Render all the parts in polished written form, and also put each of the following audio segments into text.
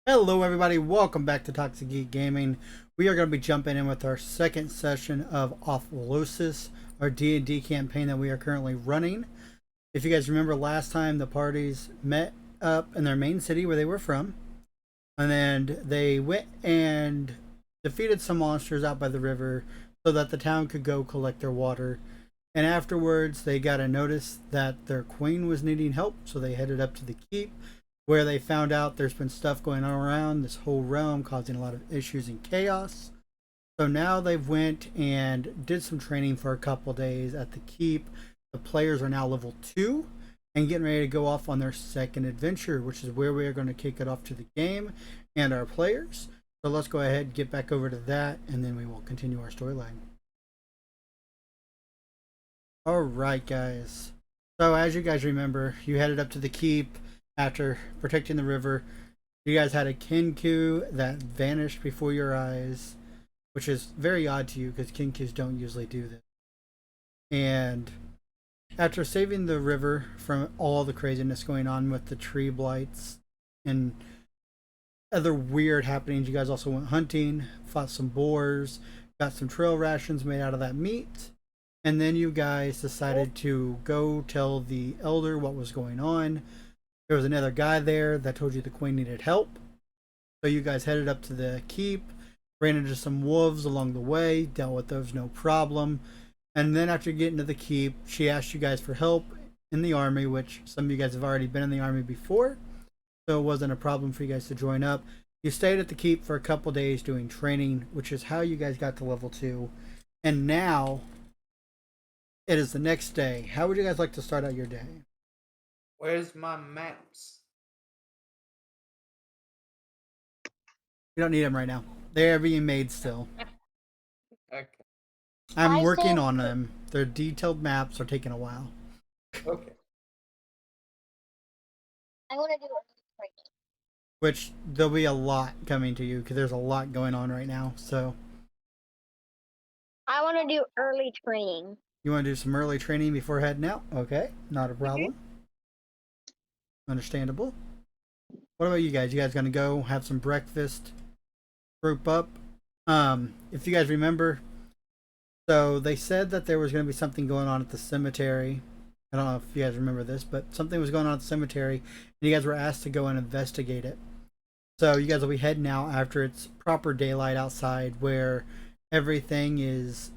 Hello everybody, welcome back to Toxic Geek Gaming. We are going to be jumping in with our second session of Othlossis, our D&D campaign that we are currently running. If you guys remember last time, the parties met up in their main city where they were from, and then they went and defeated some monsters out by the river so that the town could go collect their water. And afterwards, they got a notice that their queen was needing help, so they headed up to the keep where they found out there's been stuff going on around this whole realm causing a lot of issues and chaos. So now they've went and did some training for a couple days at the keep. The players are now level 2 and getting ready to go off on their second adventure, which is where we are going to kick it off to the game and our players. So let's go ahead and get back over to that, and then we will continue our storyline. Alright guys, so as you guys remember, you headed up to the keep after protecting the river. You guys had a Kinku that vanished before your eyes, which is very odd to you because Kinkus don't usually do this. And after saving the river from all the craziness going on with the tree blights and other weird happenings, you guys also went hunting, fought some boars, got some trail rations made out of that meat, and then you guys decided to go tell the elder what was going on. There was another guy there that told you the queen needed help. So you guys headed up to the keep, ran into some wolves along the way, dealt with those no problem. And then after getting to the keep, she asked you guys for help in the army, which some of you guys have already been in the army before. So it wasn't a problem for you guys to join up. You stayed at the keep for a couple days doing training, which is how you guys got to level 2. And now it is the next day. How would you guys like to start out your day? Where's my maps? You don't need them right now. They're being made still. Okay. I'm working on them. Their detailed maps are taking a while. Okay. I want to do it. Which there'll be a lot coming to you because there's a lot going on right now. So I want to do early training. you want to do some early training before heading out? Okay, not a problem. Understandable. What about you guys? You guys gonna go have some breakfast, group up? If you guys remember, so they said that there was gonna be something going on at the cemetery. I don't know if you guys remember this, but something was going on at the cemetery, and you guys were asked to go and investigate it. So you guys will be heading out after it's proper daylight outside, where everything is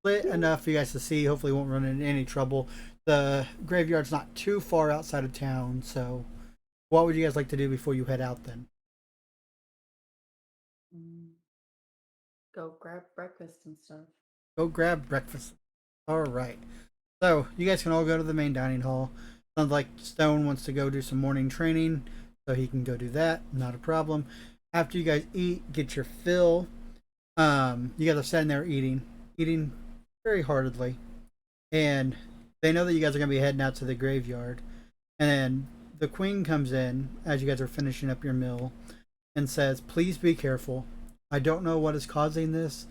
lit enough for you guys to see. Hopefully, won't run into any trouble. The graveyard's not too far outside of town, so what would you guys like to do before you head out then? Go grab breakfast and stuff. Go grab breakfast. All right. So you guys can all go to the main dining hall. Sounds like Stone wants to go do some morning training, so he can go do that. Not a problem. After you guys eat, get your fill. You guys are sitting there eating very heartedly, and they know that you guys are gonna be heading out to the graveyard. And then the queen comes in as you guys are finishing up your meal and says, "Please be careful. I don't know what is causing this,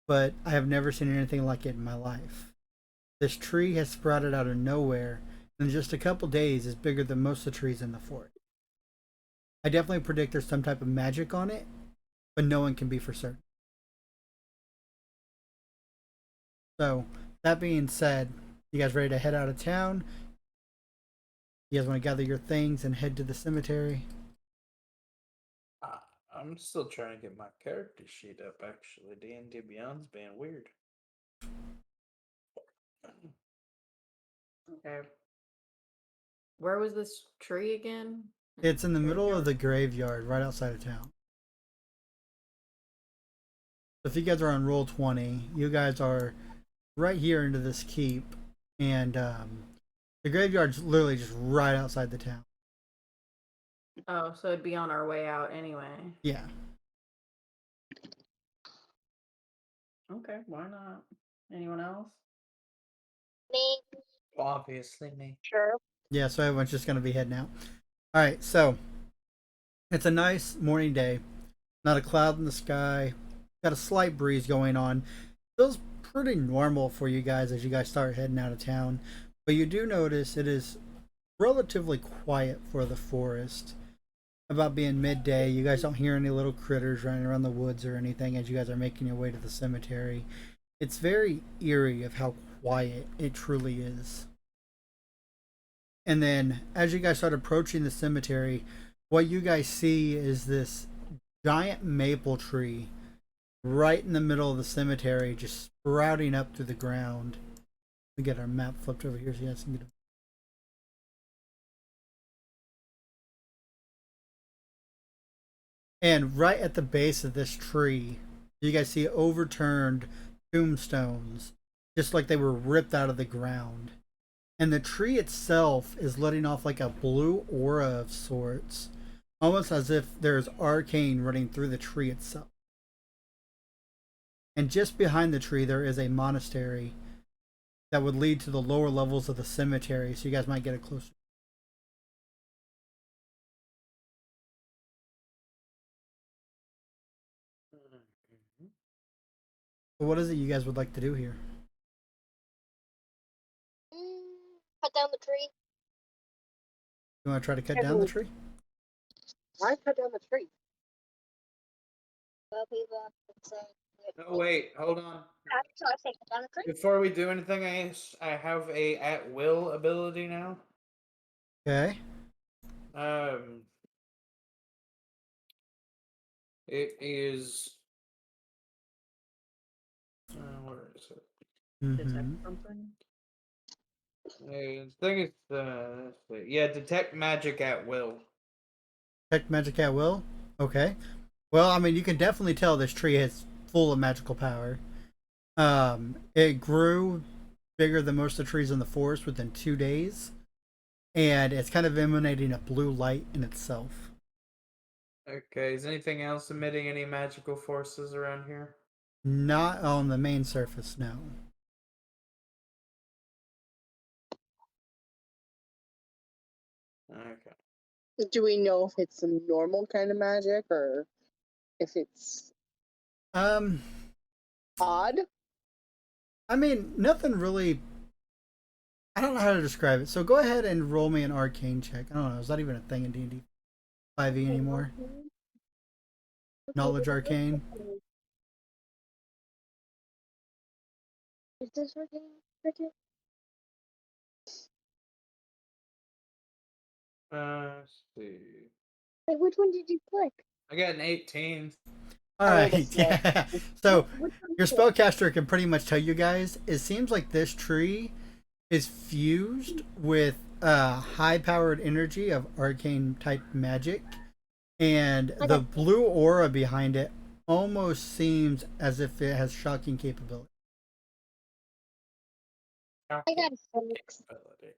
but I have never seen anything like it in my life. This tree has sprouted out of nowhere, and in just a couple days is bigger than most of the trees in the forest. I definitely predict there's some type of magic on it, but no one can be for certain." So, that being said, you guys ready to head out of town? You guys want to gather your things and head to the cemetery? I'm still trying to get my character sheet up. Actually, D&D Beyond's being weird. Okay. Where was this tree again? It's in the middle of the graveyard, right outside of town. So if you guys are on roll 20, you guys are right here into this keep, and the graveyard's literally just right outside the town. Oh, so it'd be on our way out anyway. Yeah. Okay, why not? Anyone else? Me, Obviously, me. sure. Yeah, so everyone's just going to be heading out. Alright, so it's a nice morning day. Not a cloud in the sky. Got a slight breeze going on. Feels pretty normal for you guys as you guys start heading out of town. But you do notice it is relatively quiet for the forest. about being midday. You guys don't hear any little critters running around the woods or anything as you guys are making your way to the cemetery. It's very eerie of how quiet it truly is. And then as you guys start approaching the cemetery, what you guys see is this giant maple tree right in the middle of the cemetery, just sprouting up through the ground. We get our map flipped over here so you guys can get a... And right at the base of this tree, you guys see overturned tombstones, just like they were ripped out of the ground. And the tree itself is letting off like a blue aura of sorts, almost as if there's arcane running through the tree itself. And just behind the tree, there is a monastery that would lead to the lower levels of the cemetery, so you guys might get a closer. So what is it you guys would like to do here? Cut down the tree. You want to try to cut down the tree? Why cut down the tree? Well, people have been saying. Oh wait, hold on. So I say cut down the tree. Before we do anything, I have a at will ability now. Okay. It is. Where is it? Detect Mm-hmm. something. The thing is, let's see. Yeah, detect magic at will. Detect magic at will? Okay. Well, I mean, you can definitely tell this tree is full of magical power. It grew bigger than most of the trees in the forest within 2 days, and it's kind of emanating a blue light in itself. Okay, is anything else emitting any magical forces around here? Not on the main surface, no. Okay. Do we know if it's some normal kind of magic or if it's Um, odd? I mean, nothing really. I don't know how to describe it. So go ahead and roll me an arcane check. I don't know. Is that even a thing in D&D 5e anymore? Knowledge arcane. Is this working, Cricket? Let's see. Wait, which one did you click? I got an 18. All I rolled a right. six. Yeah. So Which one your did you spellcaster can pretty much tell you guys. It seems like this tree is fused with high-powered energy of arcane type magic, and the blue aura behind it almost seems as if it has shocking capability. I got a 6. Ability.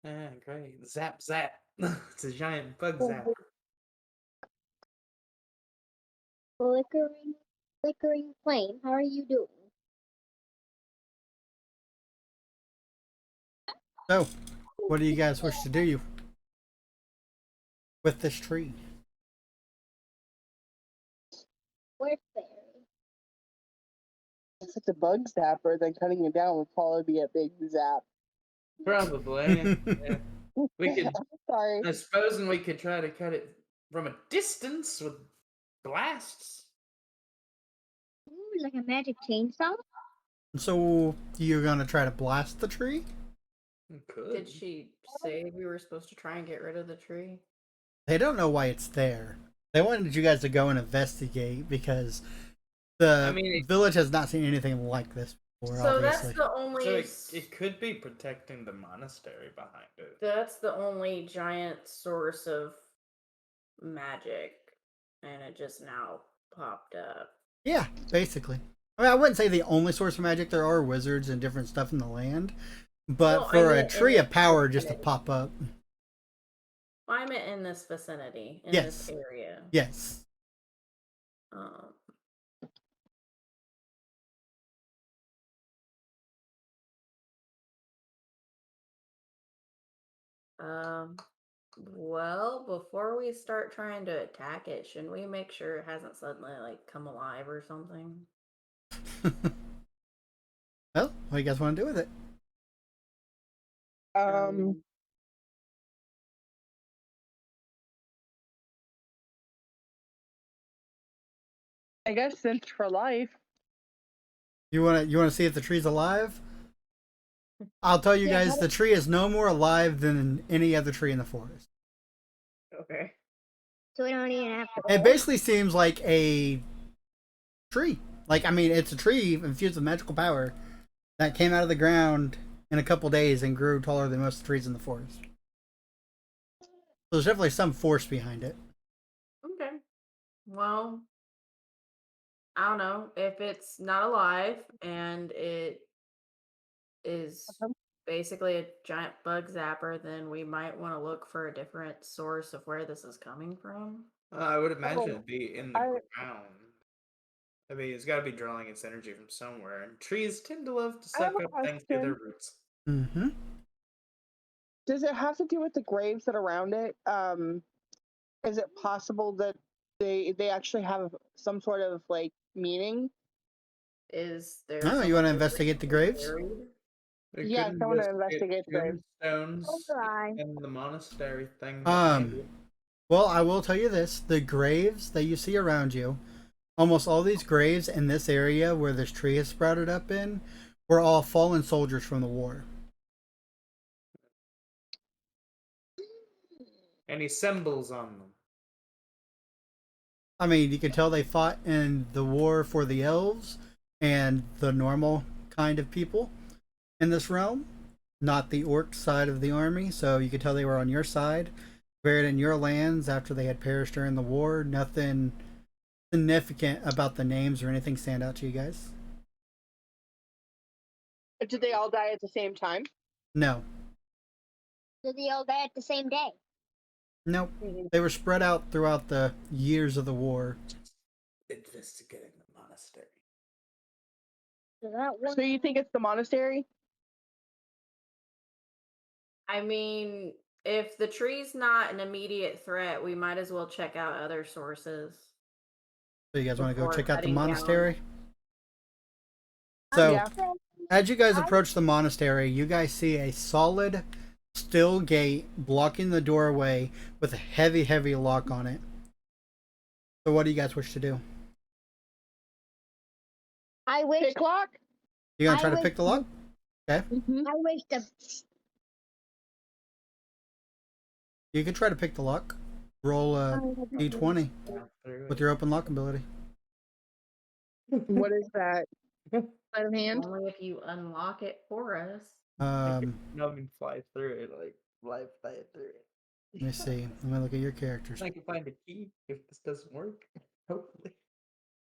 Ah, great. Zap, zap. It's a giant bug zap. Flickering flame. How are you doing? So, what do you guys wish to do with this tree? Where's Fairy? If it's a bug zapper, then cutting it down would probably be a big zap. Probably. Yeah. We could, Sorry. I suppose, we could try to cut it from a distance with blasts. Ooh, like a magic chainsaw? So, you're gonna try to blast the tree? We could. Did she say we were supposed to try and get rid of the tree? They don't know why it's there. They wanted you guys to go and investigate because the village has not seen anything like this before. So obviously. that's the only. So it could be protecting the monastery behind it. That's the only giant source of magic, and it just now popped up. Yeah, basically. I mean, I wouldn't say the only source of magic. There are wizards and different stuff in the land, but Well, for I a meant tree in of power just to vicinity. pop up, Well, I meant in this vicinity, in Yes. this area. yes. Um, well, before we start trying to attack it, shouldn't we make sure it hasn't suddenly like come alive or something? Well, what do you guys want to do with it? I guess since for life. You wanna see if the tree's alive? I'll tell you Yeah, guys, the tree is no more alive than any other tree in the forest. Okay. so we don't even have to. It basically seems like a tree. Like, I mean, it's a tree infused with magical power that came out of the ground in a couple days and grew taller than most of the trees in the forest. So there's definitely some force behind it. Okay. Well, I don't know if it's not alive and it is basically a giant bug zapper, then we might want to look for a different source of where this is coming from. I would imagine Oh, it'd be in the I- ground. I mean, it's got to be drawing its energy from somewhere, and trees tend to love to I have suck a up things through their question. roots. Mm-hmm. Does it have to do with the graves that are around it? Is it possible that they actually have some sort of like meaning? Is there Oh, you someone want to who's investigate the recently graves? buried? We Yes, could I want to investigate investigate graves. tombstones Alright. and the monastery thing. Um, Well, I will tell you this: the graves that you see around you, almost all these graves in this area where this tree has sprouted up in, were all fallen soldiers from the war. Any symbols on them? I mean, you can tell they fought in the war for the elves and the normal kind of people in this realm, not the orc side of the army. So you could tell they were on your side, buried in your lands after they had perished during the war. Nothing significant about the names or anything stand out to you guys? Did they all die at the same time? No. Did they all die at the same day? Nope. They were spread out throughout the years of the war. Investigating the monastery. So that one. So you think it's the monastery? I mean, if the tree's not an immediate threat, we might as well check out other sources. So you guys want to go Before check out the heading down. monastery? So, Yeah. as you guys approach the monastery, you guys see a solid steel gate blocking the doorway with a heavy, heavy lock on it. So what do you guys wish to do? I wish. Pick lock? You gonna I try to wish- pick the lock? Okay. Mm-hmm. I wish the. You could try to pick the lock. Roll a d20 with your open lock ability. What is that? Sleight of hand? Only if you unlock it for us. No, I mean fly through it, like fly through it. Let me see. Let me look at your characters. I can find a key if this doesn't work. Hopefully,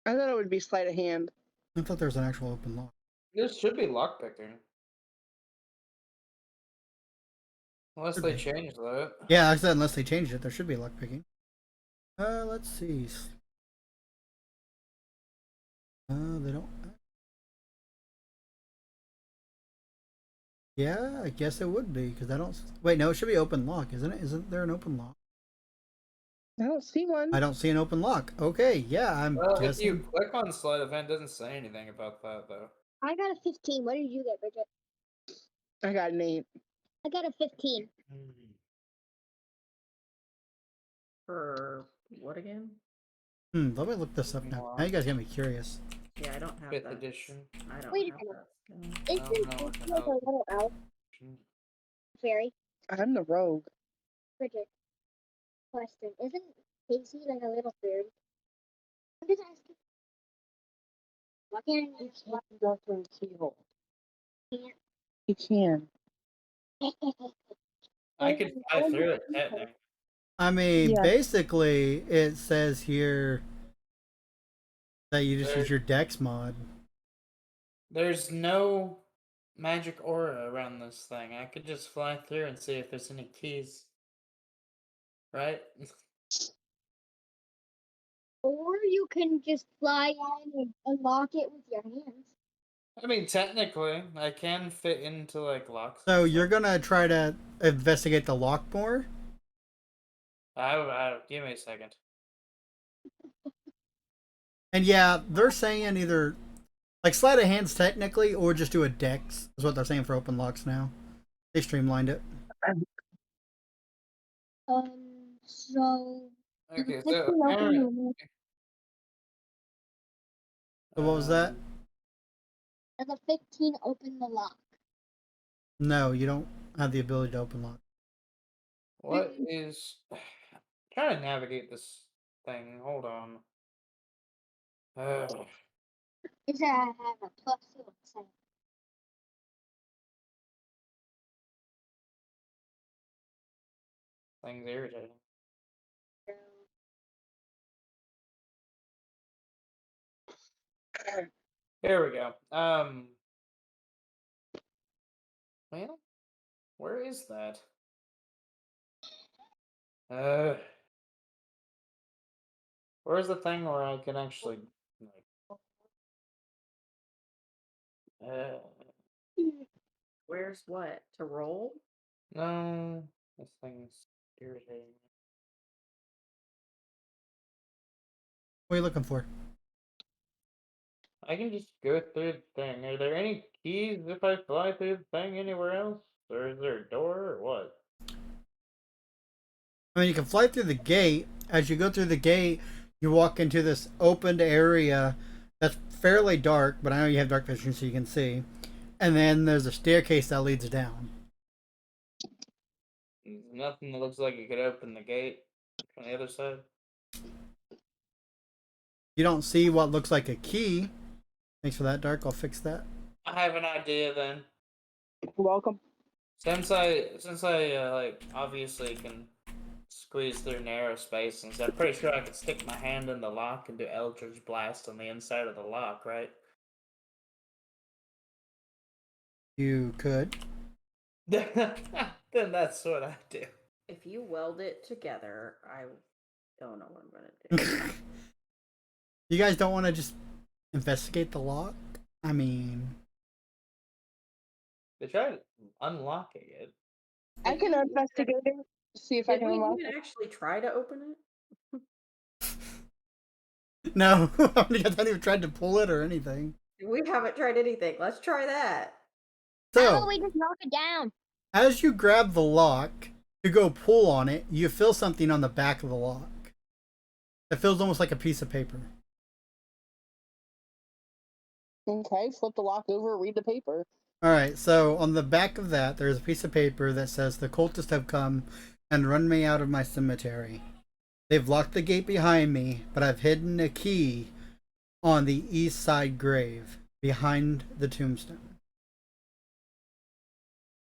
I thought it would be sleight of hand. I thought there was an actual open lock. this should be lockpicking. Unless Could they be. change that. Yeah, like I said, unless they changed it, there should be lock picking. Let's see. They don't. Yeah, I guess it would be because I don't. Wait, no, it should be open lock, isn't it? Isn't there an open lock? I don't see one. I don't see an open lock. Okay, yeah, I'm Well, if guessing. you click on sleight of hand, it doesn't say anything about that though. I got a 15. What did you get, Bridget? I got an 8. I got a 15. For what again? Let me look this up now. Now you guys got me curious. Yeah, I don't have Fifth that. edition. I don't Wait a have minute. that skill. Isn't know this what the like a hell. little elf fairy? I'm the rogue. Bridget, question. Isn't Casey like a little fairy? I'm just asking. Why can't I just walk Go through the keyhole. can't? You can. I could fly through it technically. I mean, Yeah. basically, it says here that you just There- use your Dex mod. There's no magic aura around this thing. I could just fly through and see if there's any keys. Right? Or you can just fly in and unlock it with your hands. I mean, technically, I can fit into like locks. So and you're stuff. gonna try to investigate the lock more? Give me a second. And yeah, they're saying either like sleight of hands technically, or just do a Dex is what they're saying for open locks now. They streamlined it. So. Okay, Let's so do an open apparently, room. So what was that? Does a 15 open the lock? No, you don't have the ability to open lock. What is? Trying to navigate this thing. Hold on. Is there I have a plus 2 on the side? Thing's irritating. Here we go. Well, where is that? Where's the thing where I can actually like? Where's what? To roll? No, this thing's irritating. What are you looking for? I can just go through the thing. Are there any keys if I fly through the thing anywhere else? Or is there a door or what? I mean, you can fly through the gate. As you go through the gate, you walk into this opened area that's fairly dark, but I know you have dark vision so you can see. And then there's a staircase that leads down. There's nothing that looks like it could open the gate from the other side. You don't see what looks like a key. Thanks for that, Dark. I'll fix that. I have an idea then. Welcome. Since I like obviously can squeeze through narrow space, and so I'm pretty sure I could stick my hand in the lock and do Eldritch Blast on the inside of the lock, right? You could. Then that's what I do. If you weld it together, I don't know what I'm gonna do. You guys don't want to just investigate the lock? I mean, They tried unlocking it. I can investigate it. See if I Did can we unlock even it. actually try to open it? no. You guys haven't even tried to pull it or anything. We haven't tried anything. Let's try that. How So, about we just knock it down? as you grab the lock to go pull on it, you feel something on the back of the lock. It feels almost like a piece of paper. Okay, flip the lock over, read the paper. Alright, so on the back of that, there's a piece of paper that says, "The cultists have come and run me out of my cemetery. They've locked the gate behind me, but I've hidden a key on the east side grave, behind the tombstone."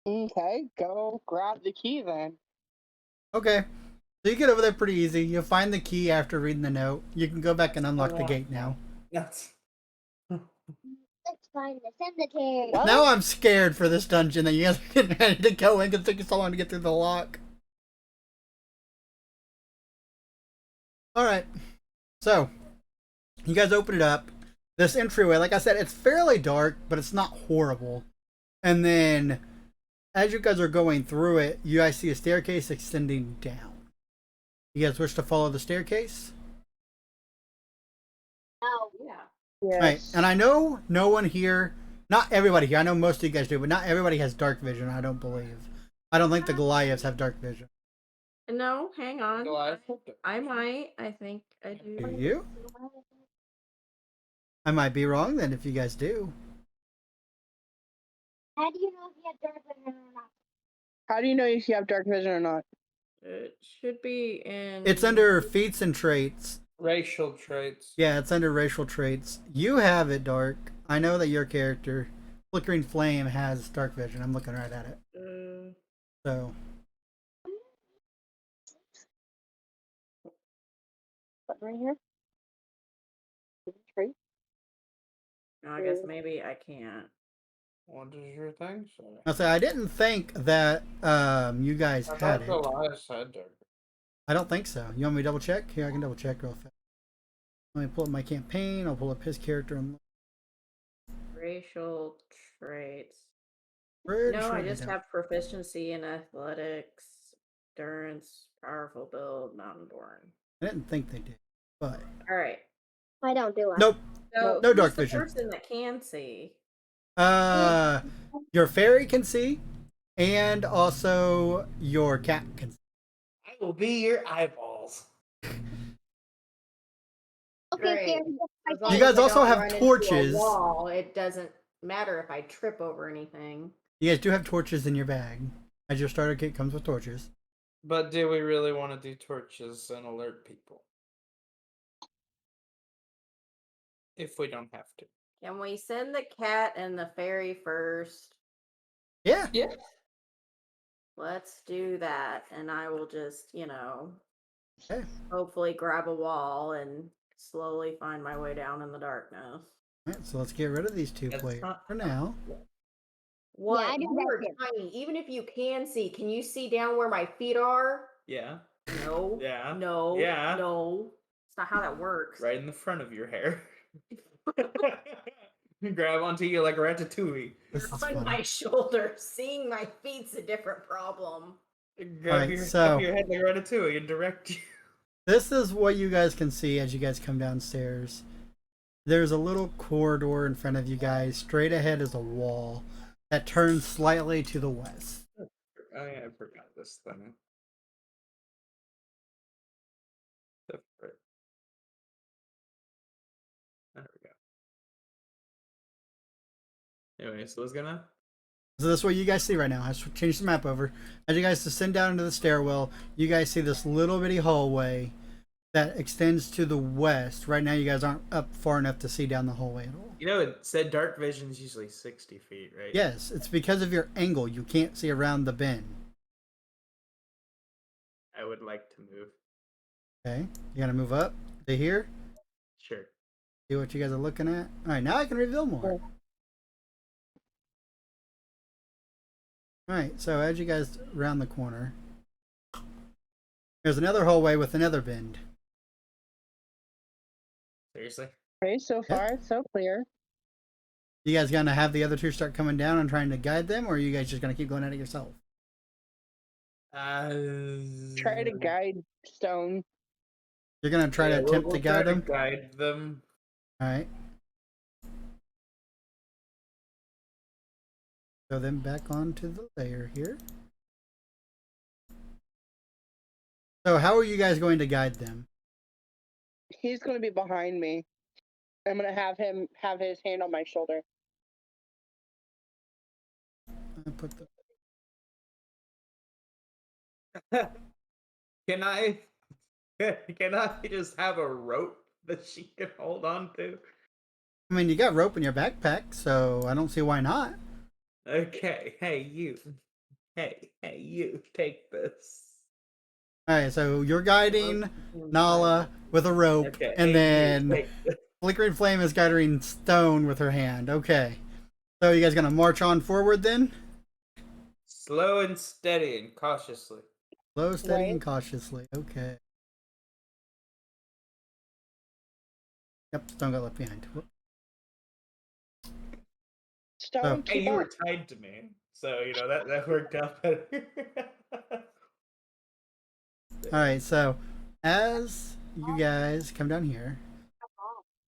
Okay, go grab the key then. Okay, so you get over there pretty easy. You'll find the key after reading the note. You can go back and unlock the gate now. That's Let's find the cemetery. What? Now I'm scared for this dungeon that you guys are getting ready to go in because it took you so long to get through the lock. Alright, so you guys open it up. This entryway, like I said, it's fairly dark, but it's not horrible. And then as you guys are going through it, you guys see a staircase extending down. You guys wish to follow the staircase? No. Yeah. Yes. Right, and I know no one here, not everybody here, I know most of you guys do, but not everybody has dark vision, I don't believe. I don't think the Goliaths have dark vision. No, hang on. Goliath. I might. I think I do. Do you? I might be wrong then if you guys do. How do you know if you have dark vision or not? How do you know if you have dark vision or not? It should be in. It's under feats and traits. Racial traits. Yeah, it's under racial traits. You have it, Dark. I know that your character, Flickering Flame, has dark vision. I'm looking right at it. So, What, right here? Three? I guess maybe I can't. What does your thing say? I'll say I didn't think that you guys I had thought it. Goliath had dark. I don't think so. You want me to double check? Here, I can double check real fast. Let me pull up my campaign. I'll pull up his character. And Racial traits. pretty No, sure I they just don't. have proficiency in athletics, endurance, powerful build, mountain born. I didn't think they did, but All right. I don't do it. nope. So No who's dark the vision. person that can see? Your fairy can see, and also your cat can see. I will be your eyeballs. great. there. As long You as guys I also don't have run into a torches. wall, it doesn't matter if I trip over anything. You guys do have torches in your bag. As your starter kit comes with torches. But do we really want to do torches and alert people? If we don't have to. Can we send the cat and the fairy first? Yeah. Yeah. Let's do that, and I will just, Okay. hopefully grab a wall and slowly find my way down in the darkness. Alright, so let's get rid of these two That's players not- for now. What? I do You that are too. tiny. Even if you can see, can you see down where my feet are? Yeah. No. Yeah. No. Yeah. No. It's not how that works. Right in the front of your hair. Grab onto you like Ratatouille. This is On funny. my shoulder. Seeing my feet's a different problem. Grab Alright, your, so- up your head like Ratatouille and direct you. This is what you guys can see as you guys come downstairs. There's a little corridor in front of you guys. Straight ahead is a wall that turns slightly to the west. Oh yeah, I forgot this thing. The frick. There we go. Anyway, so it's gonna. So that's what you guys see right now. I changed the map over. As you guys descend down into the stairwell, you guys see this little bitty hallway that extends to the west. Right now, you guys aren't up far enough to see down the hallway at all. You know, it said dark vision is usually 60 feet, right? Yes, it's because of your angle. You can't see around the bend. I would like to move. Okay, you gotta move up to here. Sure. See what you guys are looking at. All right, now I can reveal more. All right, so as you guys round the corner, there's another hallway with another bend. Seriously? Okay, so far it's so clear. You guys gonna have the other two start coming down and trying to guide them, or are you guys just gonna keep going at it yourself? Try to guide Stone. You're gonna try to attempt to guide them. Guide them. All right. Go them back onto the layer here. So how are you guys going to guide them? He's going to be behind me. I'm going to have him have his hand on my shoulder. I put the Can I just have a rope that she can hold on to? I mean, you got rope in your backpack, so I don't see why not. Okay, hey you. Hey you, take this. All right, so you're guiding Nala with a rope, Okay, and hey, then you, take this. Flickering Flame is guiding Stone with her hand. Okay. So you guys gonna march on forward then? Slow and steady and cautiously. Slow, steady, and Right. cautiously. Okay. Yep, Stone got left behind. Whoop. Stone, Oh. Hey, keep you were up. tied to me, so you know that worked out better. All right, so as you guys come down here,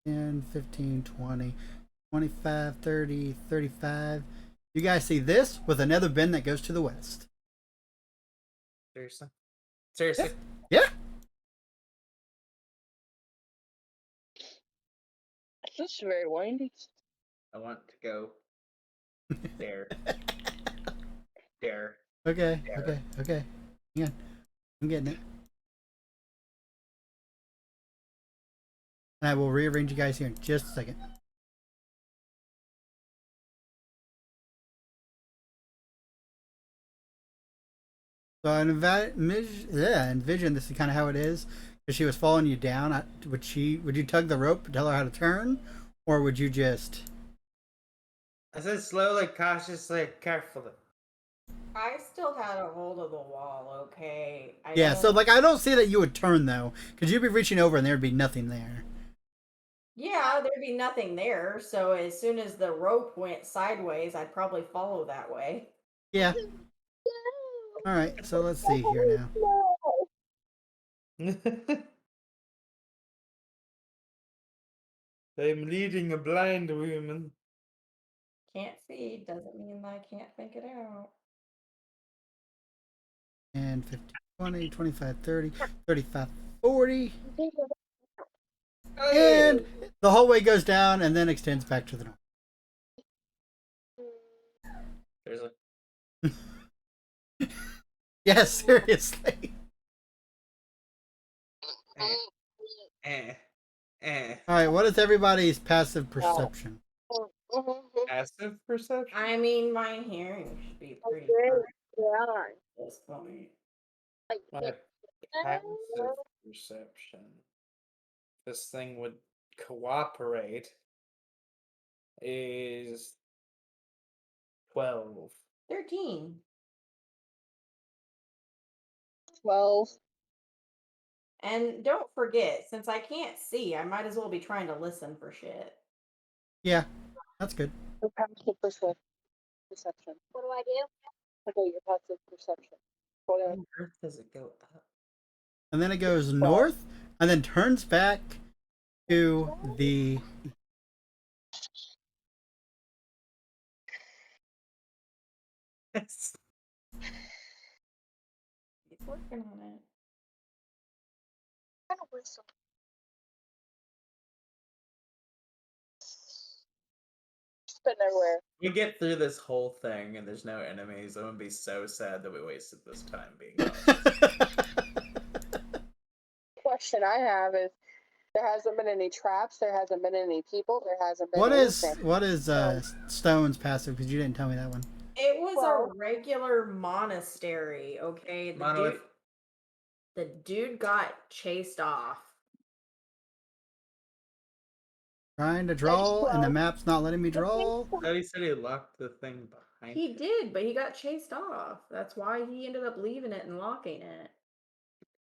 10, 15, 20, 25, 30, 35, you guys see this with another bend that goes to the west. Seriously? Seriously? Yeah. It's just very windy. I want to go there. There. Okay, Yeah. okay. Hang on. I'm getting it. And I will rearrange you guys here in just a second. So I envision this is kind of how it is. If she was following you down, would you tug the rope and tell her how to turn? Or would you just... I said slowly, cautiously, carefully. I still had a hold of the wall, okay? Yeah, so like I don't see that you would turn though. Because you'd be reaching over and there'd be nothing there. Yeah, there'd be nothing there, so as soon as the rope went sideways, I'd probably follow that way. Yeah. Alright, so let's see here now. I'm leading a blind woman. Can't see doesn't mean I can't think it out. And 15, 20, 25, 30, 35, 40. And The hallway goes down and then extends back to the north. There's a Yes, seriously. eh, eh. Alright, what is everybody's passive perception? Passive perception. I mean, my hearing should be pretty Good. fine Yeah. at this point. Like, My passive perception. This thing would cooperate. Is 12. 13. 12. And don't forget, since I can't see, I might as well be trying to listen for shit. Yeah, that's good. Your passive perception. what do I do? Okay, your passive perception. Hold How on. on earth does it go up? And then it goes north and then turns back to the Yes. He's working on it. I'm gonna whistle. Spin everywhere. We get through this whole thing and there's no enemies. I'm gonna be so sad that we wasted this time being honest. Question I have is there hasn't been any traps, there hasn't been any people, there hasn't been anything. what is Stone's passive? Because you didn't tell me that one. It was Well- a regular monastery, okay? Monolith. The dude got chased off. Trying to draw and the map's not letting me draw. I thought he said he locked the thing behind He him. did, but he got chased off. That's why he ended up leaving it and locking it.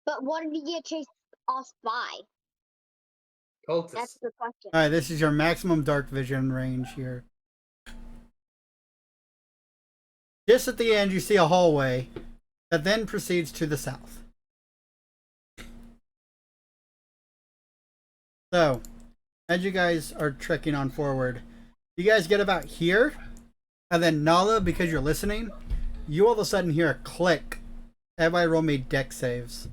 But what did he get chased off by? Cultist. That's the question. Alright, this is your maximum dark vision range here. Just at the end, you see a hallway that then proceeds to the south. So, as you guys are trekking on forward, you guys get about here, and then Nala, because you're listening, you all of a sudden hear a click. Everybody roll me deck saves.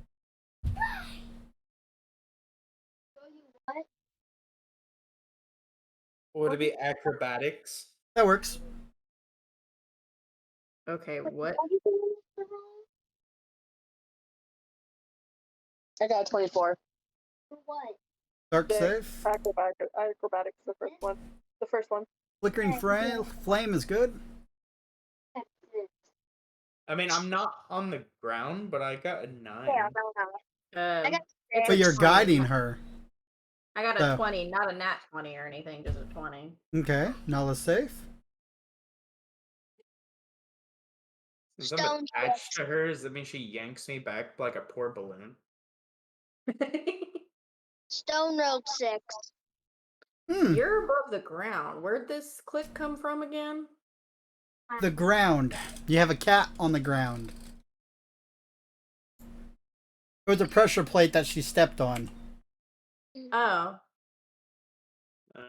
What? Would it be acrobatics? That works. Okay, what? I got 24. For what? Dark Yeah. save. Acrobatics, the first one. The first one. Flickering flame is good. That's it. I mean, I'm not on the ground, but I got a 9. Yeah, no. I got It's But a you're 20. guiding her. I got a So- 20, not a nat 20 or anything, just a 20. Okay, Nala's safe. Since I'm Stone attached to her, does that mean she yanks me back like a poor balloon? Stone Road 6. You're above the ground. Where'd this click come from again? The ground. You have a cat on the ground. It was a pressure plate that she stepped on. Oh, Oh.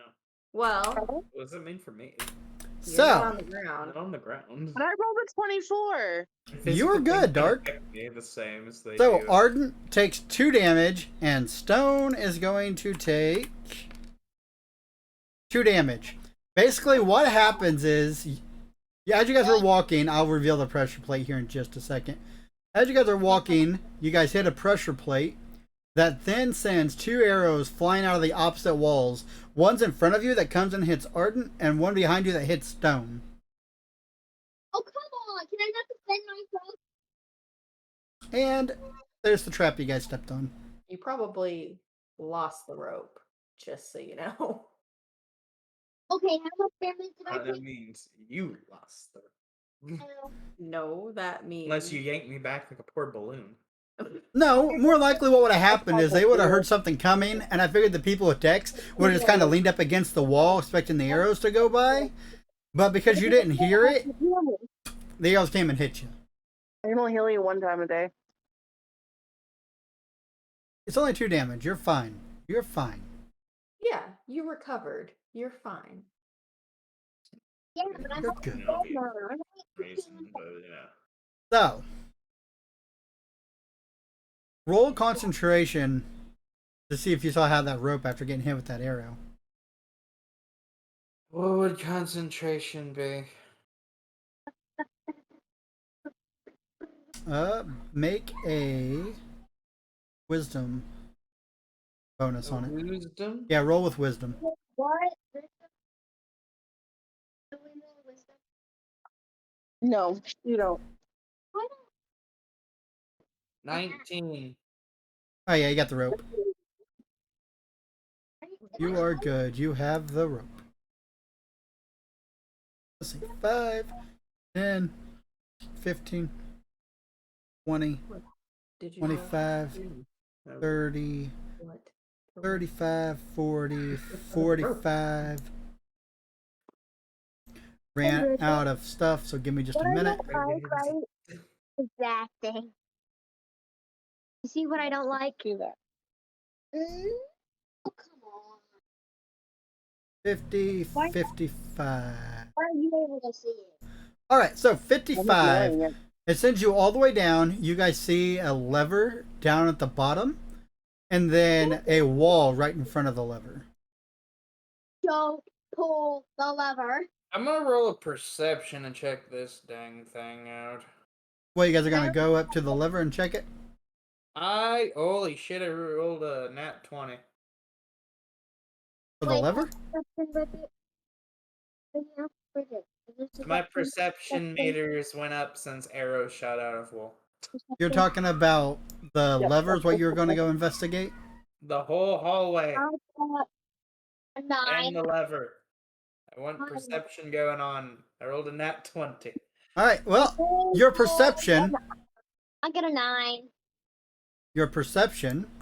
well, What does it mean for me? you're not on So, the ground. Not on the ground. But I rolled a 24. You were Physical good, things Dark. affect me the same as they so do. Ardent takes 2 damage, and Stone is going to take 2 damage. Basically, what happens is, as you guys are walking, I'll reveal the pressure plate here in just a second. As you guys are walking, you guys hit a pressure plate that then sends 2 arrows flying out of the opposite walls. One's in front of you that comes and hits Ardent, and one behind you that hits Stone. Oh, come on. Can I not defend myself? And there's the trap you guys stepped on. You probably lost the rope, just so you know. Okay, how much damage did I That take? means you lost the. No, that means. Unless you yank me back like a poor balloon. No, more likely what would have happened is they would have heard something coming, and I figured the people with decks would have just kind of leaned up against the wall expecting the arrows to go by. But because you didn't hear it, the arrows came and hit you. I can only heal you one time a day. It's only 2 damage. You're fine. You're fine. Yeah, you recovered. You're fine. Yeah, but I'm You're not good. No, defender. reason, but yeah. So, roll concentration to see if you saw how that rope after getting hit with that arrow. What would concentration be? Make a wisdom bonus on it. Wisdom? Yeah, roll with wisdom. What? Do we roll wisdom? No, you don't. Why 19. Oh yeah, you got the rope. not? You are good. You have the rope. Let's see. 5, 10, 15, 20, Did you 25, Oh, 30, What? 35, 40, 45. Ran out of stuff, so give me just a minute. Exacting. You see what I don't like? Do that. Oh, come on. 50, Why- 55. Why are you able to see it? All right, so I'm 55. ignoring it. It sends you all the way down. You guys see a lever down at the bottom, and then a wall right in front of the lever. Don't pull the lever. I'm gonna roll a perception and check this dang thing out. Well, you guys are gonna go up to the lever and check it. Holy shit, I rolled a nat 20. For the lever? My perception meters went up since arrows shot out of wall. You're talking about the Yep. levers, what you're going to go investigate? The whole hallway I got a and 9. the lever. I want perception going on. I rolled a nat 20. All right, well, your perception, I got a 9.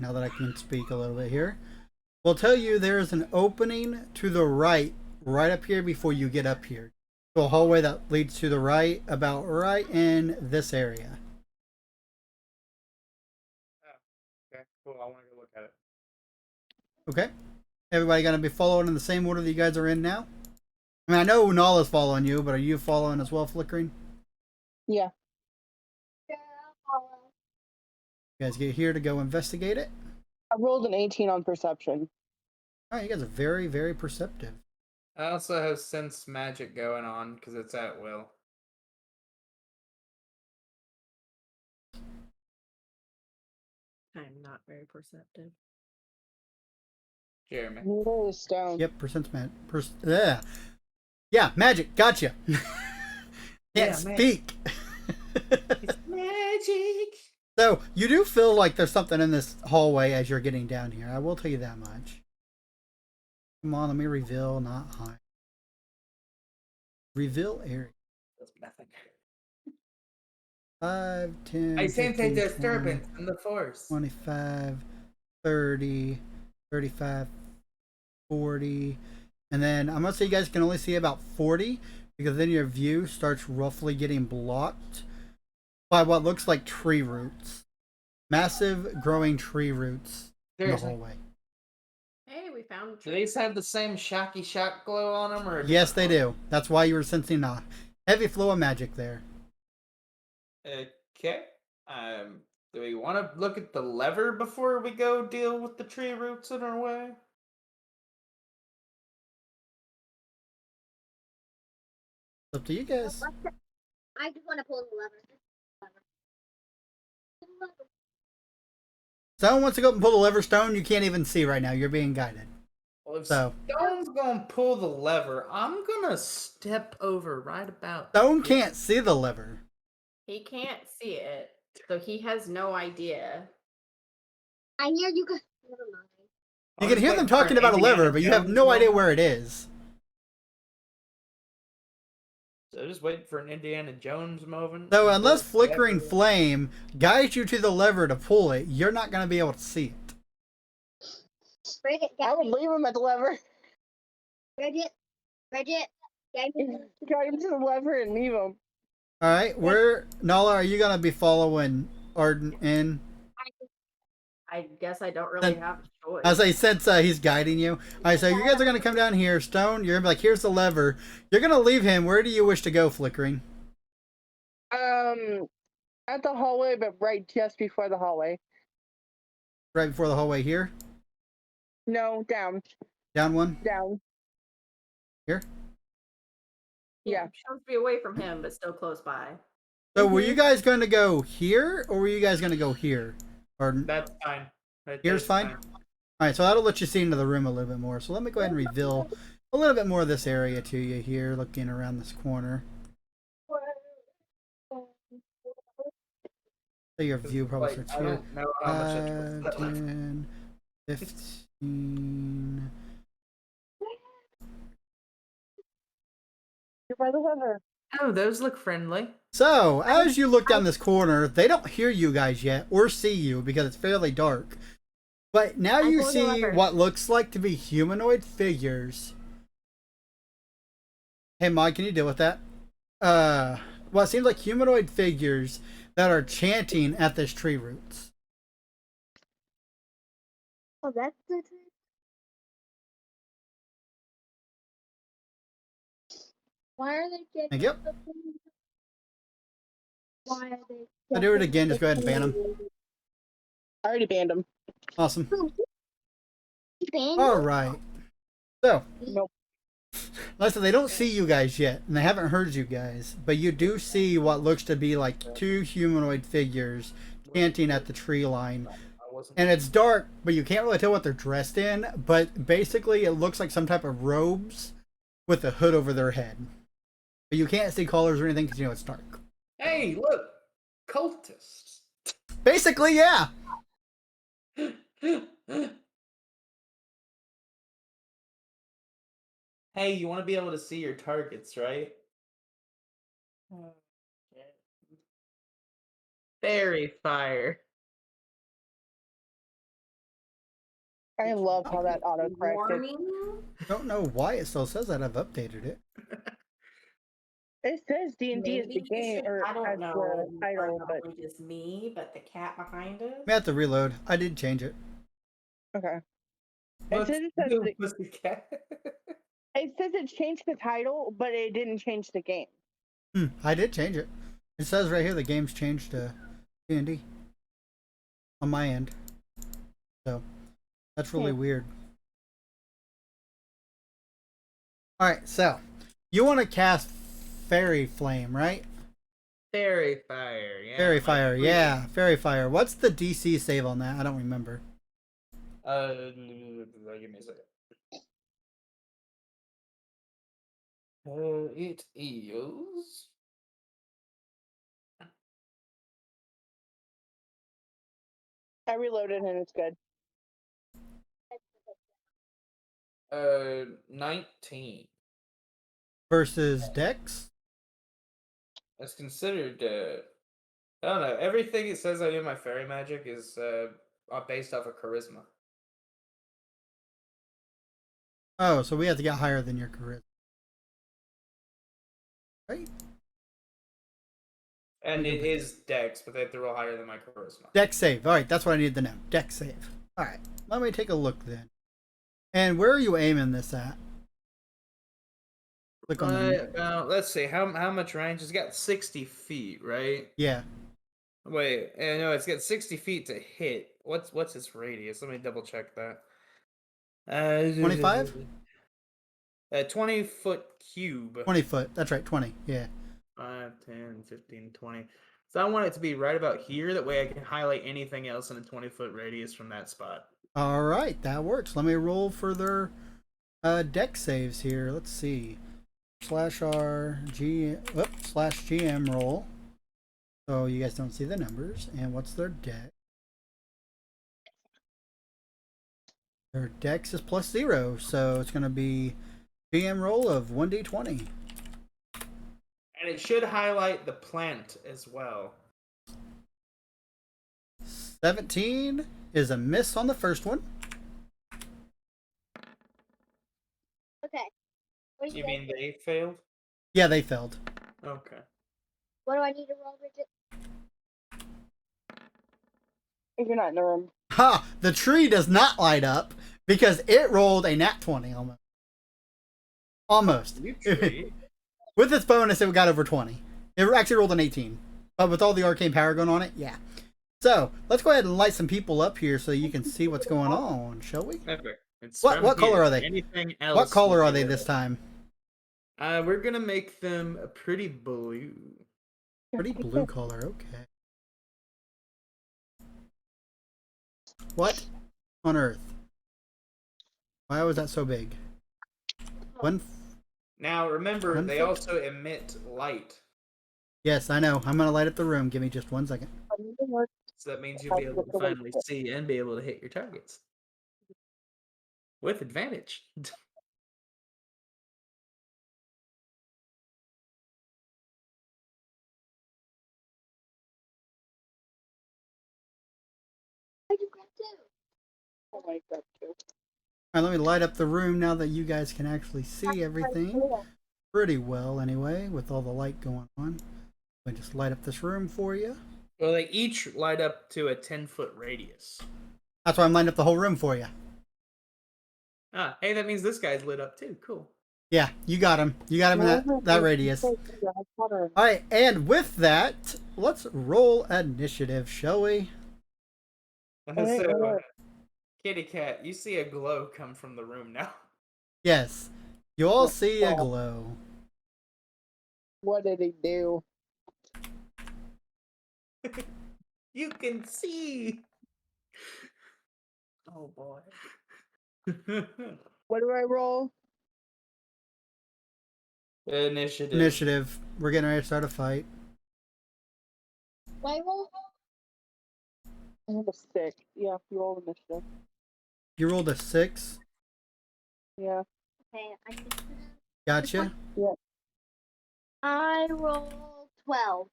now that I can speak a little bit here, will tell you there is an opening to the right up here before you get up here. So a hallway that leads to the right, about right in this area. Okay, cool. I want to go look at it. Okay? Everybody going to be following in the same order that you guys are in now? I mean, I know Unala's following you, but are you following as well, Flickering? Yeah. You guys get here to go investigate it? I rolled an 18 on perception. All right, you guys are very, very perceptive. I also have sense magic going on because it's at will. I'm not very perceptive. Jeremy. Neither is stone. Yep, yeah, magic, gotcha. Can't Yeah, speak. It's magic. So, you do feel like there's something in this hallway as you're getting down here. I will tell you that much. Come on, let me reveal, not hide. Reveal area. That's nothing. 5, 10, I sense a 15, disturbance in the force. 25, 30, 35, 40. And then I'm going to say you guys can only see about 40 because then your view starts roughly getting blocked by what looks like tree roots. Massive growing tree roots in the Seriously. hallway. Hey, we found. Do these have the same shocky shock glow on them, or? Yes, they do. That's why you were sensing a heavy flow of magic there. Okay. Do we want to look at the lever before we go deal with the tree roots in our way? It's up to you guys. I just want to pull the lever. Someone wants to go up and pull the lever. Stone, you can't even see right now. You're being guided. Well, if So. Stone's gonna pull the lever, I'm gonna step over right about. Stone can't see the lever. He can't see it, so he has no idea. I hear you guys. Never mind. You can hear them talking about a lever, but you have no idea where it is. So just waiting for an Indiana Jones moment. So unless Flickering Flame guides you to the lever to pull it, you're not going to be able to see it. Bridget, I would leave him at the lever. Bridget, guide me. Guide him to the lever and leave him. All right, Nala, are you going to be following Arden in? I guess I don't really have a choice. As I said, he's guiding you. All right, so you guys are going to come down here. Stone, you're going to be like, here's the lever. You're going to leave him. Where do you wish to go, Flickering? At the hallway, but right just before the hallway. Right before the hallway here? No, down. Down one? Down. Here? Yeah. She wants to be away from him, but still close by. So were you guys going to go here, or were you guys going to go here? Or That's fine. here's fine? Alright, so that'll let you see into the room a little bit more. So let me go ahead and reveal a little bit more of this area to you here, looking around this corner. So your view probably starts I here. don't know how much it was. 10, 15. You're by the river. Oh, those look friendly. So, as you look down this corner, they don't hear you guys yet or see you because it's fairly dark. But now you pulled the see lever. what looks like to be humanoid figures. Hey, Mod, can you deal with that? Well, it seems like humanoid figures that are chanting at this tree roots. Oh, that's the thing. Why are they getting Thank you. the thing? Why are they? I'll do it getting again, the just go ahead and ban them. thing? I already banned him. Awesome. Ban Alright. So, Nope. listen, they don't see you guys yet, and they haven't heard you guys, but you do see what looks to be like two humanoid figures chanting at the tree line. I wasn't. And it's dark, but you can't really tell what they're dressed in, but basically it looks like some type of robes with a hood over their head. But you can't see colors or anything because you know it's dark. Hey, look, cultists. Basically, yeah. Hey, you want to be able to see your targets, right? Fairy fire. I love how that autocorrected. Warning? Don't know why it still says that. I've updated it. It says D&D is the Maybe you game, should- or I as don't the know. Or title, but probably just me, but the cat behind us. We have to reload. I did change it. okay. What's says it says new, the- pussycat? It says it changed the title, but it didn't change the game. I did change it. It says right here the game's changed to D&D on my end. So, that's really weird. Alright, so, you want to cast Fairy Flame, right? Fairy fire. Yeah. Fairy my Fire, queen. yeah. Fairy Fire. What's the DC save on that? I don't remember. Give me a second. It is. I reloaded and it's good. 19. Versus Dex? It's considered. I don't know. Everything it says I do my fairy magic is based off of charisma. Oh, so we have to get higher than your charisma. Right? And it is dex, but they have to roll higher than my charisma. Dex save. Alright, that's what I need to know. Dex save. Alright, let me take a look then. And where are you aiming this at? Click on the... Let's see. How much range? It's got 60 feet, right? Yeah. Wait, no, it's got 60 feet to hit. What's its radius? Let me double check that. 25? 20-foot cube. 20 foot. That's right, 20. Yeah. 5, 10, 15, 20. So I want it to be right about here. That way I can highlight anything else in a 20-foot radius from that spot. Alright, that works. Let me roll for their dex saves here. Let's see. /GM roll. So you guys don't see the numbers. And what's their dex? Their dex is +0, so it's going to be GM roll of 1d20. And it should highlight the plant as well. 17 is a miss on the first one. Okay. What do You guys mean think? they failed? Yeah, they failed. Okay. What do I need to roll, Bridget? If you're not in the room. Ha! The tree does not light up because it rolled a nat 20 almost. Almost. You tree. With its bonus, it got over 20. It actually rolled an 18. But with all the arcane power going on it, yeah. So, let's go ahead and light some people up here so you can see what's going on, shall we? Epic. It's What from color here. are they? Anything else? What color will are be they there. this time? We're gonna make them a pretty blue. Pretty blue color, okay. What on earth? Why was that so big? One. Now remember, 1 they foot? also emit light, Yes, I know. I'm gonna light up the room. Give me just 1 second. so that means you'll be able to finally see and be able to hit your targets with advantage. I just got two. Oh my god, too. All right, let me light up the room now that you guys can actually see everything pretty well anyway, with all the light going on. Let me just light up this room for you. Well, they each light up to a 10-foot radius. That's why I'm lighting up the whole room for you. Ah, hey, that means this guy's lit up too. Cool. Yeah, you got him. You got him in that radius. All right, and with that, let's roll initiative, shall we? So, Kitty Cat, you see a glow come from the room now. Yes, you all see a glow. What did he do? You can see. Oh boy. What do I roll? Initiative. Initiative. We're getting ready to start a fight. My roll. I have a 6. Yeah, you roll initiative. You rolled a 6. Yeah. Okay, I need to. Gotcha. I roll 12.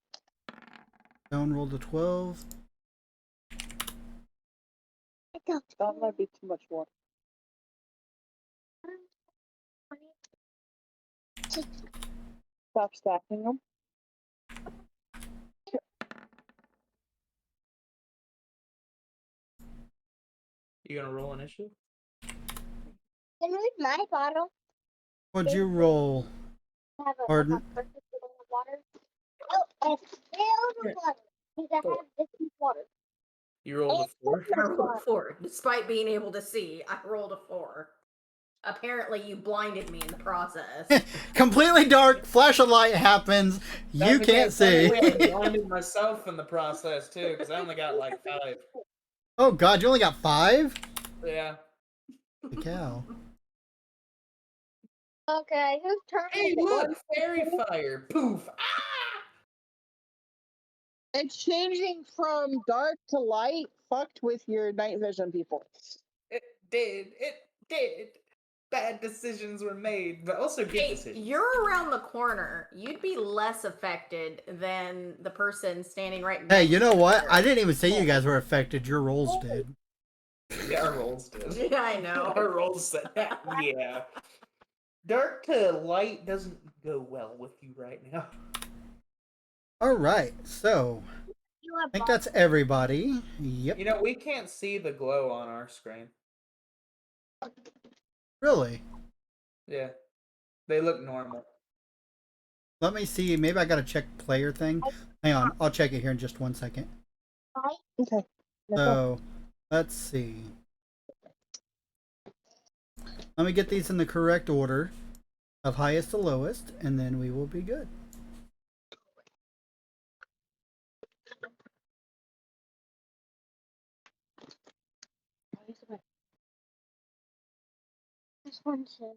Stone rolled a 12. I got That might be too much water. 20. Stop stacking them. You gonna roll initiative? Can read my bottle. What'd you roll? Have a Pardon? purchase of water. Oh, I filled with water. Because I have this much water. You rolled a 4. I rolled a 4. Despite being able to see, I rolled a 4. Apparently, you blinded me in the process. Completely dark. Flash of light happens. You can't see. I blinded myself in the process too, because I only got like 5. Oh God, you only got 5? Yeah. Holy cow. Okay, whose turn Hey, is it? look, fairy fire. Poof. Ah! It's changing from dark to light. Fucked with your night vision, people. It did. It did. Bad decisions were made, but also good Hey, decisions. you're around the corner. You'd be less affected than the person standing right next Hey, you know to what? you. I didn't even say you guys were affected. Your rolls did. Yeah, our rolls did. Yeah, I know. Our rolls said that. Yeah. Dark to light doesn't go well with you right now. All right, so You I have think that's everybody. Yep. You know, we can't see the glow on our screen. Really? Yeah. They look normal. Let me see. Maybe I gotta check player thing. Hang on. I'll check it here in just 1 second. Okay. So, let's see. Let me get these in the correct order of highest to lowest, and then we will be good. this one too.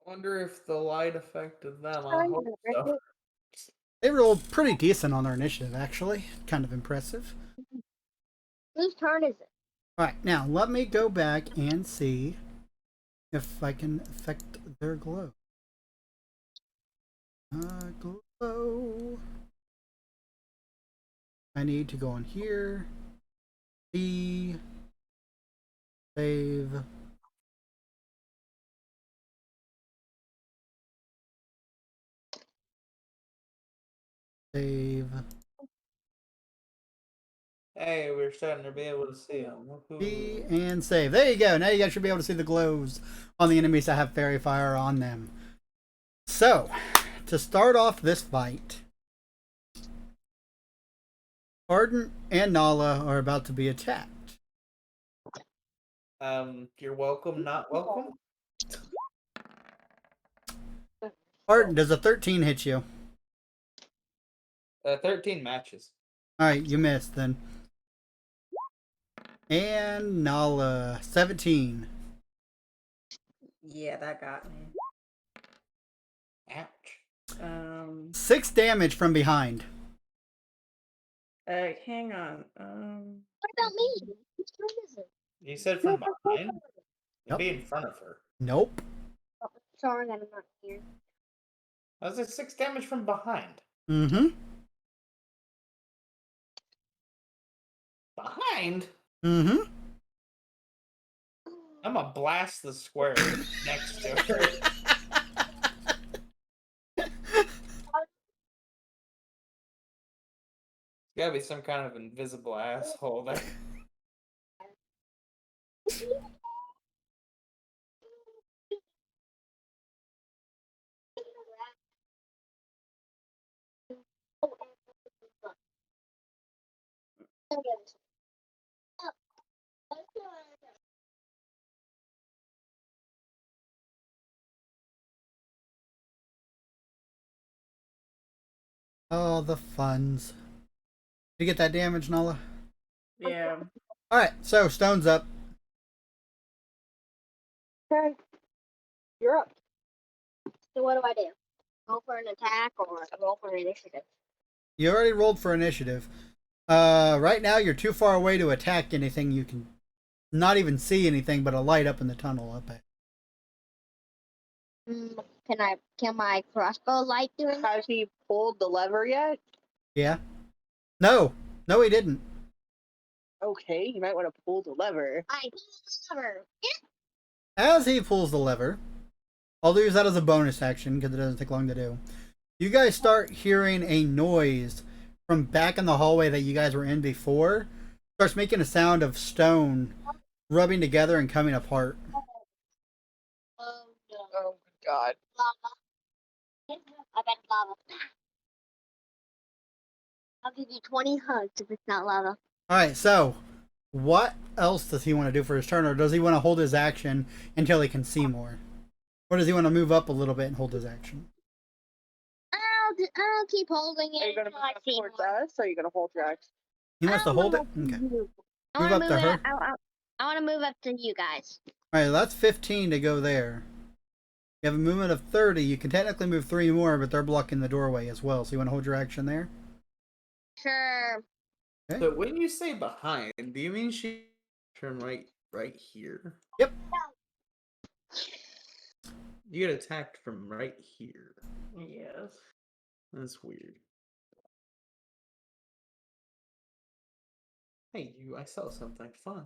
Wonder if the light affected them. I hope so. They rolled pretty decent on their initiative, actually. Kind of impressive. Whose turn is it? Alright, now let me go back and see if I can affect their glow. Glow. I need to go on here. See. Save. Save. Hey, we're starting to be able to see them. See and save. There you go. Now you guys should be able to see the glows on the enemies that have fairy fire on them. So, to start off this fight, Ardent and Nala are about to be attacked. You're welcome, not welcome. Arden, does a 13 hit you? 13 matches. Alright, you missed then. And Nala, 17. Yeah, that got me. Ouch. 6 damage from behind. Hang on. What about me? Which one is it? You said from behind? Yep. It'd be in front of her. Nope. Oh, sorry, I'm not here. How's it 6 damage from behind? Mm-hmm. Behind? Mm-hmm. I'm gonna blast the square next to her. Gotta be some kind of invisible asshole there. Oh, the funds. Did you get that damage, Nala? Yeah. Alright, so Stone's up. Okay. You're up. So what do? Go for an attack or roll for an initiative? You already rolled for initiative. Right now you're too far away to attack anything. You can not even see anything but a light up in the tunnel up at. Can my crossbow light do it? Has he pulled the lever yet? Yeah? No, he didn't. Okay, you might want to pull the lever. I pull the lever. As he pulls the lever, I'll use that as a bonus action because it doesn't take long to do. You guys start hearing a noise from back in the hallway that you guys were in before. Starts making a sound of stone rubbing together and coming apart. Oh no. Oh God. Lava. I bet lava. I'll give you 20 hugs if it's not lava. Alright, so what else does he want to do for his turn, or does he want to hold his action until he can see more? Or does he want to move up a little bit and hold his action? I'll keep holding it Are you going to until move I up see towards more. us, or are you going to hold your action? He wants to hold it? Move Okay. up to Move you. I up want to to move her? it. I want to move up to you guys. Alright, that's 15 to go there. You have a movement of 30. You can technically move 3 more, but they're blocking the doorway as well. So you want to hold your action there? Sure. Okay. So when you say behind, do you mean she turn right here? Yep. You get attacked from right here. Yes. That's weird. Hey, I saw something fun.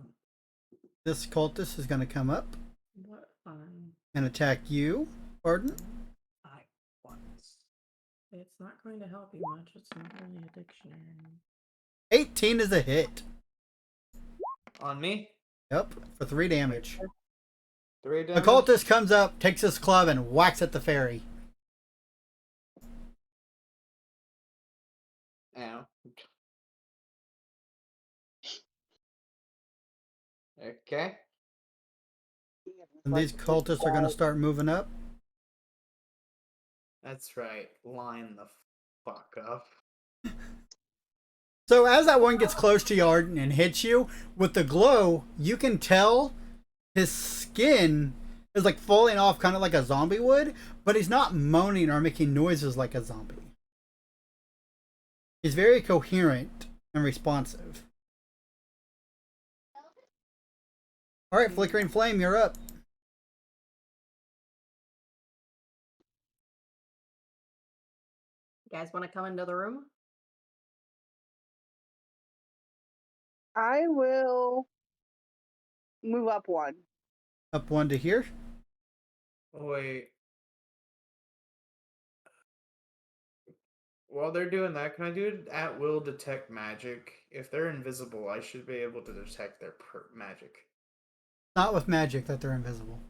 This cultist is going to come up What fun. and attack you, Arden. I once. It's not going to help you much. It's not really a dictionary. 18 is a hit. On me? Yep, for 3 damage. 3 The damage? cultist comes up, takes his club, and whacks at the fairy. Ow. Okay. And these cultists are going to start moving up. That's right. Line the fuck up. So as that one gets close to you, Arden, and hits you, with the glow, you can tell his skin is like falling off kind of like a zombie would, but he's not moaning or making noises like a zombie. He's very coherent and responsive. Alright, Flickering Flame, you're up. You guys want to come into the room? I will move up one. Up 1 to here. Wait. While they're doing that, can I do it at will detect magic? If they're invisible, I should be able to detect their magic. Not with magic that they're invisible.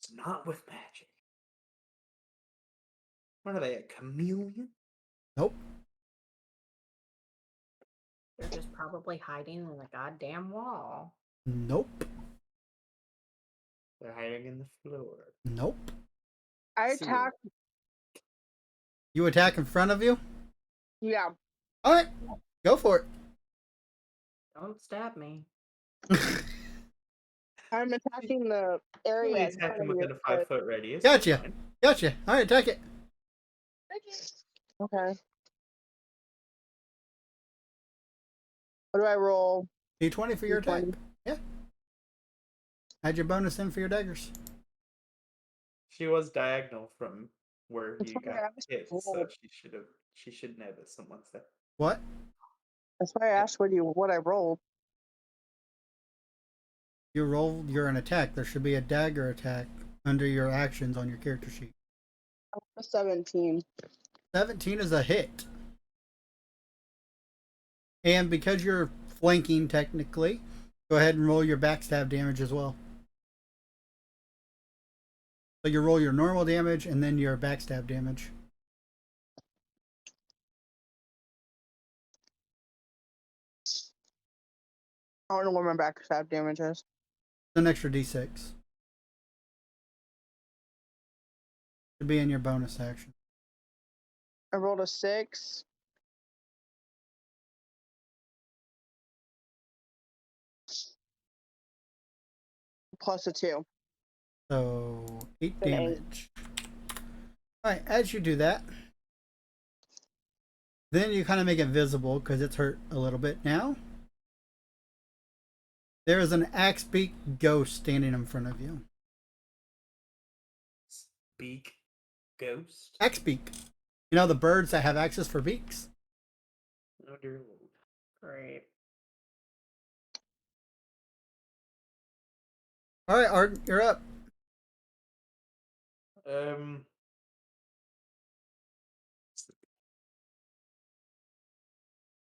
It's not with magic. What are they, a chameleon? Nope. They're just probably hiding in the goddamn wall. Nope. They're hiding in the floor. Nope. I See. attack You attack in front of you? Yeah. Alright, go for Don't stab me. it. I'm attacking the area Only in front attack him of you. within a 5-foot radius. Gotcha. That's fine. Gotcha. Alright, attack it. Okay. What do I roll? D20 for your attack. D20. Yeah. Add your bonus in for your daggers. She was diagonal from where That's you why I got asked hit, what I so rolled. she should know that someone's there. What? That's why I asked what I rolled. You roll, you're an attack. There should be a dagger attack under your actions on your character sheet. 17. 17 is a hit. And because you're flanking technically, go ahead and roll your backstab damage as well. So you roll your normal damage and then your backstab damage. I don't know what my backstab damage is. An extra d6. Should be in your bonus action. I rolled a 6. Plus a 2. So 8 An 8. damage. Alright, as you do that, then you kind of make it visible because it's hurt a little bit now. There is an axe beak ghost standing in front of you. Beak ghost. Axe beak. You know the birds that have axes for beaks? Oh dear lord. Great. Alright, Art, you're up.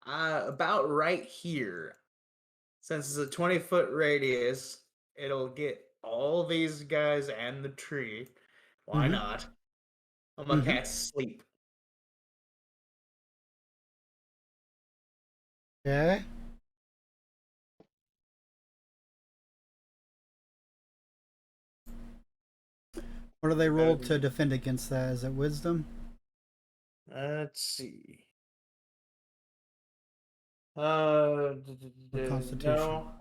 About right here. Since it's a 20-foot radius, it'll get all these guys and the tree. Why Mhm. not? I'm gonna Mhm. cast sleep. Okay. What do they roll to defend against that? Is it wisdom? Let's see. Or constitution? No,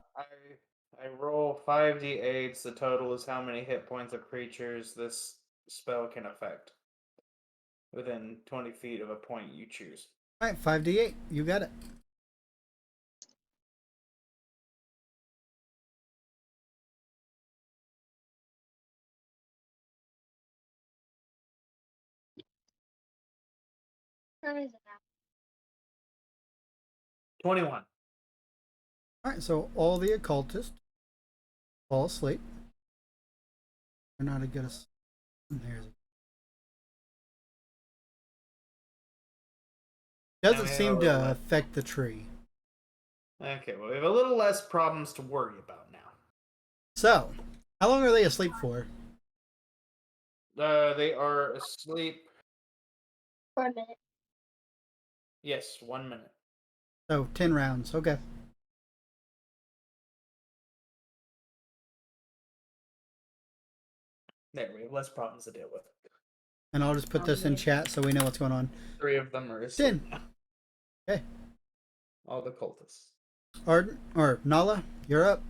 I roll 5d8s. The total is how many hit points of creatures this spell can affect within 20 feet of a point you choose. Alright, 5d8. You got it. How is it now? 21. Alright, so all the occultists fall asleep. They're not as good as. There's. Doesn't we have seem a to little less. affect the tree. Okay, well, we have a little less problems to worry about now. So, how long are they asleep for? They are asleep. For a minute. Yes, 1 minute. So, 10 rounds. Okay. There, we have less problems to deal with. And I'll just put this in chat so we know what's going on. 3 of them are asleep 10. now. Okay. All the cultists. Arden, or Nala, you're up.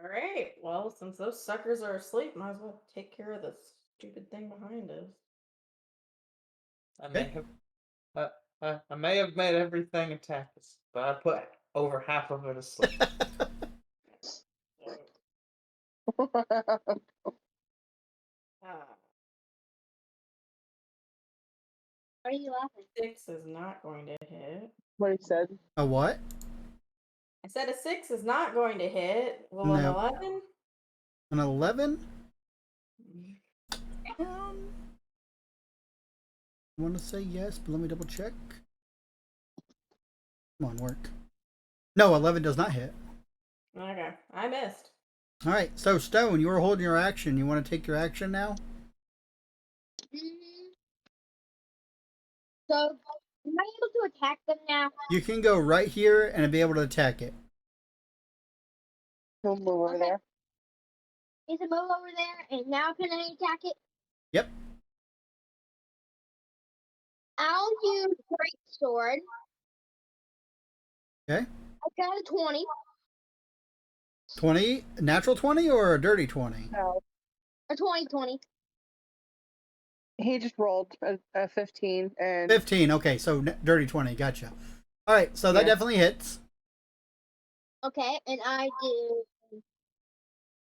All right. Well, since those suckers are asleep, might as well take care of the stupid thing behind us. I may have made everything attack us, but I put over half of it asleep. Ah, Why are you laughing? 6 is not going to hit. What he said. A what? I said a 6 is not going to hit. Well, an No. 11? An 11? Mm-hmm. I want to say yes, but let me double check. Come on, work. No, 11 does not hit. Okay, I missed. All right, so Stone, you were holding your action. You want to take your action now? So, am I able to attack them now? You can go right here and be able to attack it. He'll move over Okay. there. Is it move over there? And now can I attack it? Yep. I'll use great sword. Okay. I got a 20. 20, natural 20 or a dirty 20? No, A 20. he just rolled a 15 and 15. Okay, so dirty 20. Gotcha. All right, so that Yeah. definitely hits. Okay, and I do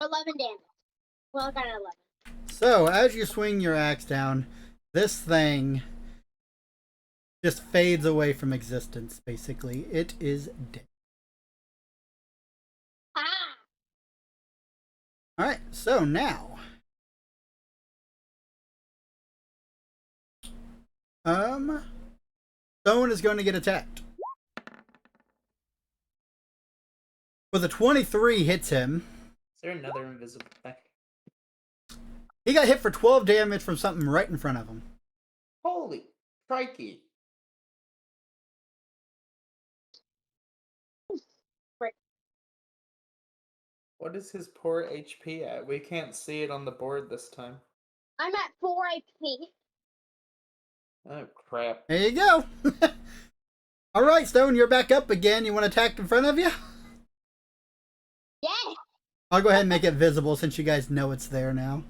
11 damage. Well, I got an 11. So as you swing your axe down, this thing just fades away from existence, basically. It is dead. Ah! All right, so now Stone is going to get attacked. With a 23 hits him. Is there another invisible thing? He got hit for 12 damage from something right in front of him. Holy crikey. What is his poor HP at? We can't see it on the board this time. I'm at 4 HP. Oh, crap. There you go. All right, Stone, you're back up again. You want to attack in front of you? Yeah! I'll go ahead and make it visible since you guys know it's there now.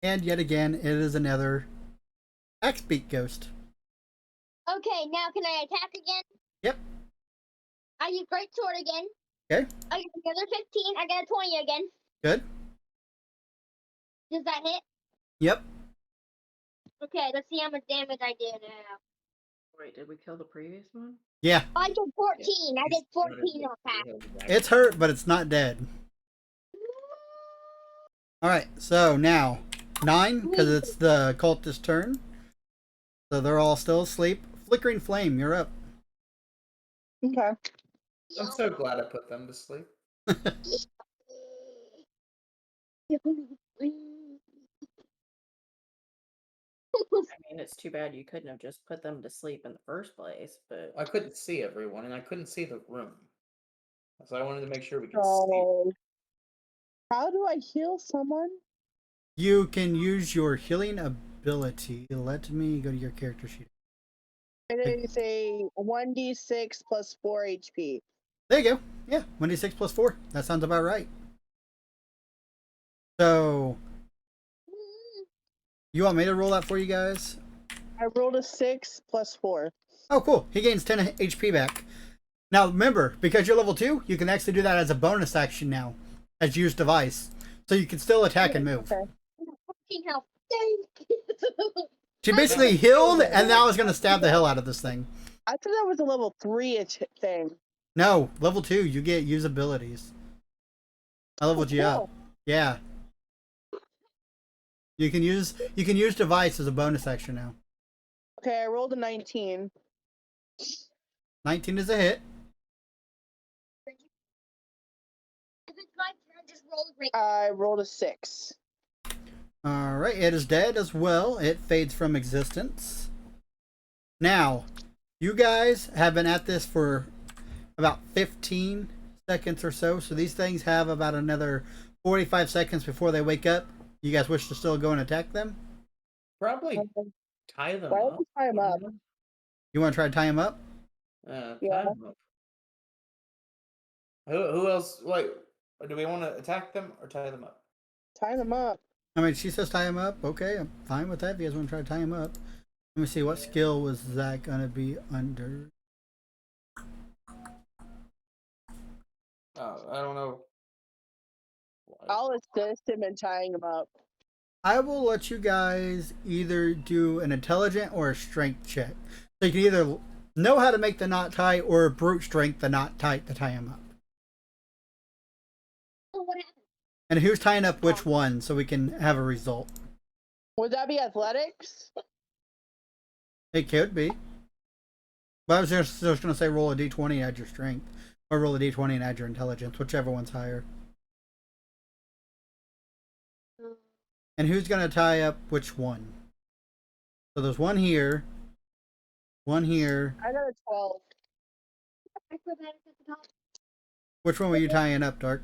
And yet again, it is another axe beak ghost. Okay, now can I attack again? Yep. I use great sword again. Okay. I get another 15. I got a 20 again. Good. Does that hit? Yep. Okay, let's see how much damage I did now. Wait, did we kill the previous one? Yeah. I did 14. I did 14 on attack. It's hurt, but it's not dead. All right, so now 9, because it's the cultist turn. So they're all still asleep. Flickering Flame, you're up. okay. I'm so glad I put them to sleep. I mean, it's too bad you couldn't have just put them to sleep in the first place, but I couldn't see everyone, and I couldn't see the room. So I wanted to make sure we could see. So, how do I heal someone? You can use your healing ability. Let me go to your character sheet. It is a 1d6 plus 4 HP. There you go. Yeah, 1d6 plus 4. That sounds about right. So, you want me to roll that for you guys? I rolled a 6 plus 4. Oh, cool. He gains 10 HP back. Now, remember, because you're level 2, you can actually do that as a bonus action now, as use device. So you can still attack and move. Okay. 14 health. Dang. She basically healed, and now is going to stab the hell out of this thing. I thought that was a level 3 thing. No, level 2, you get use abilities. I leveled you up. Cool. Yeah. You can use device as a bonus action now. Okay, I rolled a 19. 19 is a hit. If it's my turn, just roll a great. I rolled a 6. Alright, it is dead as well. It fades from existence. Now, you guys have been at this for about 15 seconds or so. So these things have about another 45 seconds before they wake up. You guys wish to still go and attack them? Probably tie them Why up. don't we tie 'em up? You want to try to tie them up? Tie Yeah. 'em up. Who else? Wait, do we want to attack them or tie them up? Tie them up. I mean, she says tie him up. Okay, I'm fine with that if you guys want to try to tie him up. Let me see, what skill was that going to be under? Oh, I don't know. I'll assist him in tying him up. I will let you guys either do an intelligent or a strength check. So you can either know how to make the knot tight or brute strength the knot tight to tie him up. Oh, what happened? And who's tying up which one so we can have a result? Would that be athletics? It could be. But I was just going to say roll a d20 and add your strength. Or roll a d20 and add your intelligence, whichever one's higher. And who's going to tie up which one? So there's one here. One here. I got a 12. Acrobatics at the top. Which one were you tying up, Dark?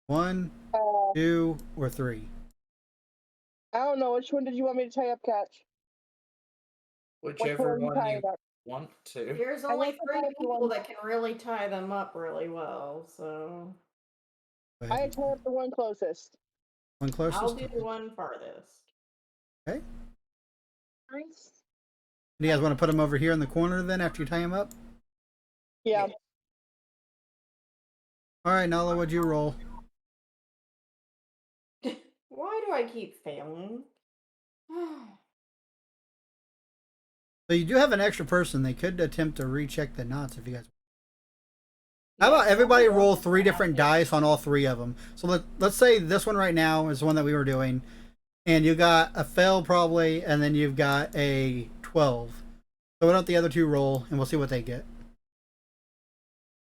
1, Uh, 2, or 3? I don't know. Which one did you want me to tie up, Catch? Whichever one you one tie you it up? want to. There's I only like to 3 tie up the people one. that can really tie them up really well, so Go ahead I and tie up the one closest. one closest. I'll do Okay. the one farthest. Okay. Nice. Do you guys want to put them over here in the corner then after you tie them up? Yeah. All right, Nala, what'd you roll? Why do I keep failing? So you do have an extra person. They could attempt to recheck the knots if you guys. How about everybody roll 3 different dice on all 3 of them? So let's say this one right now is the one that we were doing, and you got a fail probably, and then you've got a 12. So why don't the other 2 roll, and we'll see what they get.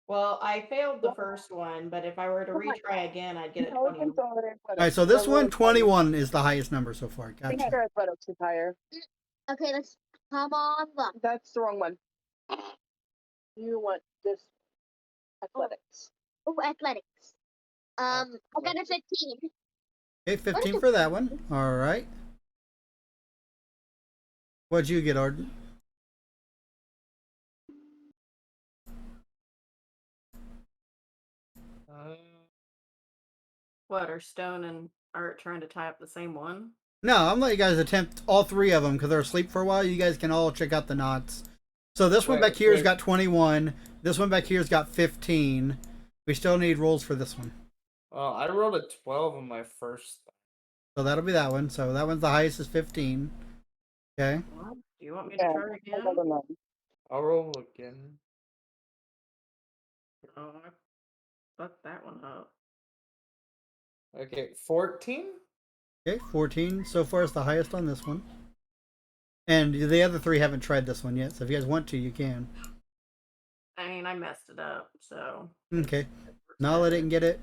Well, I failed the first one, but if I were to retry again, I'd get a 20. Intelligence or athletics? All right, so this one, 21 is the highest number so far. I think Gotcha. athletics is higher. Okay, let's come on. Look. That's the wrong one. You want this athletics. Oh, athletics. I got a 15. Okay, 15 for that one. All right. What'd you get, Arden? What, are Stone and Art trying to tie up the same one? No, I'm letting you guys attempt all 3 of them because they're asleep for a while. You guys can all check out the knots. So this one back here's got 21. This one back here's got 15. We still need rolls for this one. Well, I rolled a 12 on my first. So that'll be that one. So that one's the highest is 15. Okay. Well, do you want me to try again? I'll roll again. Oh, I fucked that one up. Okay, 14? Okay, 14 so far is the highest on this one. And the other 3 haven't tried this one yet, so if you guys want to, you can. I mean, I messed it up, so. Okay. Nala didn't get it.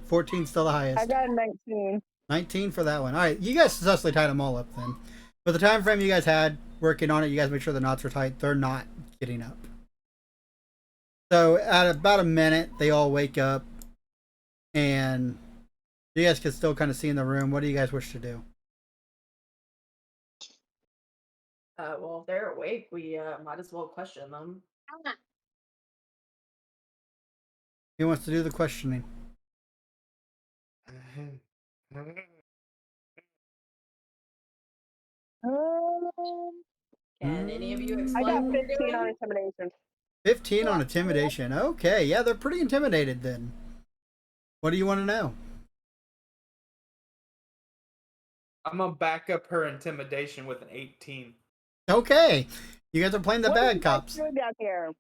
14 still the highest. I got a 19. 19 for that one. All right, you guys successfully tied them all up then. But the time frame you guys had working on it, you guys make sure the knots are tight. They're not getting up. So at about a minute, they all wake up, and you guys can still kind of see in the room. What do you guys wish to do? Well, if they're awake, we might as well question them. Who wants to do the questioning? Can any of you I explain got what you're 15 on doing? intimidation. 15 on intimidation. Okay, yeah, they're pretty intimidated then. What do you want to know? I'm gonna back up her intimidation with an 18. Okay, you guys are playing the What are bad you guys cops. doing down here?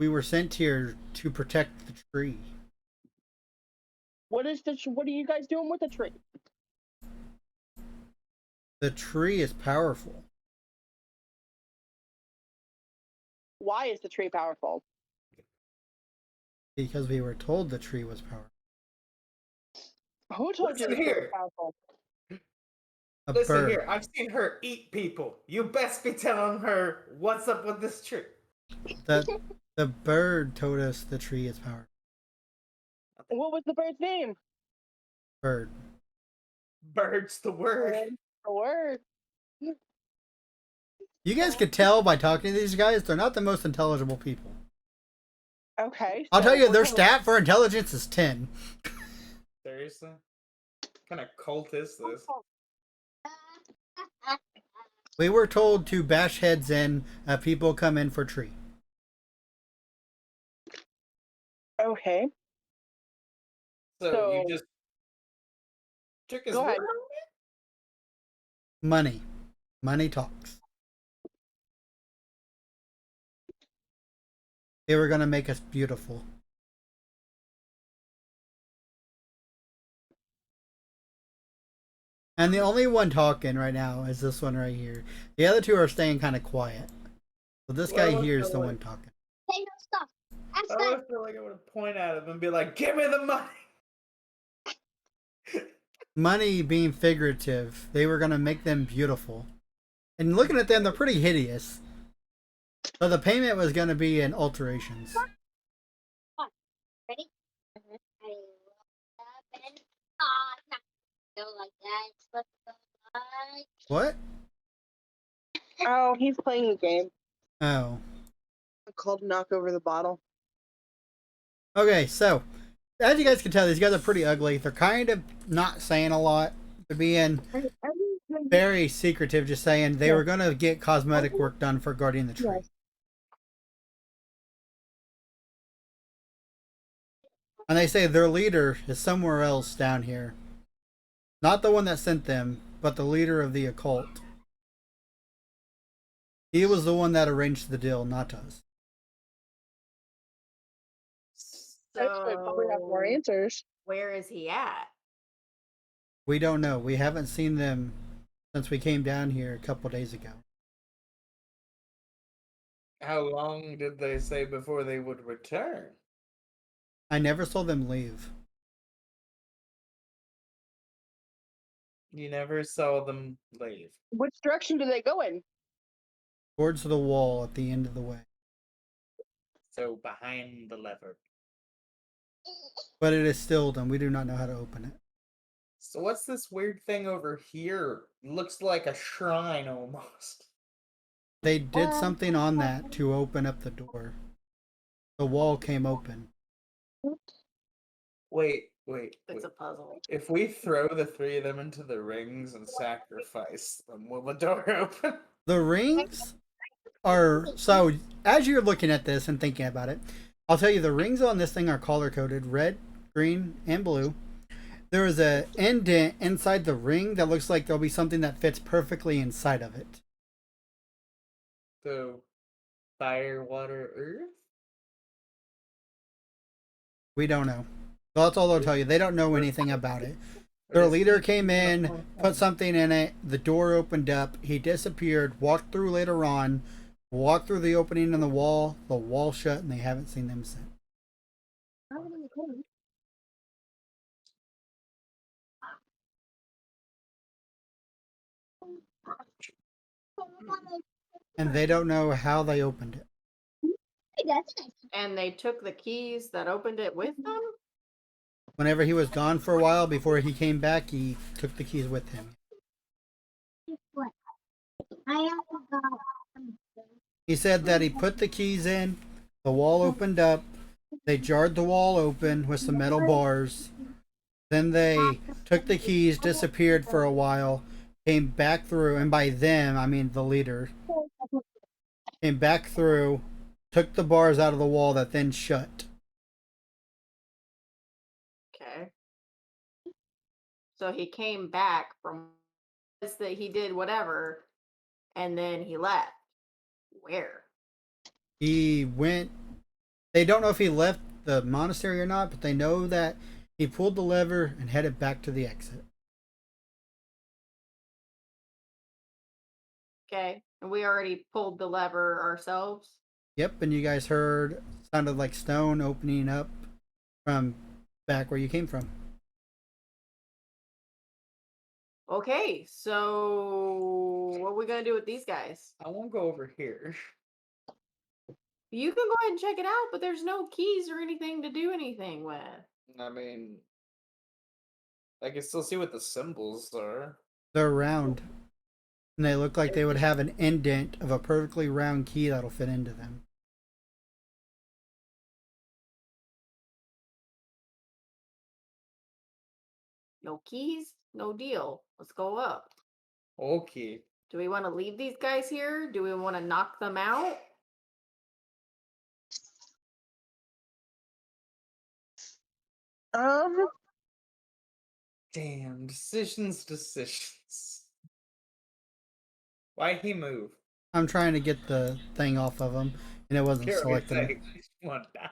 We were sent here to protect the tree. What are you guys doing with the tree? The tree is powerful. Why is the tree powerful? Because we were told the tree was powerful. Who told you Listen the tree was here. powerful? A Listen bird. here, I've seen her eat people. You best be telling her what's up with this tree. The bird told us the tree is powerful. What was the bird's name? Bird. Bird's the word. A word. You guys could tell by talking to these guys, they're not the most intelligible people. Okay. I'll so tell you, what their kind of- stat for intelligence is 10. Seriously? What kind of cult is this? We were told to bash heads in, people come in for tree. Okay. So you So- just took his Go word ahead. on it? Money. Money talks. They were going to make us beautiful. And the only one talking right now is this one right here. The other 2 are staying kind of quiet. So this guy Well, here is so the like- one talking. Say no stuff. Ask I them. always feel like I would point at him and be like, "Give me the money." Money being figurative, they were going to make them beautiful. And looking at them, they're pretty hideous. So the payment was going to be in alterations. Ready? I roll up and no, go like that. It's supposed to go like What? Oh, he's playing the game Oh. called Knock Over the Bottle. Okay, so as you guys can tell, these guys are pretty ugly. They're kind of not saying a lot. They're being very secretive, just saying they were going to get cosmetic work done for guarding the tree. Yes. And they say their leader is somewhere else down here. Not the one that sent them, but the leader of the occult. He was the one that arranged the deal, not us. Actually, probably have more So, answers. where is he at? We don't know. We haven't seen them since we came down here a couple days ago. How long did they say before they would return? I never saw them leave. You never saw them leave. Which direction do they go in? Towards the wall at the end of the way. So behind the lever. But it is sealed and we do not know how to open it. So what's this weird thing over here? Looks like a shrine almost. They did something on that to open up the door. The wall came open. Wait. It's a puzzle. If we throw the three of them into the rings and sacrifice them, will the door open? The rings are, so as you're looking at this and thinking about it, I'll tell you the rings on this thing are color coded: red, green, and blue. There is a indent inside the ring that looks like there'll be something that fits perfectly inside of it. So, fire, water, earth? We don't know. So that's all they'll tell you. They don't know anything about it. Or Their does leader he- came in, put something in it, the door opened up, he disappeared, walked through later on, walked through the opening in the wall shut, and they haven't seen them since. And they don't know how they opened it. That's nice. And they took the keys that opened it with them? Whenever he was gone for a while, before he came back, he took the keys with him. What? I have got. He said that he put the keys in, the wall opened up, they jarred the wall open with some metal bars. Then they took the keys, disappeared for a while, came back through, and by them, I mean the leader, came back through, took the bars out of the wall that then shut. Okay. So he came back from that he did whatever, and then he left. Where? He went, they don't know if he left the monastery or not, but they know that he pulled the lever and headed back to the exit. Okay. And we already pulled the lever ourselves. Yep, and you guys heard, sounded like stone opening up from back where you came from. Okay, so what are we gonna do with these guys? I won't go over here. You can go ahead and check it out, but there's no keys or anything to do anything with. I mean, I can still see what the symbols are. They're round. And they look like they would have an indent of a perfectly round key that'll fit into them. No keys, no deal. Let's go up. Okay. Do we want to leave these guys here? Do we want to knock them out? Damn, decisions. Why'd he move? I'm trying to get the thing off of them, and it wasn't Care what selecting you them. say, one die.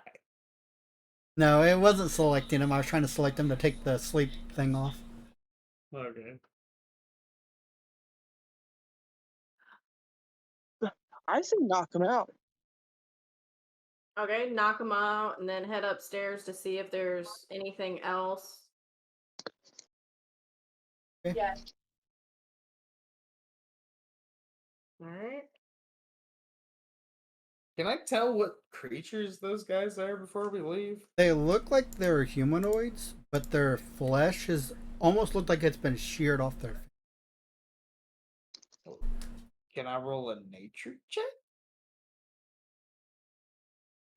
No, it wasn't selecting them. I was trying to select them to take the sleep thing off. Okay. I say knock them out. Okay, knock them out and then head upstairs to see if there's anything else. Okay. Yes. All right. Can I tell what creatures those guys are before we leave? They look like they're humanoids, but their flesh is almost looked like it's been sheared off their face. Can I roll a nature check?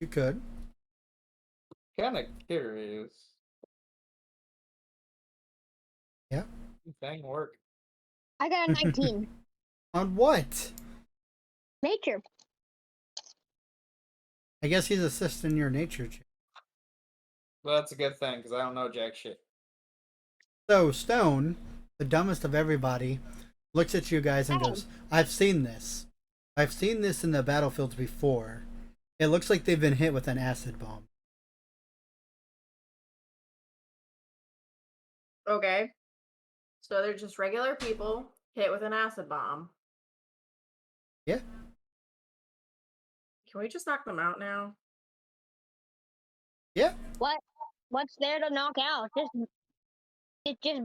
You could. Kind of curious. Yeah. Thing work. I got a 19. On what? Nature. I guess he's assisting your nature check. Well, that's a good thing because I don't know jack shit. So Stone, the dumbest of everybody, looks at you guys and goes, "I've seen this. I've seen this in the battlefields before. It looks like they've been hit with an acid bomb." Okay. So they're just regular people hit with an acid bomb. Yeah. Can we just knock them out now? Yeah. What's there to knock out? It's just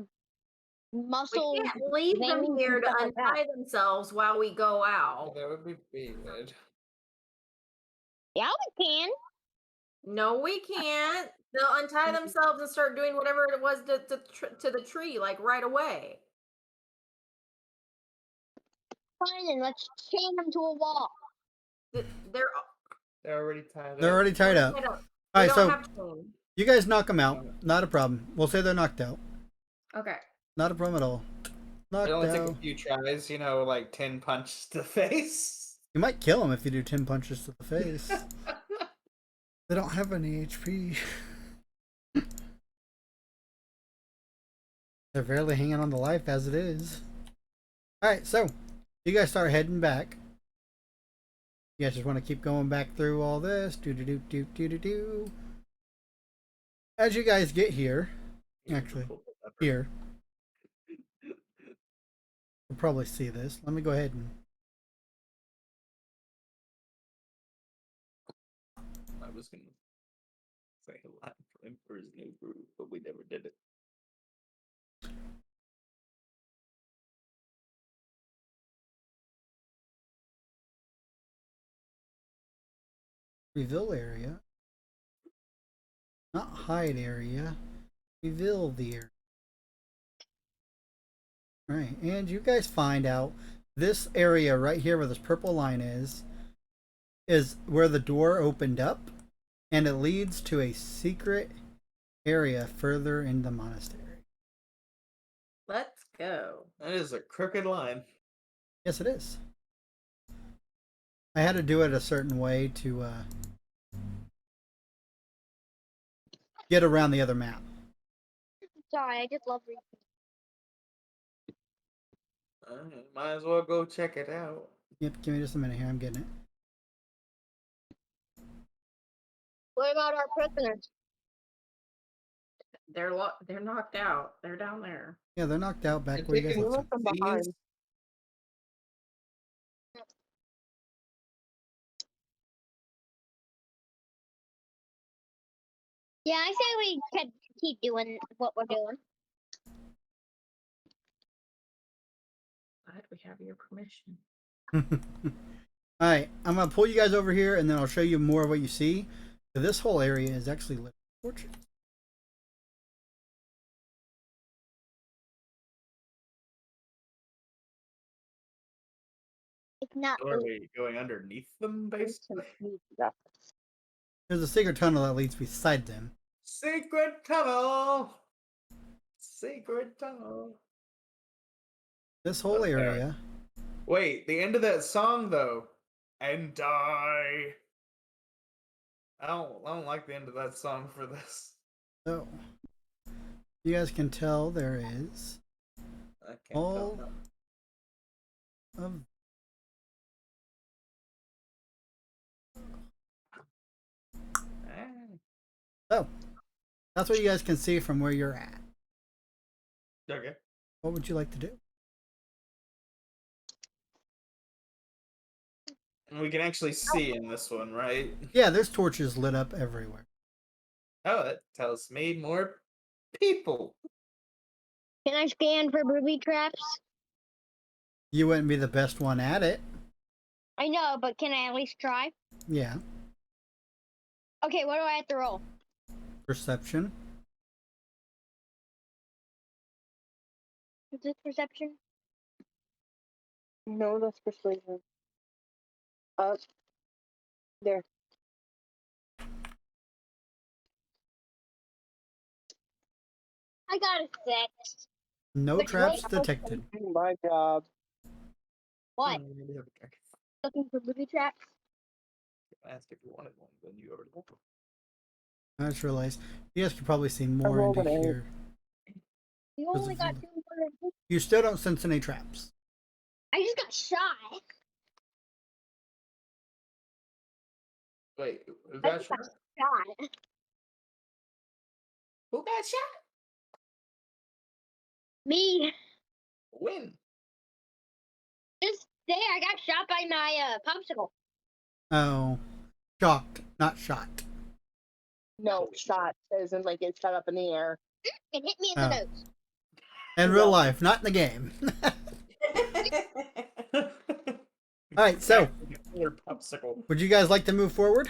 muscle. We can't leave them veins here and to stuff like that. untie themselves while we go out. That would be weird. Yeah, we can. No, we can't. They'll untie themselves and start doing whatever it was to the tree, like right away. Fine, then let's chain them to a wall. They're They're already tied They're up. already tied up. tied up. All We right, don't so have chain. you guys knock them out. Not a problem. We'll say they're knocked out. Okay. Not a problem at all. Knocked It only took a out. few tries, you know, like 10 punches to the face. You might kill them if you do 10 punches to the face. They don't have any HP. They're barely hanging on to life as it is. Alright, so you guys start heading back. You guys just want to keep going back through all this. Do. As you guys get here, actually, here, you'll probably see this. Let me go ahead and. I was gonna say a line for him for his new group, but we never did it. Reveal area. Not hide area. Reveal the area. Right, and you guys find out this area right here where this purple line is where the door opened up, and it leads to a secret area further in the monastery. Let's go. That is a crooked line. Yes, it is. I had to do it a certain way to get around the other map. Sorry, I just love reading. Might as well go check it out. Yep, give me just a minute here. I'm getting it. What about our prisoners? They're knocked out. They're down there. Yeah, they're knocked out back And where you guys taking left them. from behind. these- Yeah, I say we could keep doing what we're doing. Glad we have your permission. Alright, I'm going to pull you guys over here and then I'll show you more of what you see. So this whole area is actually lit with torches. It's not. Are we going underneath them, basically? There's a secret tunnel that leads beside them. Secret tunnel! Secret tunnel. This whole Okay. area. Wait, the end of that song, though. And die. I don't like the end of that song for this. So, you guys can tell there is I can't all tell. of so that's what you guys can see from where you're at. Okay. What would you like to do? We can actually see in this one, right? Yeah, there's torches lit up everywhere. Oh, that tells me more people. Can I scan for booby traps? You wouldn't be the best one at it. I know, but can I at least try? Yeah. Okay, what do I have to roll? Perception. Is this perception? No, that's persuasion. Up there. I got a six. No Which traps way? detected. My job. What? Hmm, maybe have a drink. Looking for booby traps? Ask if you wanted one, then you already want one. I just realized you guys could probably see more rolled into an eight. here. You Does only it got feel- 250. You still don't sense any traps. I just got shot. Wait, who I got just shot? got shot. Who got shot? Me. When? This day I got shot by my popsicle. Oh, shocked, not shot. No, shot. As in, like, it shot up in the air. It hit me in the Oh. nose. In real life, not in the game. All right, so Popsicle. would you guys like to move forward?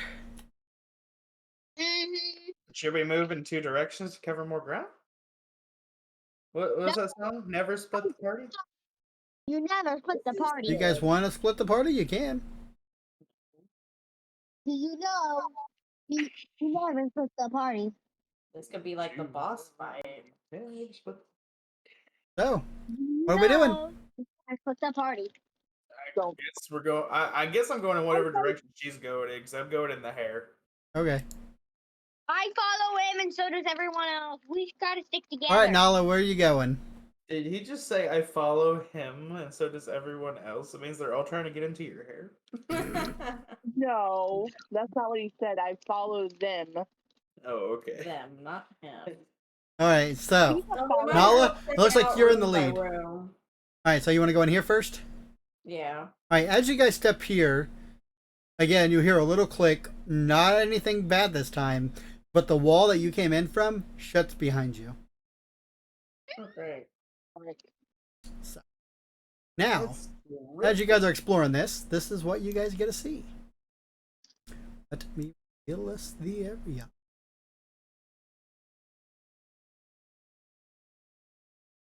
Mm-hmm. Should we move in two directions to cover more ground? What was that song? Never split the party? You never split the party. Do you guys want to split the party? You can. Do you know? You never split the party. This could be like the boss fight. Yeah, never split. So, what are we doing? I split the party. I guess we're going. I guess I'm going in whatever direction she's going in, because I'm going in the hair. Okay. I follow him, and so does everyone else. We gotta stick together. All right, Nala, where are you going? Did he just say I follow him, and so does everyone else? It means they're all trying to get into your hair. No, that's not what he said. I followed them. Oh, okay. Them, not him. All right, so Well, we might Nala, have to it looks check like out you're in the room by lead. room. All right, so you want to go in here first? Yeah. All right, as you guys step here, again, you hear a little click. Not anything bad this time, but the wall that you came in from shuts behind you. Okay. So, now, That's as you guys are exploring this is what you guys get to see. Let me reveal us the area.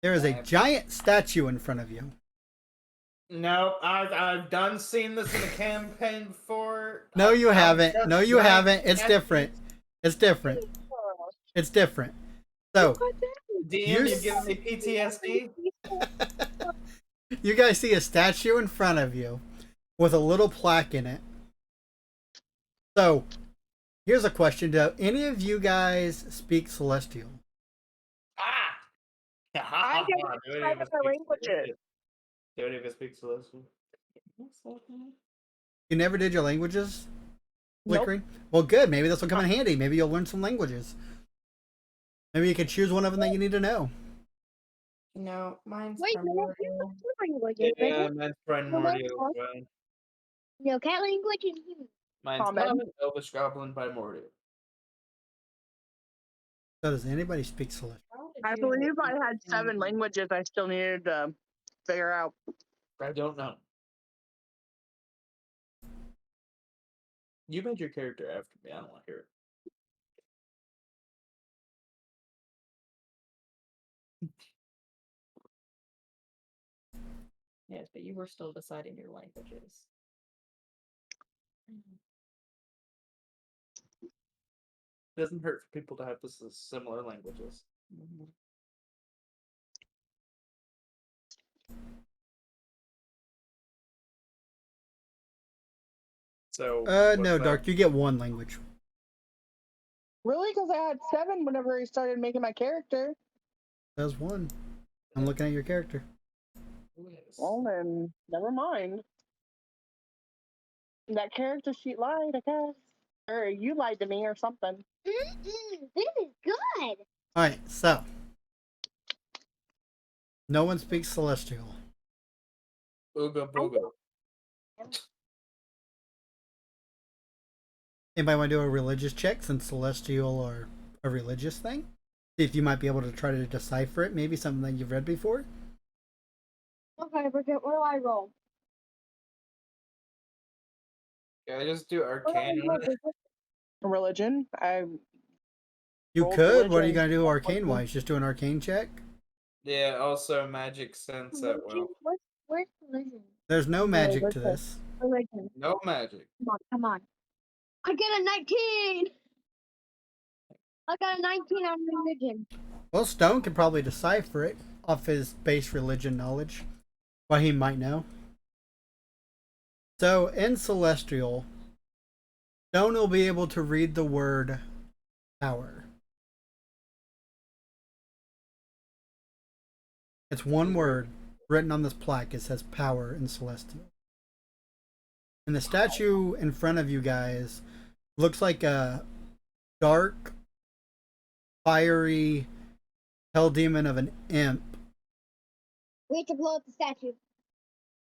There is a giant statue in front of you. No, I've done seen this in a campaign before. No, you haven't. just No, you giant haven't. It's statues. different. It's different. It's different. So, DM, You're you've given me PTSD. you guys see a statue in front of you with a little plaque in it. So, here's a question. Do any of you guys speak Celestial? Ah! I don't Do any know of us the speak languages. Celestial? Do any of us speak Celestial? You never did your languages? Nope. Flickering? Well, good. Maybe this will come in handy. Maybe you'll learn some languages. Maybe you could choose one of them that you need to know. No, mine's Wait, primordial. Yeah, mine's primordial as well. No, cat language and human. Mine's Common. common, elvish, goblin, primordial. So, does anybody speak Celestial? How did I you believe know I had 7 languages I still needed to figure out. I don't know. You made your character after me. I don't want to hear it. Yes, but you were still deciding your languages. It doesn't hurt for people to have this as similar languages. Mhm. So. No, what's Dark. that? You get one language. Really? Because I had 7 whenever I started making my character. That's one. I'm looking at your character. Yes. Well, then, never mind. That character sheet lied, I guess. Or you lied to me or something. This is good. All right, so no one speaks Celestial. Ooga booga. Anybody want to do a religious check since Celestial are a religious thing? See if you might be able to try to decipher it. Maybe something that you've read before. Okay, Bridget, what do I roll? Yeah, I just do What do I arcane. roll, Bridget? Religion? You Rolled could. What are you religion. gonna do arcane wise? Just do an arcane check. Yeah, also magic sense at will. Where's religion? There's no magic to listen. this. Religion. No magic. Come on. I got a 19! I got a 19 on religion. Well, Stone could probably decipher it off his base religion knowledge. What he might know. So, in Celestial, Stone will be able to read the word power. It's one word written on this plaque. It says power in Celestial. And the statue in front of you guys looks like a dark, fiery hell demon of an imp. We have to blow up the statue.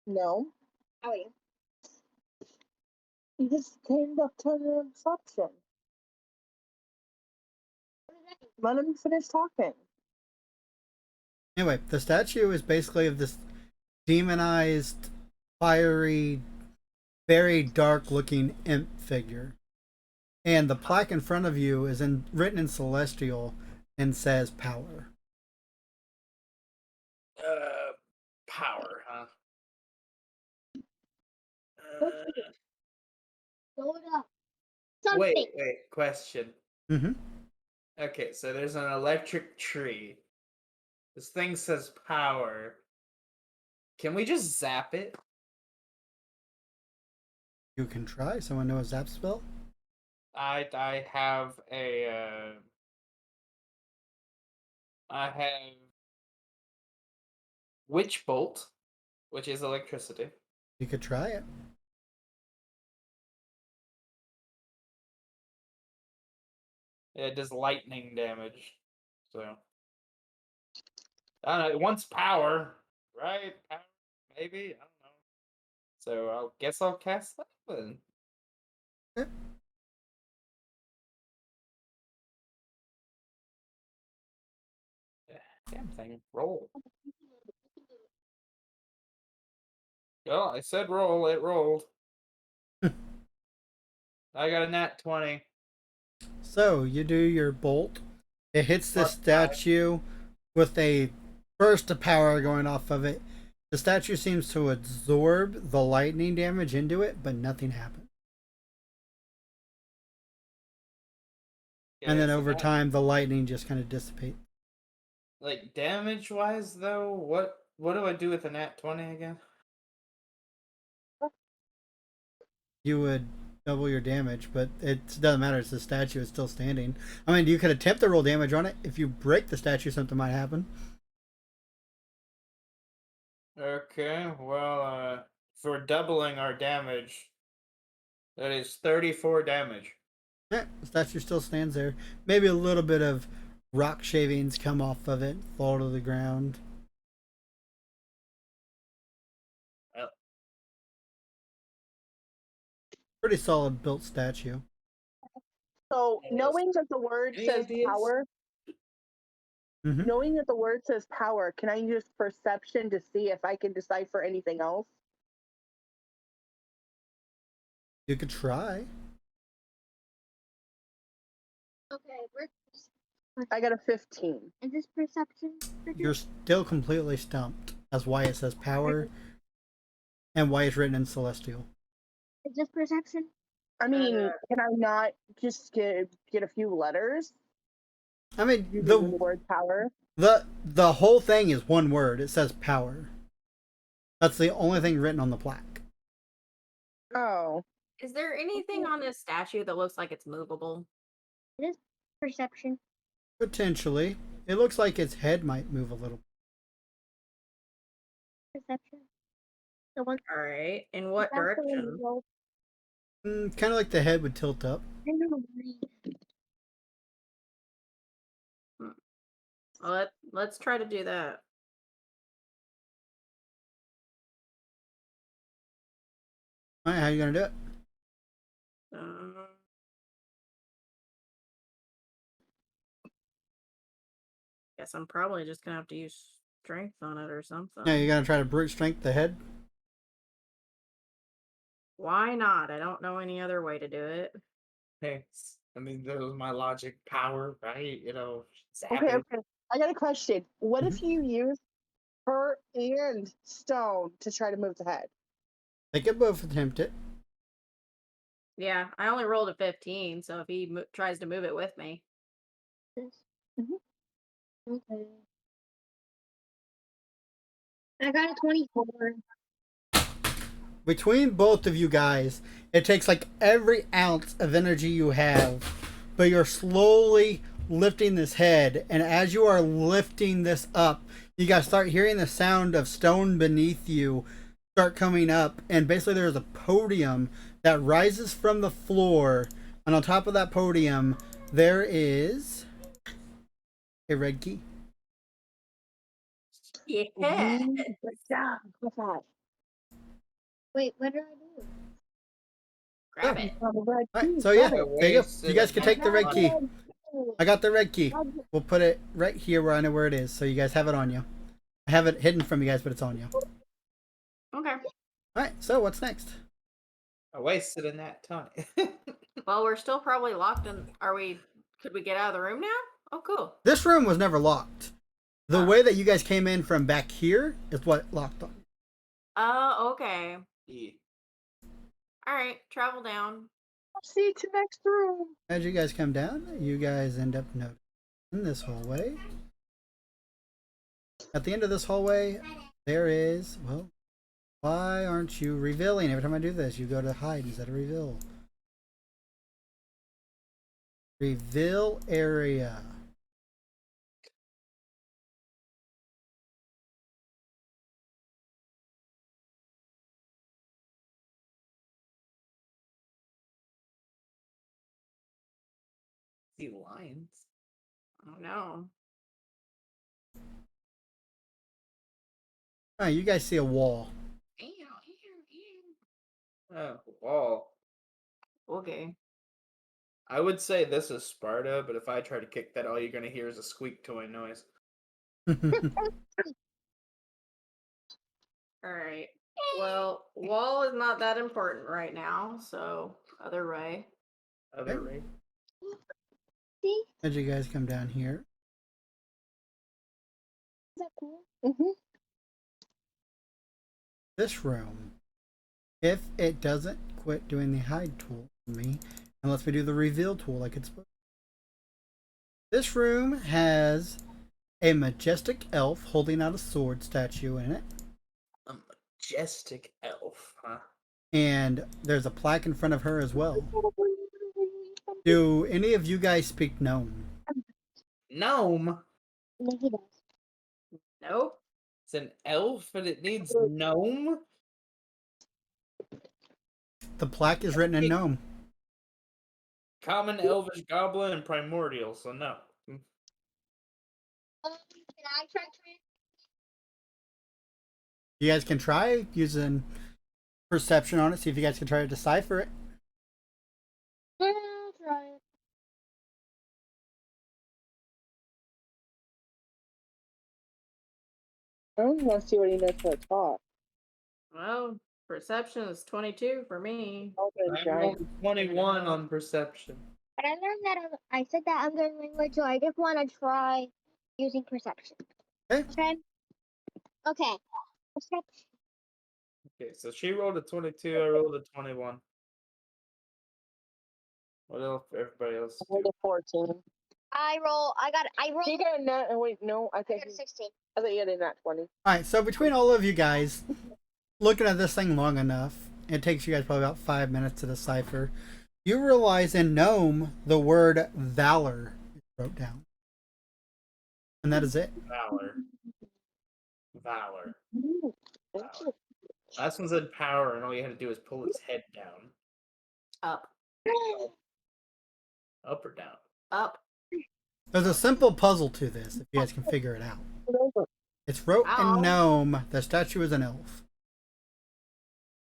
No. How are you? You just came up to the inception. What does that mean? Let him finish talking. Anyway, the statue is basically of this demonized, fiery, very dark looking imp figure. And the plaque in front of you is written in Celestial and says power. Power, huh? Blow it up. Something. Wait. Question. Mm-hmm. Okay, so there's an electric tree. This thing says power. Can we just zap it? You can try. Someone know a zap spell? I have a I have Witch Bolt, which is electricity. You could try it. It does lightning damage. So I don't know, it wants power, right? Power, maybe? I don't know. So I'll cast that then. Okay. Damn thing. Roll. Oh, I said roll, it rolled. I got a nat 20. So you do your bolt. It hits the Plus statue with a burst of power going off of it. The statue seems to absorb the lightning damage into it, but nothing happens. And then so over that- time, the lightning just kind of dissipates. Like damage wise though, what do I do with a nat 20 again? You would double your damage, but it doesn't matter. It's the statue; it's still standing. I mean, you could attempt to roll damage on it. If you break the statue, something might happen. Okay, well, for doubling our damage, that is 34 damage. Yeah, the statue still stands there. Maybe a little bit of rock shavings come off of it, fall to the ground. Well, Pretty solid built statue. So Yes. knowing that the word Any says ideas? power, Mhm. knowing that the word says power, can I use perception to see if I can decipher anything else? You could try. Okay, I got a 15. is this perception? You're still completely stumped. That's why it says power and why it's written in Celestial. Is this perception? I mean, Uh, can I not just get a few letters I mean, using the the word power? the whole thing is one word. It says power. That's the only thing written on the plaque. Oh, Is there anything on this statue that looks like it's movable? Is this perception? Potentially. It looks like its head might move a little. Perception? The one. All right. In what that's the one direction? you rolled. Kind of like the head would tilt up. I don't know why. Well, let's try to do that. All right, how you gonna do it? Guess I'm probably just gonna have to use strength on it or something. Yeah, you gonna try to brute strength the head? Why not? I don't know any other way to do it. thanks. I mean, that was my logic. Power, right? You know, zap okay, it. okay. I got a question. What if you use her and stone to try to move the head? They could both attempt it. Yeah, I only rolled a 15, so if he tries to move it with me. Okay. I got a 24. Between both of you guys, it takes like every ounce of energy you have, but you're slowly lifting this head, and as you are lifting this up, you guys start hearing the sound of stone beneath you start coming up, and basically there's a podium that rises from the floor, and on top of that podium there is a red key. Yeah. Good job. What's that? Wait, what did I do? Grab it. Alright, so yeah, there you go. You guys can take the red key. Oh, I got the red key. We'll put it right here where I know where it is, so you guys have it on you. I have it hidden from you guys, but it's on you. Okay. Alright, so what's next? I wasted in that time. Well, we're still probably locked in. Could we get out of the room now? Oh, cool. This room was never locked. The Oh. way that you guys came in from back here is what locked on you. Oh, okay. Yeah. All right, travel down. See to next room. As you guys come down, you guys end up noticing in this hallway. At the end of this hallway, there is, well, why aren't you revealing? Every time I do this, you go to hide instead of reveal. Reveal area. See lions. Oh no. Oh, you guys see a wall. Oh, wall. Okay. I would say this is Sparta, but if I try to kick that, all you're gonna hear is a squeak toy noise. All right. Well, wall is not that important right now, so other way. Other Okay. rate. see? As you guys come down here, Is that cool? this room, if it doesn't quit doing the hide tool for me, and lets me do the reveal tool like it's supposed to. This room has a majestic elf holding out a sword statue in it, A majestic elf, huh? and there's a plaque in front of her as well. Do any of you guys speak gnome? Gnome? No, he does. Nope. It's an elf and it needs gnome? The plaque is written in gnome. Common, elvish, goblin, and primordial, so no. Can I try to? You guys can try using perception on it, see if you guys can try to decipher it. Yeah, I'll try it. I don't want to see what he knows for a talk. Well, perception is 22 for me. I rolled 21 on perception. But I learned that I said that I'm learning language, so I just want to try using perception. Okay. Okay. Okay. Perception. Okay, so she rolled a 22, I rolled a 21. What else for everybody else? I rolled a 14. I rolled. He got a nat. Oh, wait, no. I I think got a 16. I thought you had a nat 20. Alright, so between all of you guys, looking at this thing long enough, it takes you guys probably about 5 minutes to decipher. You realize in gnome, the word valor is wrote down. And that is it. Valor. Valor. Thank you. Last one said power, and all you had to do was pull his head down. Up. Up or down? Up. There's a simple puzzle to this, if you guys can figure it out. It's wrote Ow. in gnome, the statue is an elf.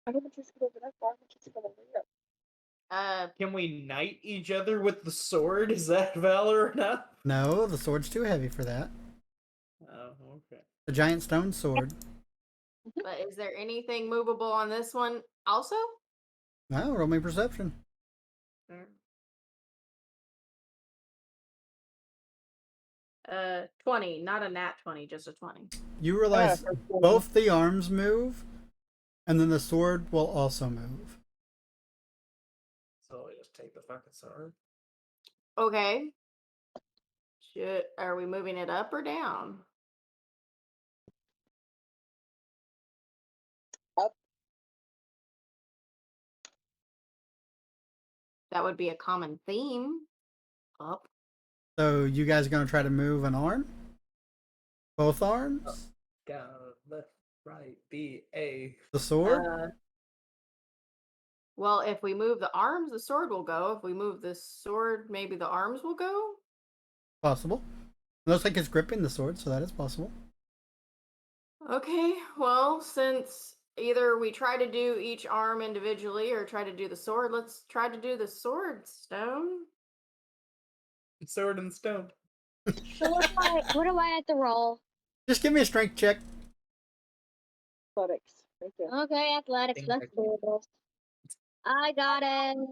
I don't want you to go over that far. I want you to go over there. Can we knight each other with the sword? Is that valor enough? No, the sword's too heavy for that. Oh, okay. The giant stone sword. But is there anything movable on this one also? Well, roll me perception. 20, not a nat 20, just a 20. You realize both the arms move, And then the sword will also move. So we just take the fucking sword. Okay. Are we moving it up or down? Up. That would be a common theme. Up. So you guys are going to try to move an arm? Both arms? Down, left, right, B, A. The sword? Well, if we move the arms, the sword will go. If we move the sword, maybe the arms will go? Possible. It looks like it's gripping the sword, so that is possible. Okay, well, since either we try to do each arm individually or try to do the sword, let's try to do the sword, Stone. Sword and stone. So what do I have to roll? Just give me a strength check. Athletics. Right there. Okay, athletics. Think Let's I do this. I got a 10.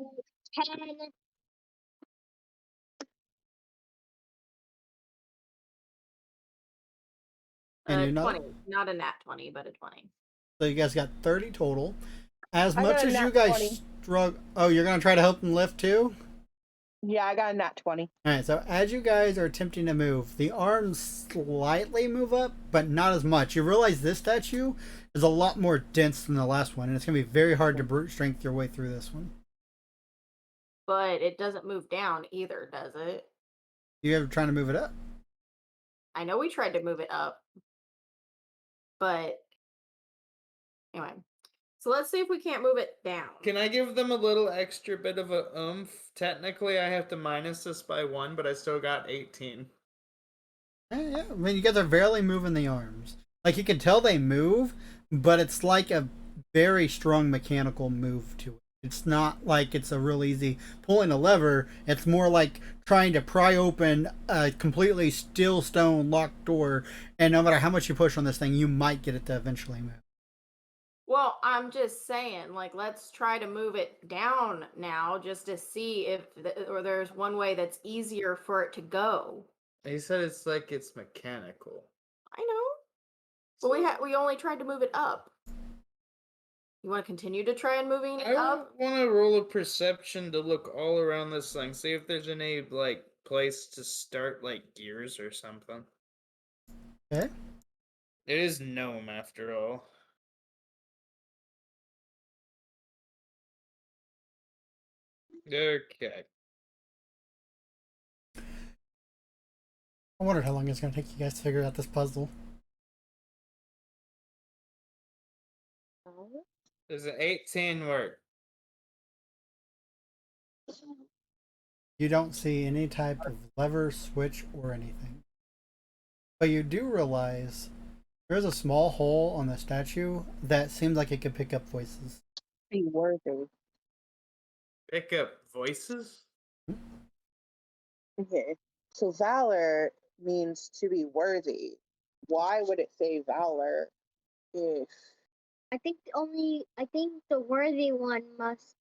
And you're not. 20. Not a nat 20, but a 20. So you guys got 30 total. As I much got a as you nat guys 20. struggle. Oh, you're going to try to help them lift too? Yeah, I got a nat 20. Alright, so as you guys are attempting to move, the arms slightly move up, but not as much. You realize this statue is a lot more dense than the last one, and it's going to be very hard to brute strength your way through this one. But it doesn't move down either, does it? You ever trying to move it up? I know we tried to move it up. But anyway. So let's see if we can't move it down. Can I give them a little extra bit of a oomph? Technically, I have to minus this by 1, but I still got 18. Yeah. I mean, you guys are barely moving the arms. Like, you can tell they move, but it's like a very strong mechanical move to it. It's not like it's a real easy pulling a lever. It's more like trying to pry open a completely still stone locked door, and no matter how much you push on this thing, you might get it to eventually move. Well, I'm just saying, like, let's try to move it down now just to see if or there's one way that's easier for it to go. He said it's like it's mechanical. I know. But we only tried to move it up. You want to continue to try and moving it I up? want to roll a perception to look all around this thing, see if there's any, like, place to start, like, gears or something. Okay. It is gnome, after all. Okay. I wondered how long it's going to take you guys to figure out this puzzle. Does an 18 work? You don't see any type of lever, switch, or anything. But you do realize there's a small hole on the statue that seems like it could pick up voices. Be worthy. Pick up voices? Okay. So valor means to be worthy. Why would it say valor if I think the worthy one must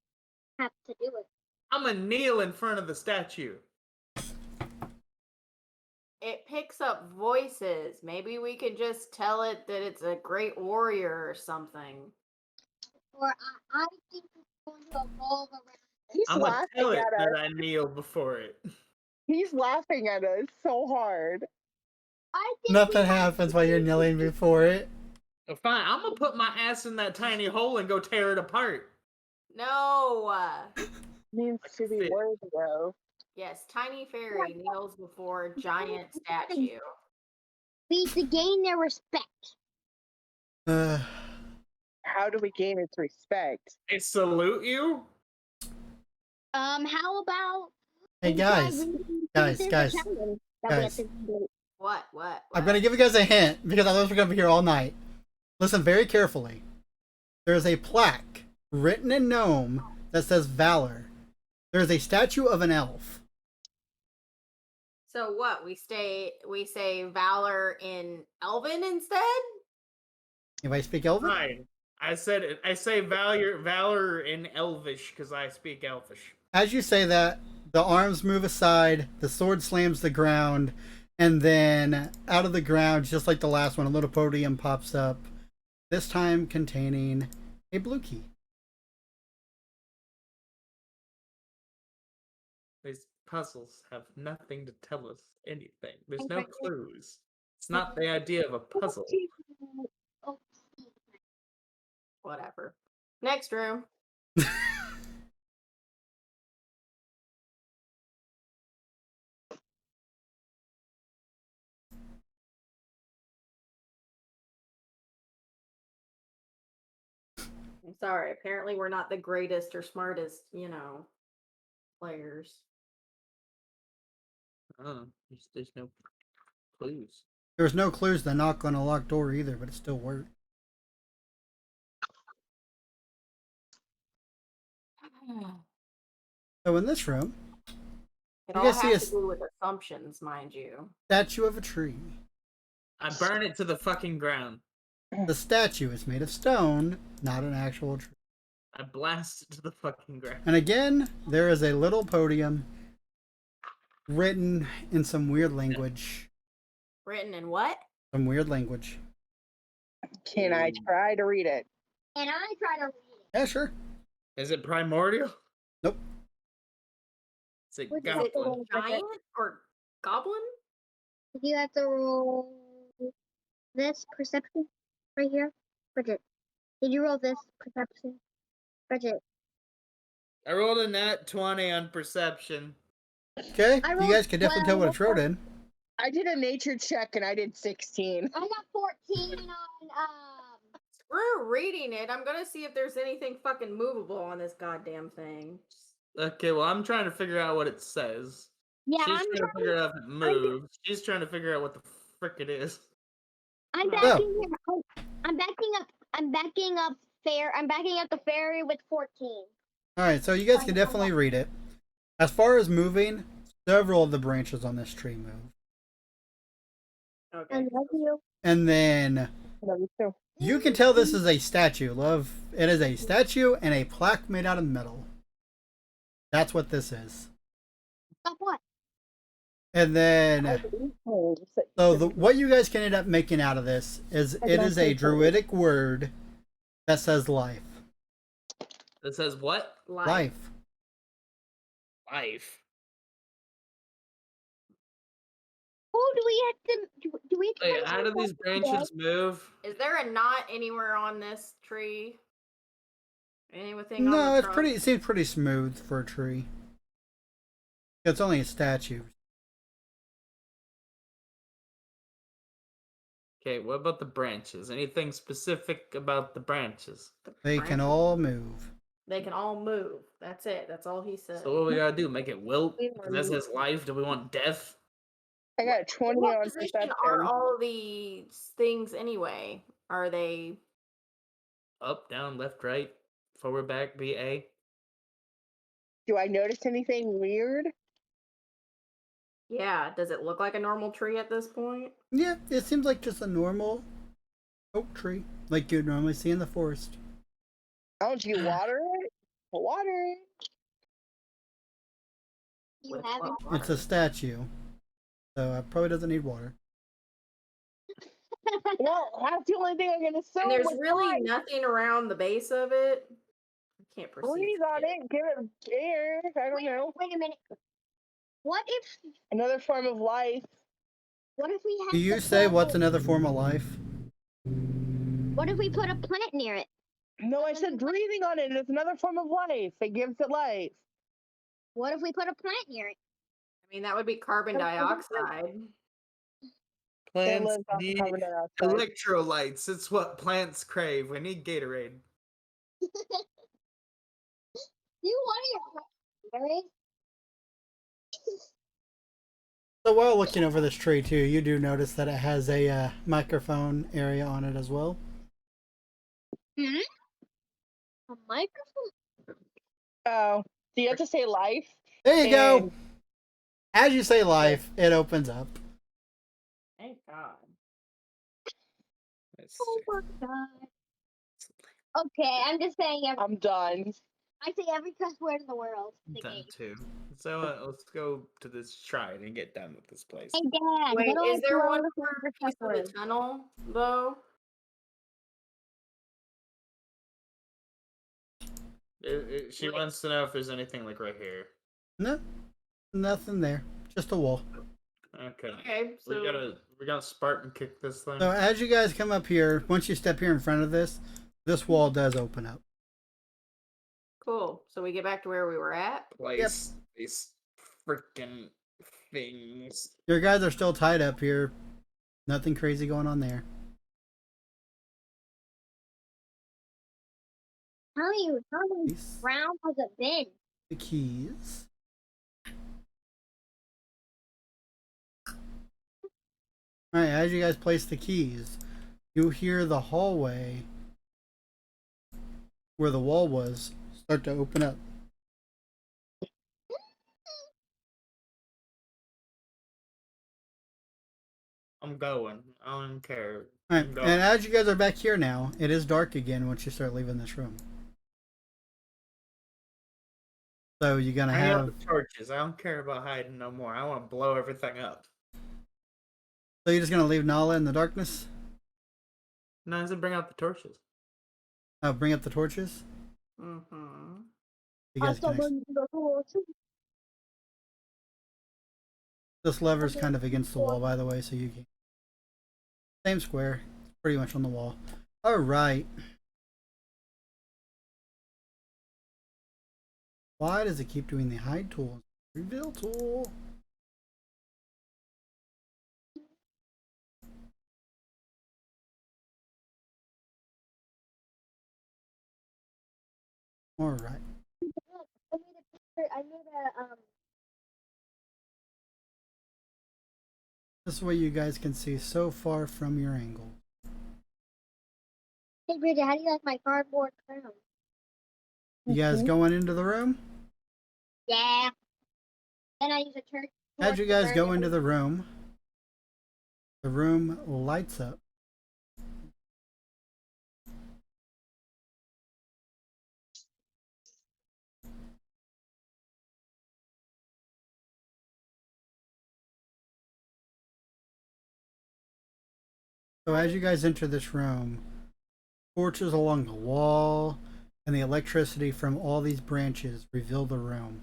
have to do it. I'm gonna kneel in front of the statue. It picks up voices. Maybe we could just tell it that it's a great warrior or something. Or I think it's going to evolve around. he's I'm gonna laughing tell it at that us? I kneel before it. He's laughing at us so hard. I think Nothing happens while you're kneeling before it. Oh, fine, I'm gonna put my ass in that tiny hole and go tear it apart. No. Means to be fit. worthy of. Yes, tiny fairy kneels before giant statue. to gain their respect. How do we gain its respect? I salute you? How about Hey we try guys, reading guys, the guys, challenge that we guys. have to do? What? I'm going to give you guys a hint because otherwise we're going to be here all night. Listen very carefully. There's a plaque written in gnome that says Valor. There's a statue of an elf. So what? We say valor in Elven instead? Anybody speak Elven? Fine. I say valor in Elvish because I speak Elvish. As you say that, the arms move aside, the sword slams the ground, and then out of the ground, just like the last one, a little podium pops up, this time containing a blue key. These puzzles have nothing to tell us anything. There's Okay. no clues. It's not the idea of a puzzle. Oh, Whatever. Next room. I'm sorry. Apparently, we're not the greatest or smartest, players. Oh, there's no clues. There's no clues to knock on a locked door either, but it still worked. So in this room, It You all guys see has a to do with assumptions, mind you. statue of a tree. I burn it to the fucking ground. The statue is made of stone, not an actual tree. I blast it to the fucking ground. And again, there is a little podium written in some weird language. Written in what? Some weird language. Can I try to read it? and I try to read it. Yeah, sure. Is it primordial? Nope. Is it Would you Is it have to goblin? roll Bridget? giant or goblin? Did you have to roll this perception right here? Bridget, did you roll this perception? Bridget, I rolled a nat 20 on perception. Okay, I you rolled guys can definitely tell what it's wrote in. I did a nature check and I did 16. I got 14 on Screw reading it. I'm gonna see if there's anything fucking movable on this goddamn thing. Okay, well, I'm trying to figure out what it says. yeah, She's I'm trying to figure out if it moves. She's trying to figure out what the frick it is. I'm No. backing I'm backing up I'm backing up the fairy with 14. Alright, so you guys can definitely read it. As far as moving, several of the branches on this tree move. I Okay. love you. And then Love you too. you can tell this is a statue, love. It is a statue and a plaque made out of metal. That's what this is. Stop what? And then, so what you guys can end up making out of this is it is a druidic word that says life. It says what? Life. Life. Oh, do we have to do we have to Wait, how do these branches move? Is there a knot anywhere on this tree? Anything on No, the it's trunk? pretty. It seems pretty smooth for a tree. It's only a statue. Okay, what about the branches? Anything specific about the branches? They can branches? all move. They can all move. That's it. That's all he said. So what we gotta do? Make it wilt? Because that says life. Do we want death? I got 20 What on position perception. are all these things anyway? Are they? Up, down, left, right, forward, back, BA. Do I notice anything weird? Yeah. Does it look like a normal tree at this point? Yeah, it seems like just a normal oak tree, like you'd normally see in the forest. Don't you water it? Water it. You With haven't. what It's a water? statue, so it probably doesn't need water. Well, that's the only thing I'm gonna say. And there's with really life. nothing around the base of it. I can't perceive. Breathe on it. Give it air. I don't know. Wait a minute. What if Another form of life. we have Do you to say put- what's another form of life? What if we put a plant near it? No, I said breathing on it. It's another form of life. It gives it life. What if we put a plant near it? I mean, that would be carbon dioxide. It Plants lives off of need carbon dioxide. electrolytes. It's what plants crave. We need Gatorade. You want your berries? So while looking over this tree too, you do notice that it has a microphone area on it as well. Hmm? A microphone? Oh, so you have to say life. There you go. And- As you say life, it opens up. Thank God. Let's Oh see. my god. Okay, I'm just saying I'm done. I say every cuss word in the world. in the Done game. too. So let's go to this shrine and get done with this place. Hey Dad, Wait, what do is I there do one with more the piece of the cuss words? tunnel though? She wants to know if there's anything like right here. No, nothing there. Just a wall. Okay. Okay, so we gotta Spartan kick this thing. So as you guys come up here, once you step here in front of this wall does open up. cool. So we get back to where we were at. Place these freaking things. Your guys are still tied up here. Nothing crazy going on there. How many These- rounds has it been? The keys. Alright, as you guys place the keys, you hear the hallway where the wall was start to open up. I'm going. I don't care. Alright, I'm going. and as you guys are back here now, it is dark again once you start leaving this room. So you're gonna I have have. the torches. I don't care about hiding no more. I want to blow everything up. So you're just gonna leave Nala in the darkness? No, I said bring out the torches. Bring up the torches. Mm-hmm. You guys can this lever's kind of against the wall, by the way, so you can. Same square, pretty much on the wall. All right. Why does it keep doing the hide tool? Reveal tool. All right. I made a This way you guys can see so far from your angle. Hey Bridget, how do you like my cardboard crown? You guys going into the room? Yeah. Then I use a church. As you guys go into the room lights up. So as you guys enter this room, torches along the wall and the electricity from all these branches reveal the room,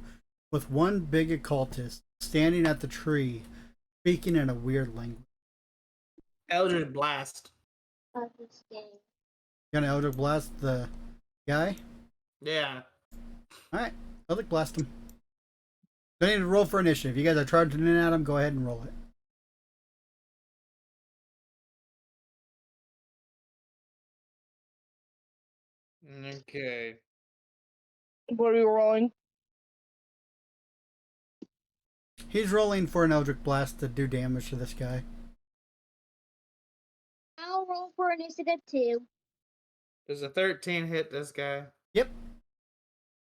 with one big occultist standing at the tree, speaking in a weird language. Eldritch Blast. of this game. You gonna Eldritch Blast the guy? Yeah. Alright, Eldritch Blast him. Don't need to roll for initiative. You guys are charging in at him, go ahead and roll it. Okay. What are we rolling? He's rolling for an Eldritch Blast to do damage to this guy. I'll roll for initiative 2. Does a 13 hit this guy? Yep.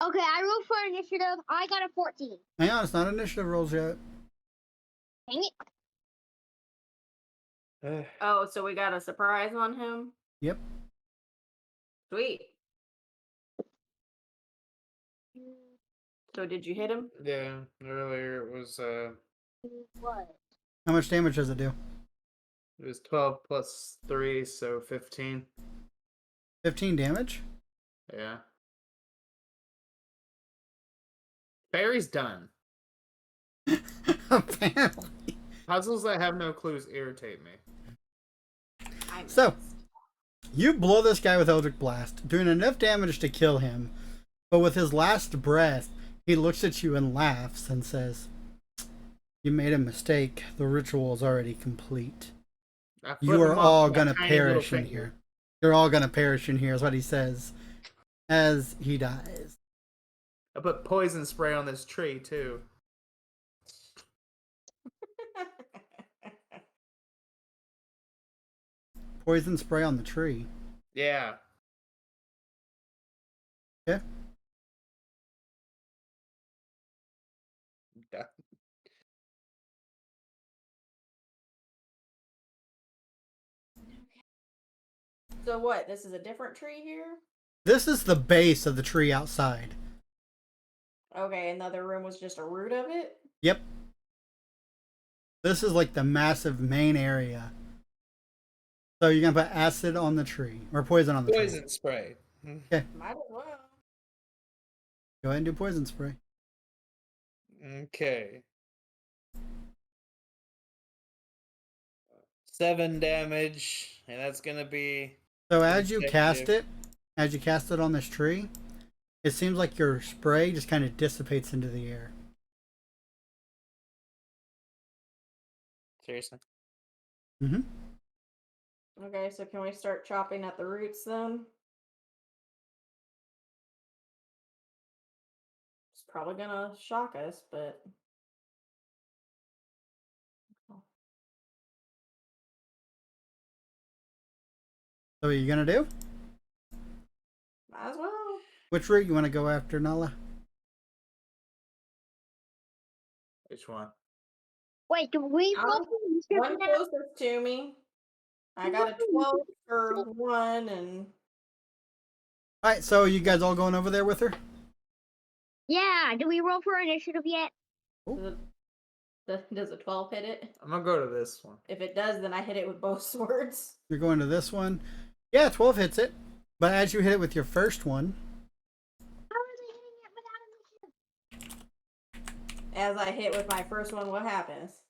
Okay, I rolled for initiative. I got a 14. Hang on, it's not initiative rolls yet. Dang it. Oh, so we got a surprise on him? Yep. Sweet. So did you hit him? Yeah, earlier it was What? How much damage does it do? 12 plus 3, so 15. 15 damage? Yeah. Barry's done. Apparently. Puzzles that have no clues irritate me. So, you blow this guy with Eldritch Blast, doing enough damage to kill him, but with his last breath, he looks at you and laughs and says, "You made a mistake. The ritual is already complete. I flip You are him off all with my gonna tiny perish little in finger. here. You're all gonna perish in here," is what he says as he dies. I put poison spray on this tree too. Poison spray on the tree. Yeah. Yeah. Done. So what? This is a different tree here? This is the base of the tree outside. Okay, and the other room was just a root of it? Yep. This is like the massive main area. So you're gonna put acid on the tree or poison on the tree. Poison spray. Might as well. Go ahead and do poison spray. Okay. 7 damage, and that's gonna be So as you cast consecutive. it on this tree, it seems like your spray just kind of dissipates into the air. Seriously. Mm-hmm. Okay, so can we start chopping at the roots then? It's probably gonna shock us, but So what are you gonna do? might as well. Which route you want to go after, Nala? Which one? Wait, do we roll One, for one initiative now? closest to me. I got a 12 for one, and All right. So you guys all going over there with her? Yeah, do we roll for initiative yet? does a 12 hit it? I'm gonna go to this one. If it does, then I hit it with both swords. You're going to this one. Yeah, 12 hits it. But as you hit it with your first one, How are they hitting it without initiative? As I hit with my first one, what happens?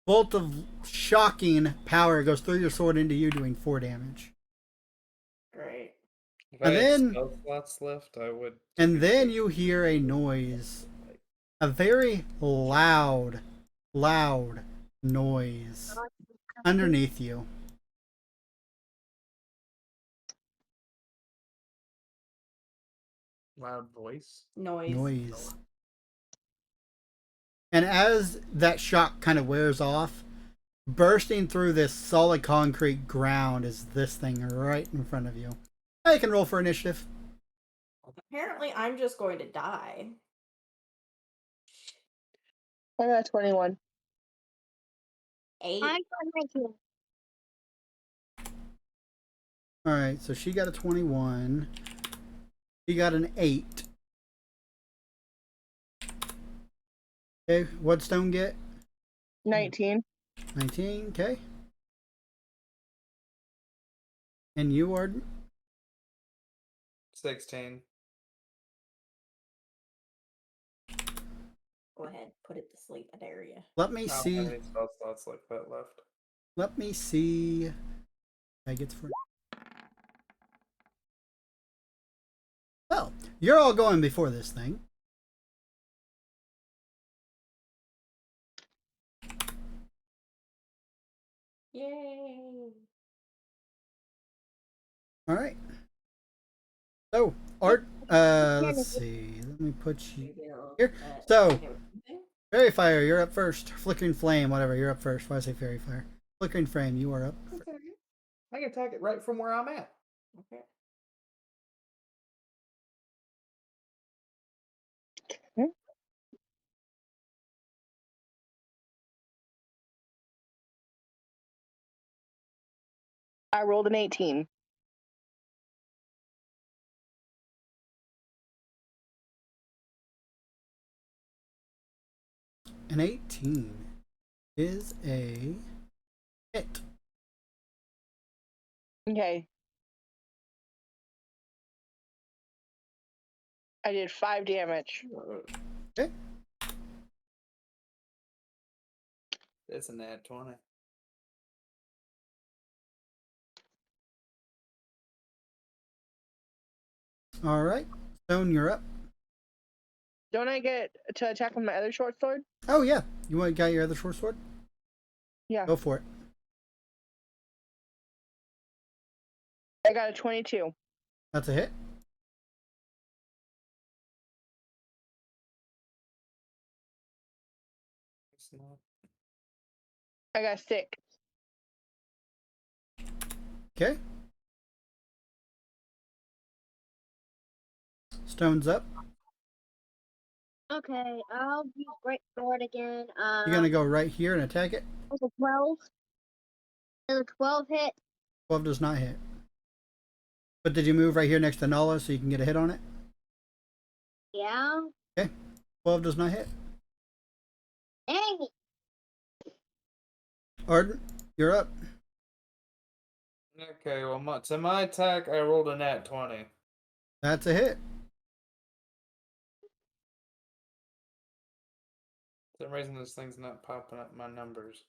bolt of shocking power goes through your sword into you, doing 4 damage. Great. If And I had then- spell slots left, I would. And then you hear a noise. A very loud noise underneath you. Loud voice. Noise. And as that shock kind of wears off, bursting through this solid concrete ground is this thing right in front of you. I can roll for initiative. Apparently, I'm just going to die. I got 21. 8. I got 19. All right, so she got a 21. She got an 8. Okay, what'd Stone get? 19. 19, okay. And you, Arden? 16. Go ahead, put it to sleep. I dare you. Let me I don't see. have any spell slots like that left. Let me see. I get for. Well, you're all going before this thing. Yay! All right. So, Art. Let's see. Let me put you here. So, Fairy Fire, you're up first. Flickering Flame, whatever. You're up first. Why did I say Fairy Fire? Flickering Flame, you are up. I can attack it right from where I'm at. Okay. I rolled an 18. An 18 is a hit. Okay. I did 5 damage. Okay. It's a nat 20. All right. Stone, you're up. Don't I get to attack with my other short sword? Oh, yeah. You want got your other short sword? Yeah. Go for it. I got a 22. That's a hit. It's not. I got 6. Okay. Stone's up. Okay, I'll use Great Sword again. You're gonna go right here and attack it. There's a 12. There's a 12 hit. 12 does not hit. But did you move right here next to Nala so you can get a hit on it? Yeah. 12 does not hit. Dang it. Arden, you're up. Okay, well, to my attack, I rolled a nat 20. That's a hit. For some reason, this thing's not popping up my numbers.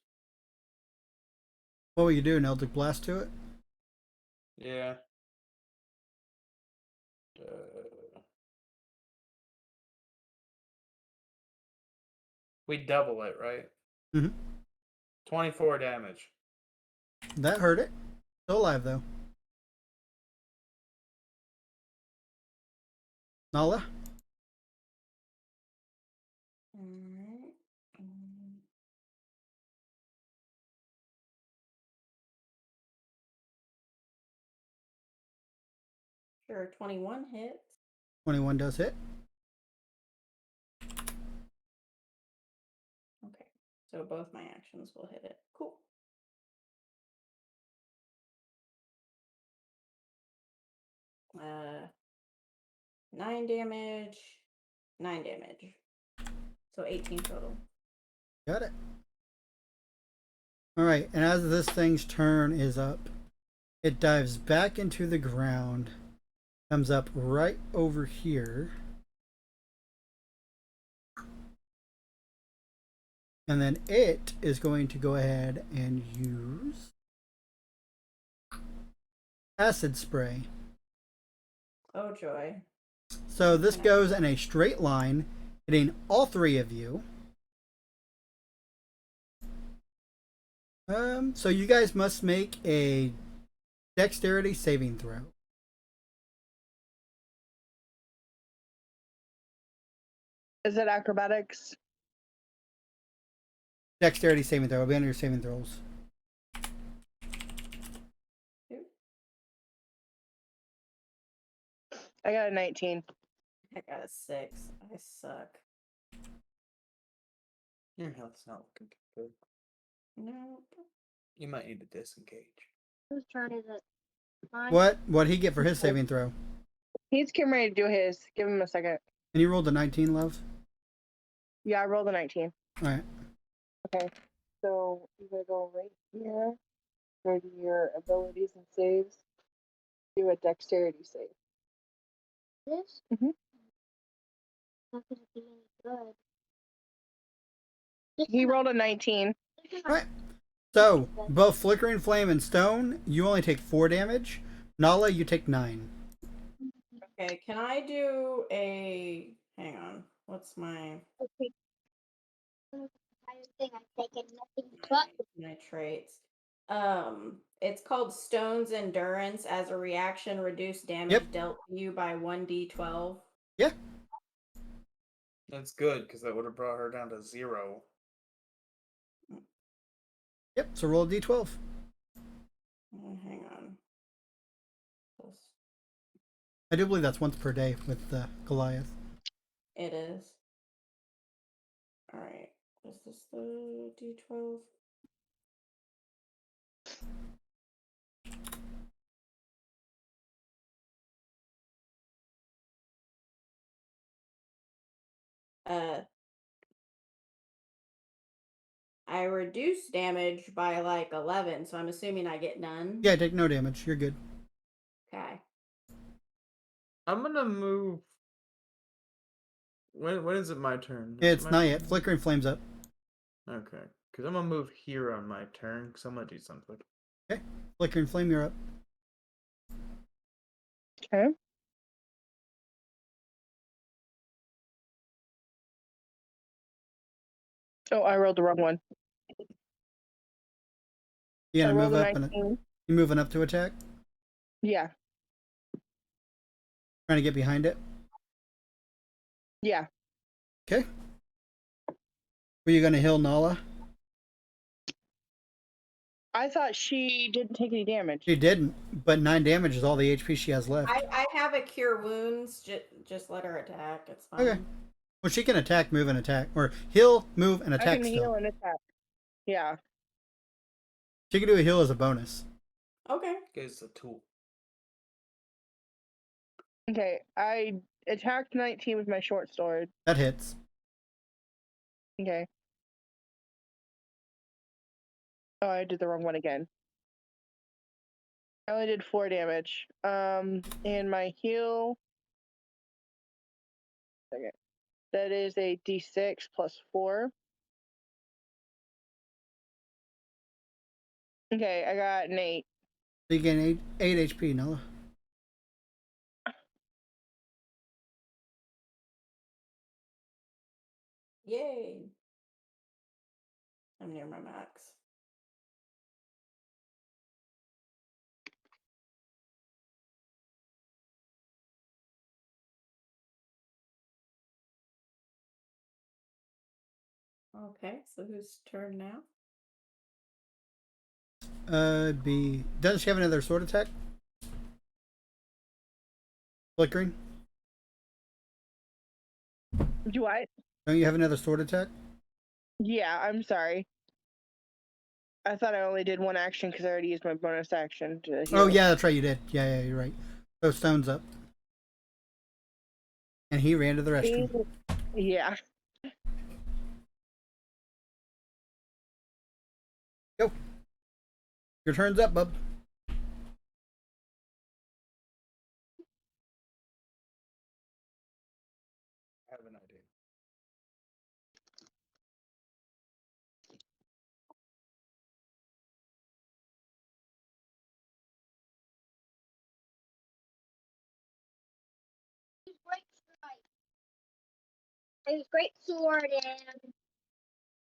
What will you do? An Eldritch Blast to it? Yeah. We double it, right? Mm-hmm. 24 damage. That hurt it. Still alive though. Nala? Alright. Sure, 21 hits. 21 does hit. Okay, so both my actions will hit it. Cool. Uh, 9 damage, 9 damage. So 18 total. Got it. Alright, and as this thing's turn is up, it dives back into the ground, comes up right over here, and then it is going to go ahead and use acid spray. Oh joy. So this goes in a straight line, hitting all three of you. So you guys must make a dexterity saving throw. Is it acrobatics? Dexterity saving throw. It'll be under your saving throws. I got a 19. I got a 6. I suck. Your health's not looking good. No. You might need to disengage. Whose turn is it? Mine? What'd he get for his saving throw? He's getting ready to do his. Give him a second. And you rolled a 19, love? Yeah, I rolled a 19. Alright. Okay. So you're going to go right here. Go to your abilities and saves. Do a dexterity save. This? Mhm. Not gonna be any good. He rolled a 19. Alright. So, both Flickering Flame and Stone, you only take 4 damage. Nala, you take 9. Okay, can I do a... Hang on. What's my... Okay. Entire thing I've taken nothing but my traits? It's called Stone's Endurance. As a reaction, reduce damage Yep. dealt to you by 1d12. Yeah. That's good, because that would have brought her down to 0. Yep, so roll a d12. Hang on. I do believe that's once per day with Goliath. It is. Alright. Is this the d12? I reduce damage by like 11, so I'm assuming I get none. Yeah, take no damage. You're good. Okay. I'm gonna move. When is it my turn? It's not yet. Flickering Flame's up. Okay, because I'm gonna move here on my turn, because I'm gonna do something. Okay. Flickering Flame, you're up. Okay. Oh, I rolled the wrong one. You I gonna rolled move a up and 19. you moving up to attack? Yeah. Trying to get behind it? Yeah. Okay. Were you gonna heal Nala? I thought she didn't take any damage. She didn't, but 9 damage is all the HP she has left. I have a cure wounds. Just let her attack. It's fine. Okay. Well, she can attack, move, and attack. Or heal, move, and I attack can still. heal and attack. Yeah. She can do a heal as a bonus. Okay. It's a tool. Okay. I attacked 19 with my short sword. That hits. Okay. Oh, I did the wrong one again. I only did 4 damage. And my heal. Second. That is a d6 plus 4. Okay, I got an 8. So you gain 8 HP, Noah. Yay. I'm near my max. Okay, so whose turn now? Doesn't she have another sword attack? Flickering? Do I? Don't you have another sword attack? Yeah, I'm sorry. I thought I only did one action because I already used my bonus action to heal. Oh, yeah, that's right, you did. Yeah, you're right. So stone's up. And he ran to the restroom. Yeah. Go. Your turn's up, bub. I have an idea. I use great sword and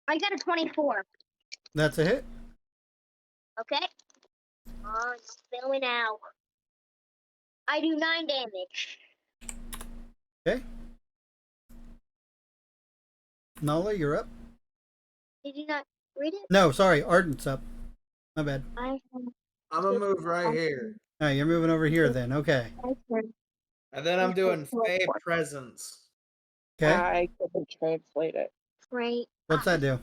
I got a 24. That's a hit. Okay. Oh, fail me now. I do 9 damage. Okay. Nala, you're up. Did you not read it? No, sorry, Ardent's up. My bad. I I'm gonna move right here. Alright, you're moving over here then. Okay. And then I'm doing Fey Presence. Okay. I couldn't translate it. Great. What's that do?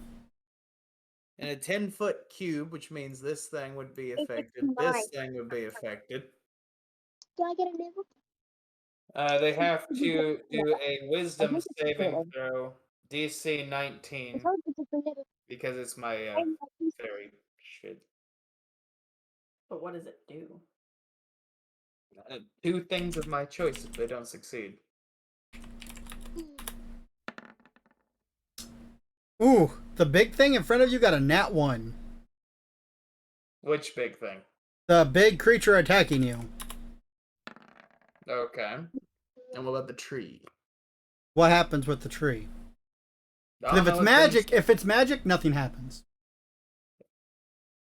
In a 10-foot cube, which means this thing would be affected. mine. This thing would be affected. Do I get a new? They have to do a Wisdom saving throw, DC 19, because it's my fairy shit. But what does it do? 2 things of my choice if they don't succeed. Ooh, the big thing in front of you got a nat 1. Which big thing? The big creature attacking you. Okay. And what about the tree? What happens with the tree? I don't If know it's what magic, things- nothing happens.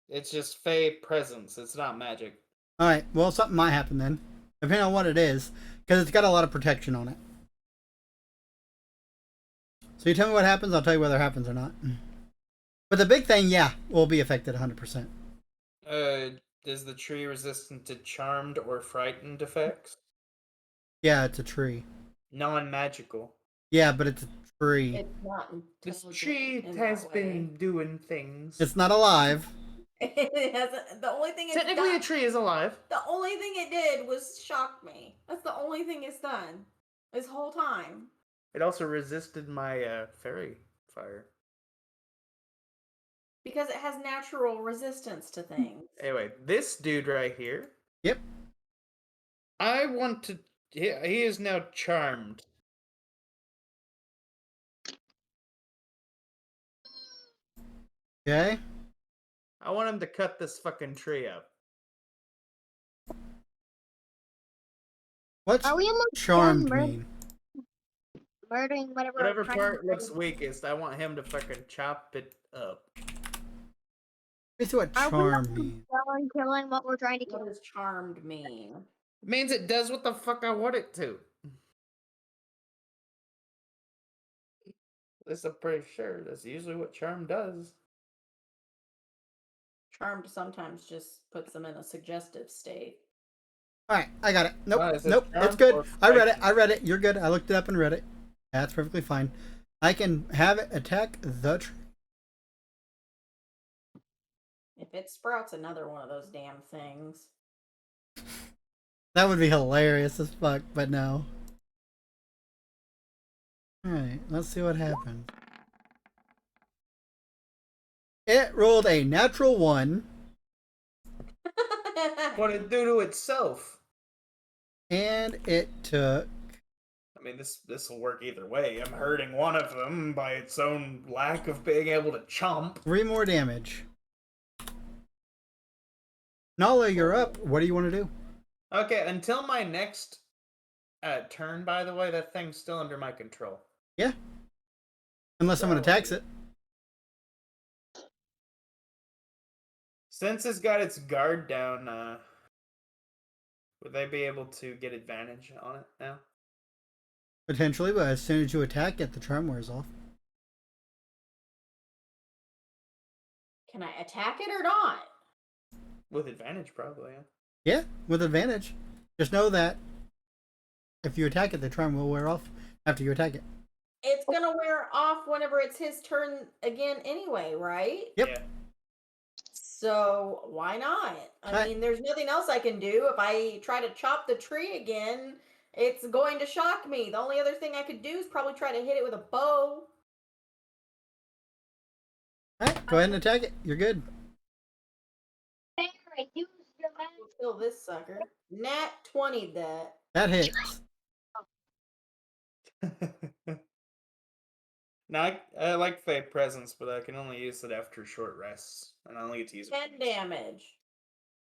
It's just Fey Presence. It's not magic. Alright, well, something might happen then. Depending on what it is. Because it's got a lot of protection on it. So you tell me what happens, I'll tell you whether it happens or not. But the big thing, yeah, will be affected 100%. Is the tree resistant to charmed or frightened effects? Yeah, it's a tree. Non-magical. Yeah, but it's a tree. It's not This intelligent tree in has that been way. doing things. It's not alive. It hasn't. The only thing it's Technically, done, a tree is alive. the only thing it did was shock me. That's the only thing it's done this whole time. It also resisted my fairy fire. Because it has natural resistance to things. Anyway, this dude right here. Yep. I want to. He is now charmed. Okay. I want him to cut this fucking tree up. What's Are we almost charmed done mean? murdering whatever? Whatever friend- part looks weakest, I want him to fucking chop it up. Let's see what Are we charm almost means. done killing what we're trying to What kill? does charmed mean? It means it does what the fuck I want it to. At least I'm pretty sure that's usually what charm does. Charmed sometimes just puts them in a suggestive state. Alright, I got it. Nope, Is it nope, it's charmed good. or I read it, frightened? I read it. You're good. I looked it up and read it. That's perfectly fine. I can have it attack the tree. If it sprouts another one of those damn things. That would be hilarious as fuck, but no. Alright, let's see what happens. It rolled a natural 1, What it do to itself? and it took... I mean, this will work either way. I'm hurting one of them by its own lack of being able to chomp. 3 more damage. Nala, you're up. What do you want to do? Okay, until my next turn, by the way, that thing's still under my control. Yeah. Unless someone attacks it. Since it's got its guard down, would they be able to get advantage on it now? Potentially, but as soon as you attack it, the charm wears off. Can I attack it or not? With advantage, probably, yeah. Yeah, with advantage. Just know that if you attack it, the charm will wear off after you attack it. It's gonna wear off whenever it's his turn again anyway, right? Yep. Yeah. So why not? I mean, there's nothing else I can do. If I try to chop the tree again, it's going to shock me. The only other thing I could do is probably try to hit it with a bow. Alright, go ahead and attack it. You're good. Sarah, use your magic. Kill this sucker. Nat 20 that. That hits. Now, I like Fey Presence, but I can only use it after short rests. And I only get to use it 10 damage.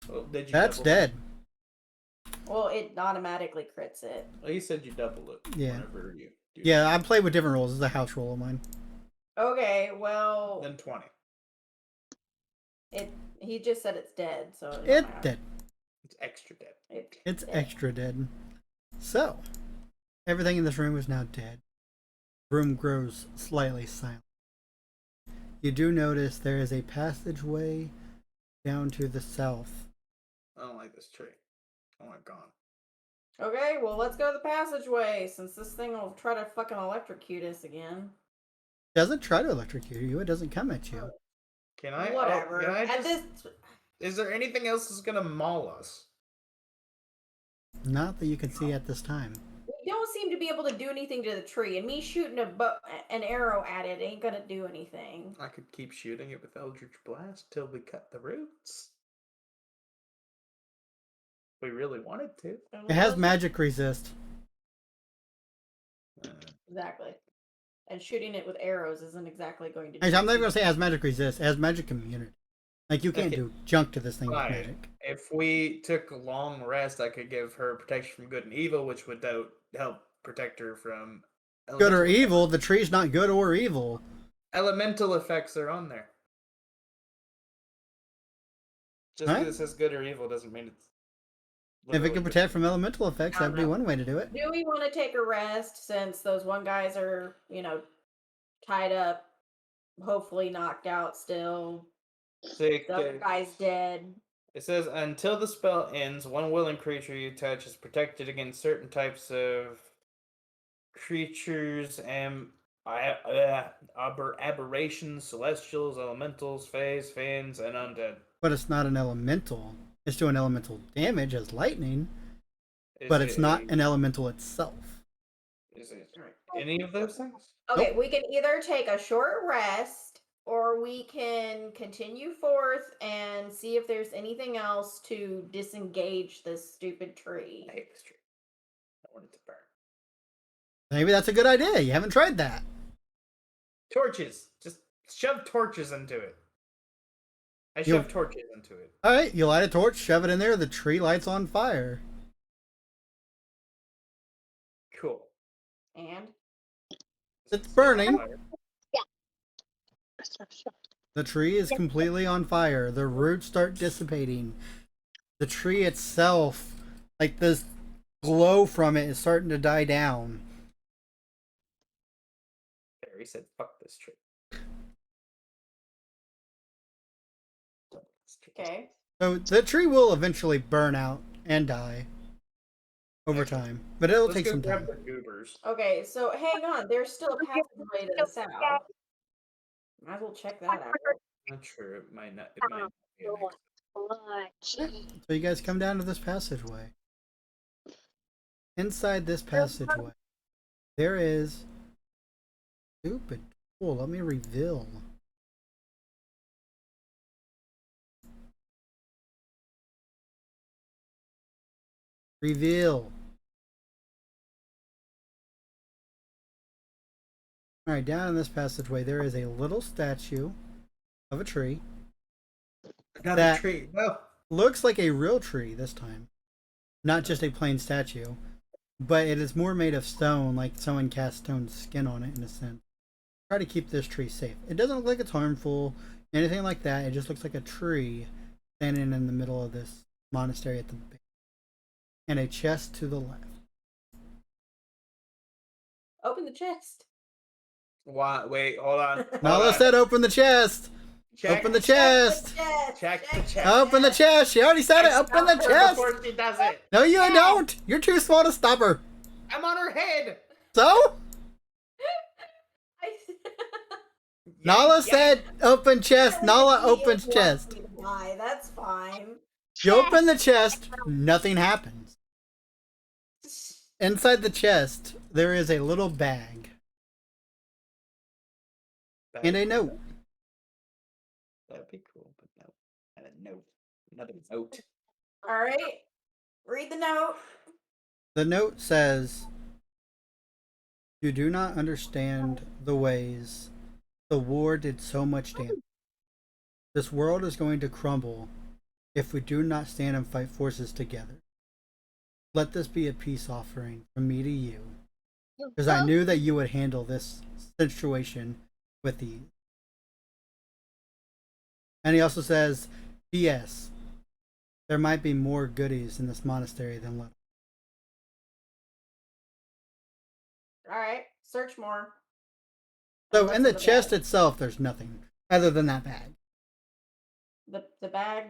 Well, did you That's double dead. Well, it automatically crits it. It? Well, you said you double it Yeah. whenever you do Yeah, I play with different rules. It's a house rule of mine. Okay, well, Then 20. he just said it's dead, so it don't It's matter. dead. It's extra dead. It's dead. extra dead. So, everything in this room is now dead. The room grows slightly silent. You do notice there is a passageway down to the south. I don't like this tree. I want it gone. Okay, well, let's go to the passageway, since this thing will try to fucking electrocute us again. It doesn't try to electrocute you, it doesn't come at you. Can I? Whatever. Can I At just, this, is there anything else that's gonna maul us? Not that you can see at this time. we don't seem to be able to do anything to the tree, and me shooting an arrow at it ain't gonna do anything. I could keep shooting it with Eldritch Blast till we cut the roots. We really wanted to. It has magic resist. Exactly. And shooting it with arrows isn't exactly going to do Actually, I'm not even anything. gonna say it has magic resist. It has magic immunity. Like, you can't Okay. do junk to this thing with Fine. magic. If we took a long rest, I could give her protection from good and evil, which would help protect her from Good or elemental- evil, the tree's not good or evil. Elemental effects are on there. Just Huh? because it says good or evil doesn't mean it's. If it literally can good. protect from elemental effects, I don't that'd be know. one way to do it. Do we want to take a rest since those one guys are, tied up, hopefully knocked out still? Sick, The other guy's dead. It says until the spell ends, one willing creature you touch is protected against certain types of creatures and aberrations, celestials, elementals, fays, fiends, and undead. But it's not an elemental. It's doing elemental damage as lightning, but it's it not a- an elemental itself. Is it any of those things? Okay, we can either take a short rest or we can continue forth and see if there's anything else to disengage this stupid tree. I hate this tree. I want it to burn. Maybe that's a good idea. You haven't tried that. Torches! Just shove torches into it. I You- shove torches into it. Alright, you light a torch, shove it in there, the tree lights on fire. Cool. And It's burning. Fire. The tree is completely on fire. The roots start dissipating. The tree itself, like this glow from it, is starting to die down. Barry said, fuck this tree. okay. So the tree will eventually burn out and die over time, but it'll Let's take go some grab time. the goobers. Okay, so hang on. There's still a passageway to the south. Might as well check that out. Not sure. It might not. It might not be an exit. Clutch. So you guys come down to this passageway. Inside this passageway, there is stupid tool. Let me reveal. Reveal. Alright, down in this passageway, there is a little statue of a tree. Another That- tree. No. looks like a real tree this time, not just a plain statue, but it is more made of stone, like someone cast stone skin on it in a sense. Try to keep this tree safe. It doesn't look like it's harmful, anything like that. It just looks like a tree standing in the middle of this monastery at the base, and a chest to the left. Open the chest. Why? Wait, hold on. Nala said, "Open the chest. Check, Open the chest. check the chest. Open the chest." She already said it. I Open the stopped her chest. before she does it. No, you don't. You're too small to stop her. I'm on her head. So Nala said, "Open chest." Nala opens chest. Why? That's fine. You open the chest. Nothing happens. Inside the chest, there is a little bag and a note. That'd be cool, but no. And a note. Another note. All right. Read the note. The note says, "You do not understand the ways the war did so much damage. This world is going to crumble if we do not stand and fight forces together. Let this be a peace offering from me to you, because I knew that you would handle this situation with ease." And he also says, "P.S. There might be more goodies in this monastery than left." All right. Search more. So What's in the bag? chest itself, there's nothing other than that bag. The bag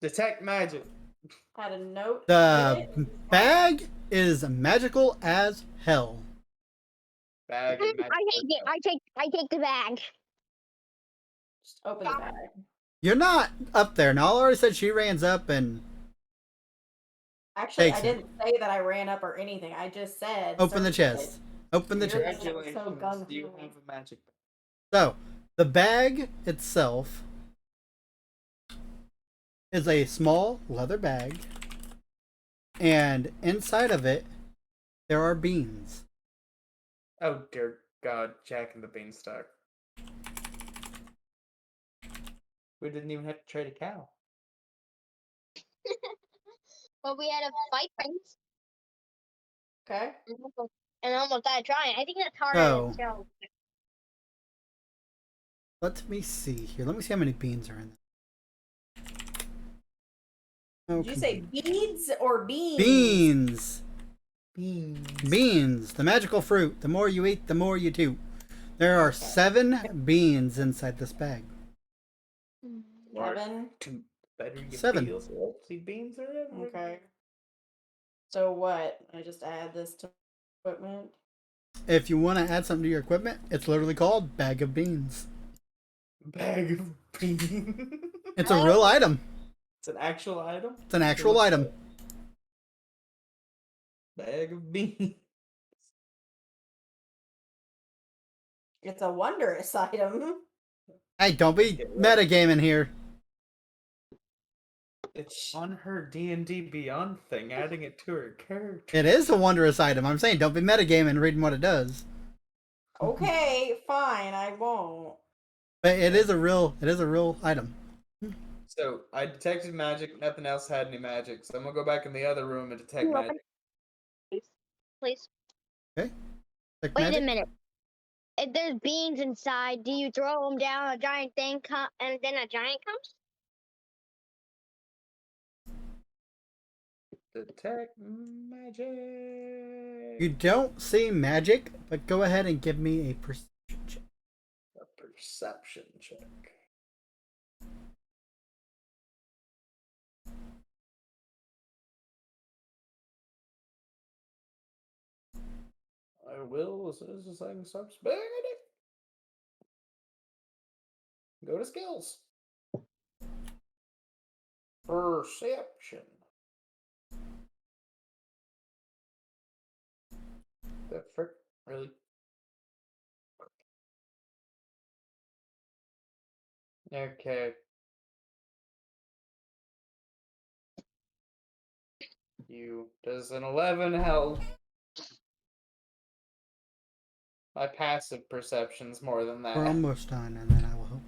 Detect magic. had a note. The in it. bag is magical as hell. Bag I of magic. take it. I take the bag. Just open the bag. You're not up there. Nala already said she ran up and Actually, Takes I it. didn't say that I ran up or anything. I just said open the search chest. Open the You're chest. so Congratulations. gung-ho. You have a magic bag. So the bag itself is a small leather bag, and inside of it there are beans. Oh dear God, Jack and the Beanstalk. We didn't even have to trade a cow. But we had to fight things Okay. and almost died trying. I think that's harder Oh. than show. Let me see here. Let me see how many beans are in there. Oh, Did you say beads or beans? beans? Beans. Beans, the magical fruit. The more you eat, the more you do. There are 7 beans inside this bag. 7. Two better you 7. feel. So see, beans are everywhere. Okay. So what? I just add this to equipment. If you want to add something to your equipment, it's literally called bag of beans. Bag of beans. It's a real item. It's an actual item. It's an actual item. Bag of beans. It's a wondrous item. Hey, don't be metagaming here. It's on her D&D Beyond thing, adding it to her character. It is a wondrous item. I'm saying don't be metagaming reading what it does. Okay, fine, I won't. But it is a real item. So I detected magic. Nothing else had any magic. So I'm gonna go back in the other room and detect You magic. Please. Like Wait magic? a minute. If there's beans inside, do you throw them down, a giant thing and then a giant comes? Detect magic. You don't see magic, but go ahead and give me a perception check. A perception check. I will as soon as this thing stops banging it. Go to skills. Perception. The frick? Really? Okay. You does an 11 health. My passive perception's more than that. We're almost done, and then I will hope.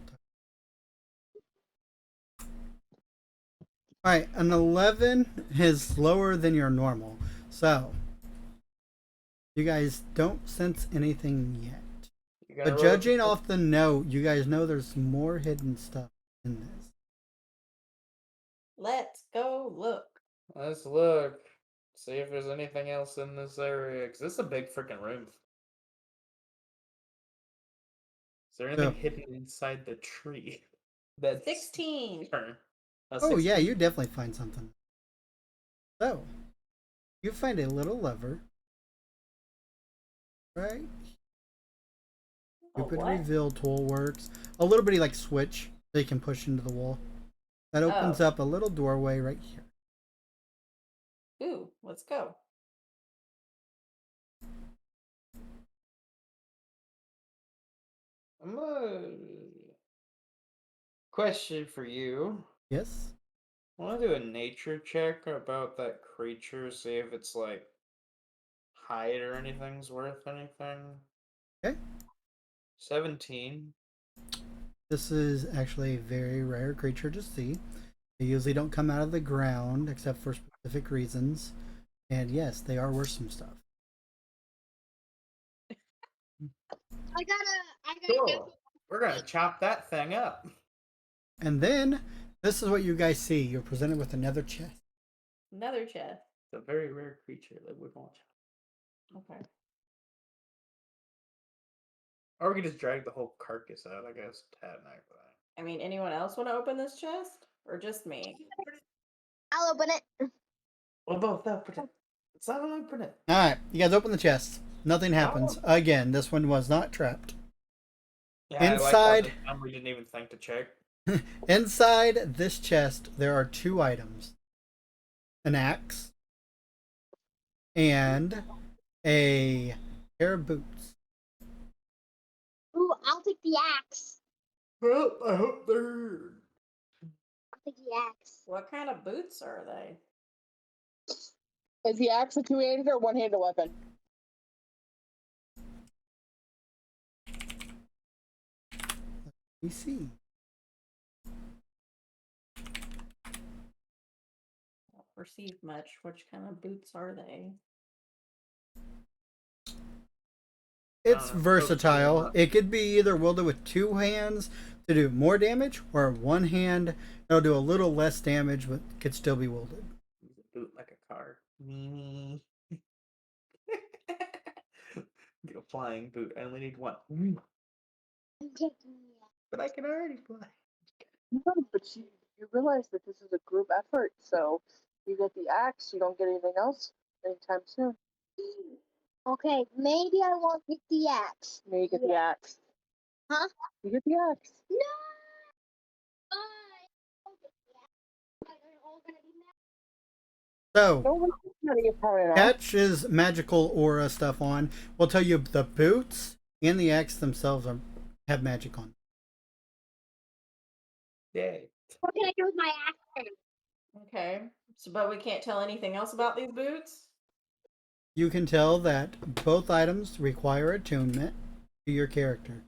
Alright, an 11 is lower than your normal. So, you guys don't sense anything yet. You gotta But roll judging with off the note, you guys know there's more hidden stuff in this. Let's go look. Let's look. See if there's anything else in this area. Because this is a big freaking room. Is there anything So- hidden inside the tree? That's 16. turn. Oh, yeah, you definitely find something. So, you find a little lever. Right? Oh, Stupid what? reveal tool works. A little bitty like switch that you can push into the wall. That opens Oh. up a little doorway right here. Ooh, let's go. I'm a question for you. Yes? I want to do a nature check about that creature, see if it's like height or anything's worth anything. Okay. 17. This is actually a very rare creature to see. They usually don't come out of the ground except for specific reasons. And yes, they are worth some stuff. I gotta Cool. We're gonna chop that thing up. And then, this is what you guys see. You're presented with another chest. Another chest. It's a very rare creature that we won't chop. Okay. Or we can just drag the whole carcass out, I guess. Tad night for that. I mean, anyone else want to open this chest? Or just me? I'll open it. Well, both open it. Let's not open it. Alright, you guys open the chest. Nothing happens. Again, this one was not trapped. Yeah, Inside- I like how we didn't even think to check. Inside this chest, there are two items. An axe. And a pair of boots. Ooh, I'll take the axe. Well, I hope they're. I'll take the axe. What kind of boots are they? Is the axe a two-handed or one-handed weapon? Let me see. Don't perceive much. Which kind of boots are they? It's don't know, versatile. those It could be either wielded with two hands to do more damage, or one hand it'll do a little less damage, but could still be wielded. Use a boot like a car. Me. Get a flying boot. I only need one. I'm taking the axe. But I can already fly. No, but you realize that this is a group effort, so you get the axe, you don't get anything else anytime soon. Okay, maybe I won't take the axe. Now you get the axe. Huh? You get the axe. No! Bye! I'll take the axe. They're all gonna be mad. So, No one's not your power now. Patch's magical aura stuff on will tell you the boots and the axe themselves have magic on. Yay. What can I do with my axe then? Okay. So, but we can't tell anything else about these boots? You can tell that both items require attunement to your character,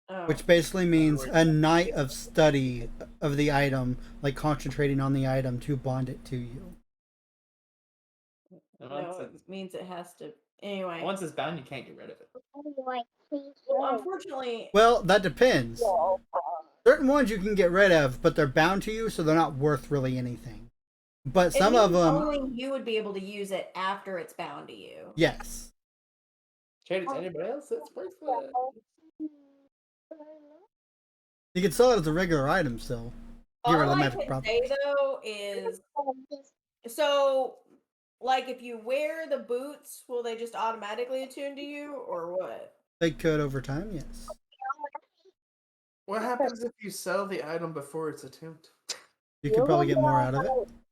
Oh. which basically means a night of study of the item, like concentrating on the item to bond it to you. And No, once, it means it has to. Anyway. once it's bound, you can't get rid of it. Anyway, please. Well, unfortunately, Well, that depends. Well, Certain ones you can get rid of, but they're bound to you, so they're not worth really anything. But some it of means them, only you would be able to use it after it's bound to you. yes. Trade it to anybody else, that's worth it. You can sell it as a regular item still. Get rid of All the I magic can properties. say though is, so, like, if you wear the boots, will they just automatically attune to you, or what? They could over time, yes. What happens if you sell the item before it's attuned? You could probably get more out of it.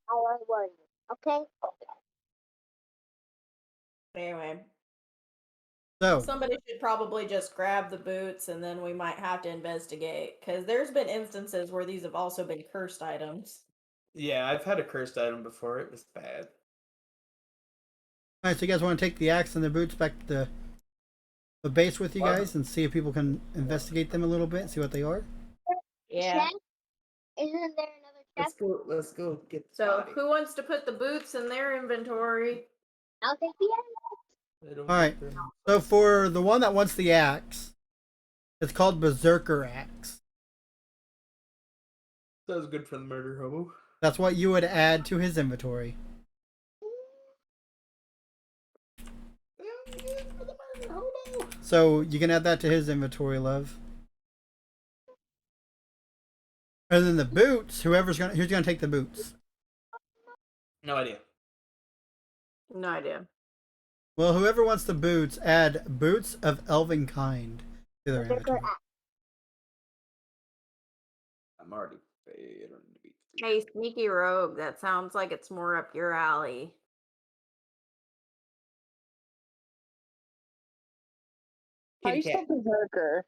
How I want it. Okay? Anyway, So, somebody should probably just grab the boots, and then we might have to investigate, because there's been instances where these have also been cursed items. Yeah, I've had a cursed item before. It was bad. alright, so you guys want to take the axe and the boots back to the base with you guys and see if people can investigate them a little bit, see what they are? Yeah. Chest? Isn't there another Let's go get the So body. who wants to put the boots in their inventory? I'll take the axe. They don't Alright, get them. So for the one that wants the axe, it's called Berserker Axe. That was good for the murder hobo. That's what you would add to his inventory. Yeah, for the murder hobo. So you can add that to his inventory, love. And then the boots, who's gonna take the boots? No idea. No idea. Well, whoever wants the boots, add boots of elven kind to their Berserker inventory. axe. I'm already fading to be. Hey, sneaky rogue, that sounds like it's more up your alley. How you Kitty spell cat. berserker?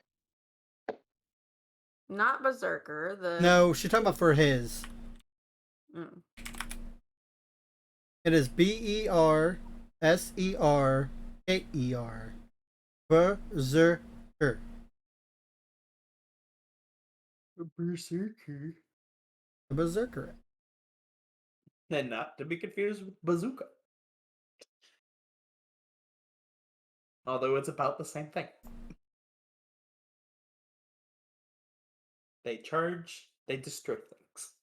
Not berserker. The No, she's talking about for his. Mm. It is Berserker. Berserker. A berserker. The Berserker. And not to be confused with bazooka. Although it's about the same thing. They charge, they destroy things.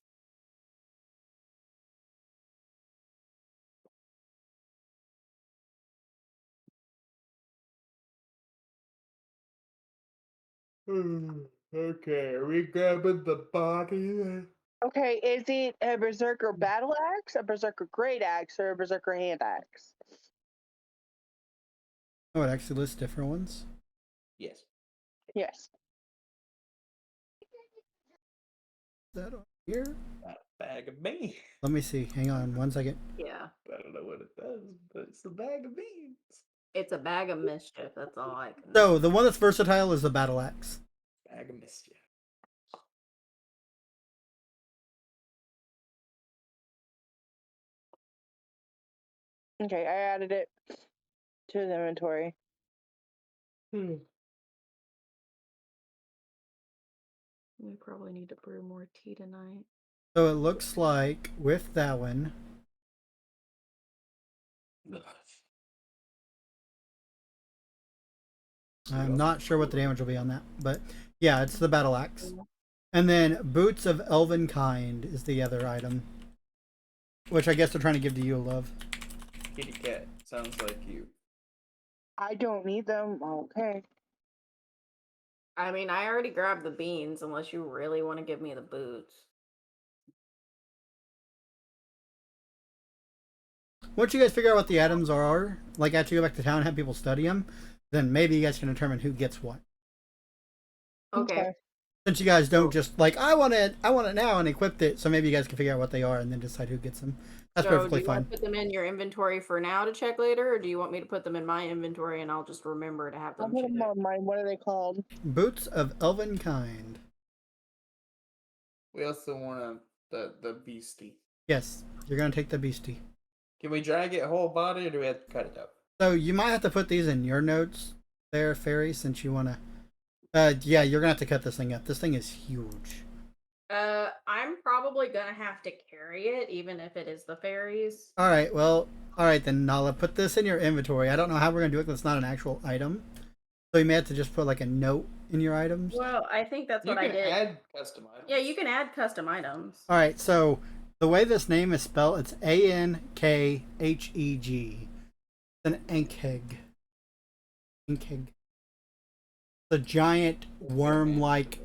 Okay, are we grabbing the body then? Okay, is it a berserker battle axe, a berserker great axe, or a berserker hand axe? Oh, it actually lists different ones. Yes. Yes. Is that on here? That bag of beans. Let me see. Hang on 1 second. Yeah, I don't know what it does, but it's a bag of beans. it's a bag of mischief. That's all I can. So the one that's versatile is the battle axe. Bag of mischief. Okay, I added it to the inventory. We probably need to brew more tea tonight. So it looks like with that one, I'm not sure what the damage will be on that, but yeah, it's the battle axe. And then boots of elven kind is the other item, which I guess they're trying to give to you, love. Kitty cat sounds like you. I don't need them. Okay. I mean, I already grabbed the beans, unless you really want to give me the boots. Once you guys figure out what the items are, like after you go back to town and have people study them, then maybe you guys can determine who gets what. Okay. Since you guys don't just like, I want it now and equipped it, so maybe you guys can figure out what they are and then decide who gets them. That's So perfectly do you fine. want to put them in your inventory for now to check later, or do you want me to put them in my inventory and I'll just remember to have I'll them put them checked? on mine. What are they called? Boots of elven kind. We also want the beastie. Yes, you're gonna take the beastie. Can we drag it whole body or do we have to cut it up? So you might have to put these in your notes there, Fairy, since you wanna. Yeah, you're gonna have to cut this thing up. This thing is huge. I'm probably gonna have to carry it, even if it is the fairies. All right, well, all right then, Nala, put this in your inventory. I don't know how we're gonna do it because it's not an actual item, so you may have to just put like a note in your items. Well, I think that's You what I can did. add custom items. Yeah, you can add custom items. All right, so the way this name is spelled, it's Ankheg. It's an Ankheg. Ankheg. The giant worm-like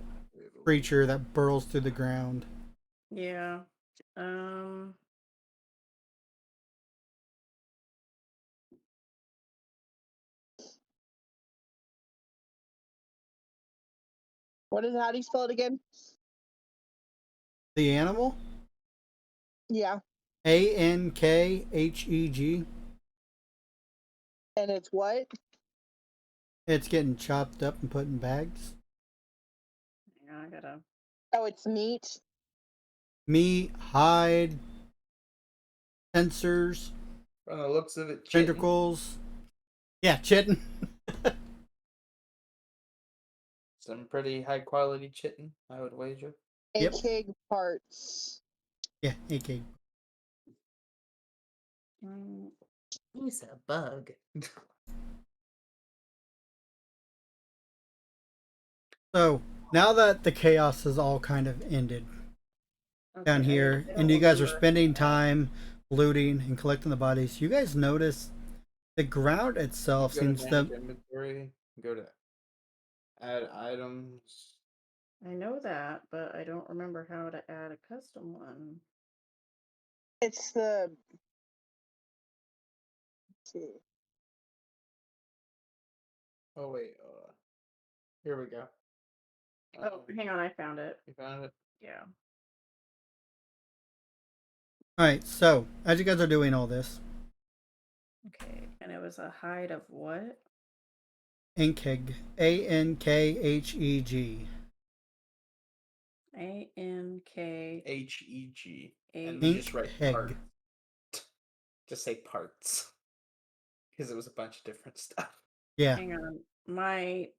creature that burrows through the ground. Yeah. What is how do you spell it again? The animal? Yeah. Ankheg. And it's what? It's getting chopped up and put in bags. Yeah, I gotta. Oh, it's meat. Meat, hide, sensors, From the looks of it, chitin. tentacles. Yeah, chitin. Some pretty high quality chitin, I would wager. Yep. Egg parts. Yeah, a keg. He's a bug. So now that the chaos has all kind of ended down Okay, here, I and don't you guys are remember. spending time looting and collecting the bodies, you guys notice the ground itself Go to seems to. manage inventory. Go to add items. I know that, but I don't remember how to add a custom one. It's the. Let's see. Oh wait. Here we go. Oh, hang on, I found it. You found it. Yeah. All right, so as you guys are doing all this, Okay, and it was a hide of what? Ankheg, Ankheg. ANK. HEG. A- And then just write Ankheg. parts. Just say parts. Because it was a bunch of different stuff. Yeah. Hang on, my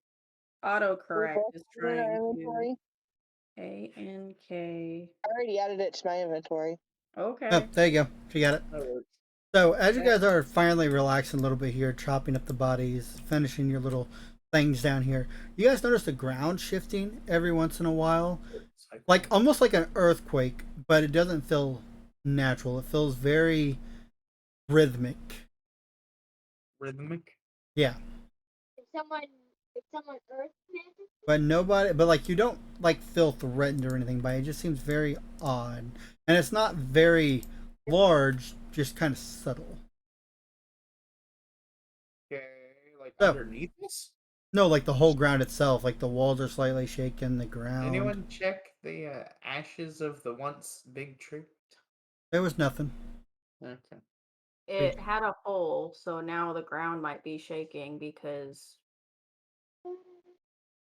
autocorrect both is put it in our trying to inventory. ANK. I already added it to my inventory. Okay. Oh, there you go. She got it. That works. So as you guys are finally relaxing a little bit here, chopping up the bodies, finishing your little things down here, you guys notice the ground shifting every once in a while, like almost like an earthquake, but it doesn't feel natural. It feels very rhythmic. Rhythmic. Yeah. Did someone earth magic? But like you don't like feel threatened or anything by it. It just seems very odd. And it's not very large, just kind of subtle. Okay, like So- underneath us? No, like the whole ground itself, like the walls are slightly shaking, the ground. Anyone check the ashes of the once big tree? There was nothing. Okay. It had a hole, so now the ground might be shaking because.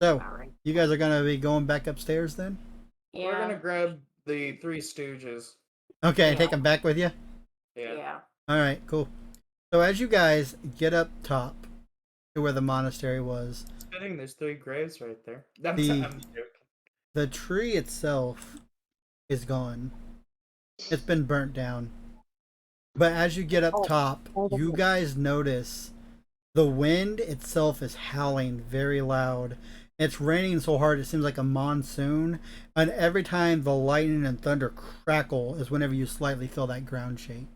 So All right. you guys are gonna be going back upstairs then? Yeah. We're gonna grab the Three Stooges. Okay, and Yeah. take them back with you? Yeah. All right, cool. So as you guys get up top to where the monastery was, It's fitting, there's 3 graves right there. I'm joking. the tree itself is gone. It's been burnt down. But as you get up top, you guys notice the wind itself is howling very loud. It's raining so hard it seems like a monsoon. And every time the lightning and thunder crackle is whenever you slightly feel that ground shake.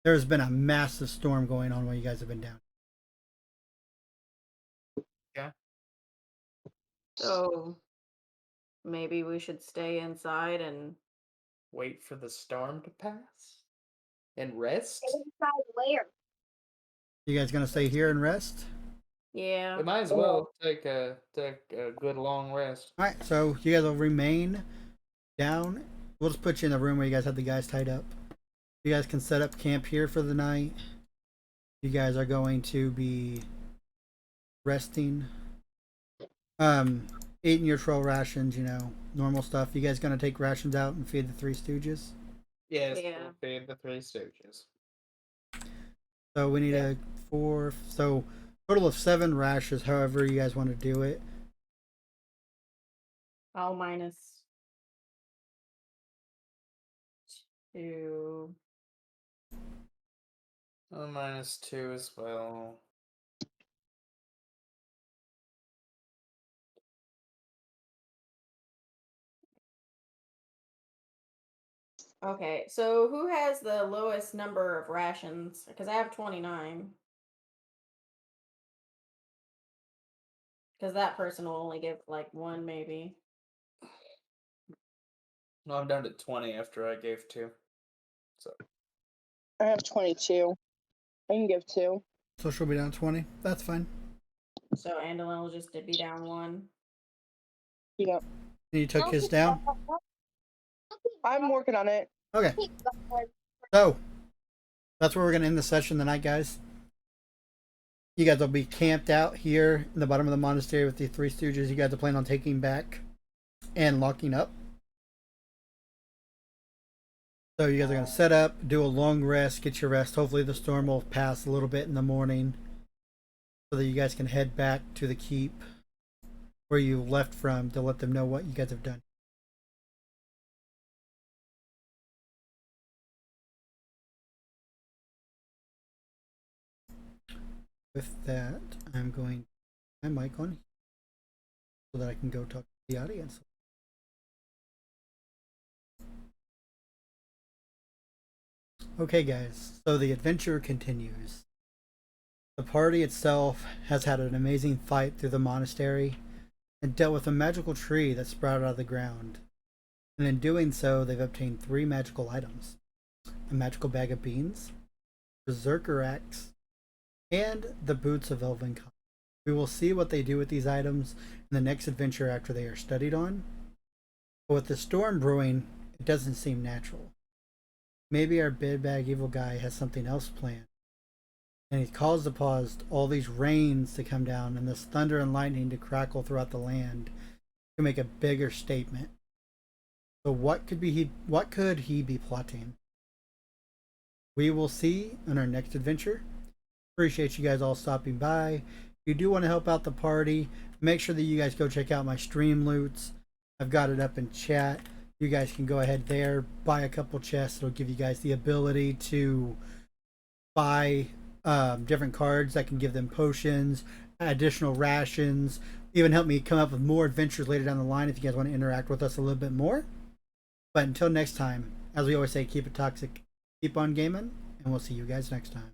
There's been a massive storm going on while you guys have been down. Yeah. So maybe we should stay inside and. Wait for the storm to pass? And rest? Inside where? You guys gonna stay here and rest? Yeah. We might as well take a good long rest. Alright, so you guys will remain down. We'll just put you in the room where you guys have the guys tied up. You guys can set up camp here for the night. You guys are going to be resting. Eating your troll rations, you know, normal stuff. You guys gonna take rations out and feed the Three Stooges? Yes, Yeah. we'll feed the Three Stooges. So we need a 4, so total of 7 rashes, however you guys want to do it. I'll minus 2. -2 as well. Okay, so who has the lowest number of rations? Because I have 29. Because that person will only give like 1, maybe. No, I'm down to 20 after I gave 2. So I have 22. I can give 2. So she'll be down 20. That's fine. So Andalyn will just be down 1. Yeah. And you took his down? I'm working on it. Okay. So that's where we're gonna end the session tonight, guys. You guys will be camped out here in the bottom of the monastery with the Three Stooges. You guys are planning on taking back and locking up. So you guys are gonna set up, do a long rest, get your rest. Hopefully the storm will pass a little bit in the morning, so that you guys can head back to the keep where you left from to let them know what you guys have done. with that, I'm going to put my mic on so that I can go talk to the audience. Okay, guys, so the adventure continues. The party itself has had an amazing fight through the monastery and dealt with a magical tree that sprouted out of the ground. And in doing so, they've obtained 3 magical items: a magical bag of beans, berserker axe, and the boots of elven kind. We will see what they do with these items in the next adventure after they are studied on. But with the storm brewing, it doesn't seem natural. Maybe our big bag evil guy has something else planned, and he's caused all these rains to come down and this thunder and lightning to crackle throughout the land to make a bigger statement. So what could he be plotting? We will see in our next adventure. Appreciate you guys all stopping by. If you do want to help out the party, make sure that you guys go check out my stream loots. I've got it up in chat. You guys can go ahead there, buy a couple chests. It'll give you guys the ability to buy different cards that can give them potions, additional rations, even help me come up with more adventures later down the line if you guys want to interact with us a little bit more. But until next time, as we always say, keep it toxic, keep on gaming, and we'll see you guys next time.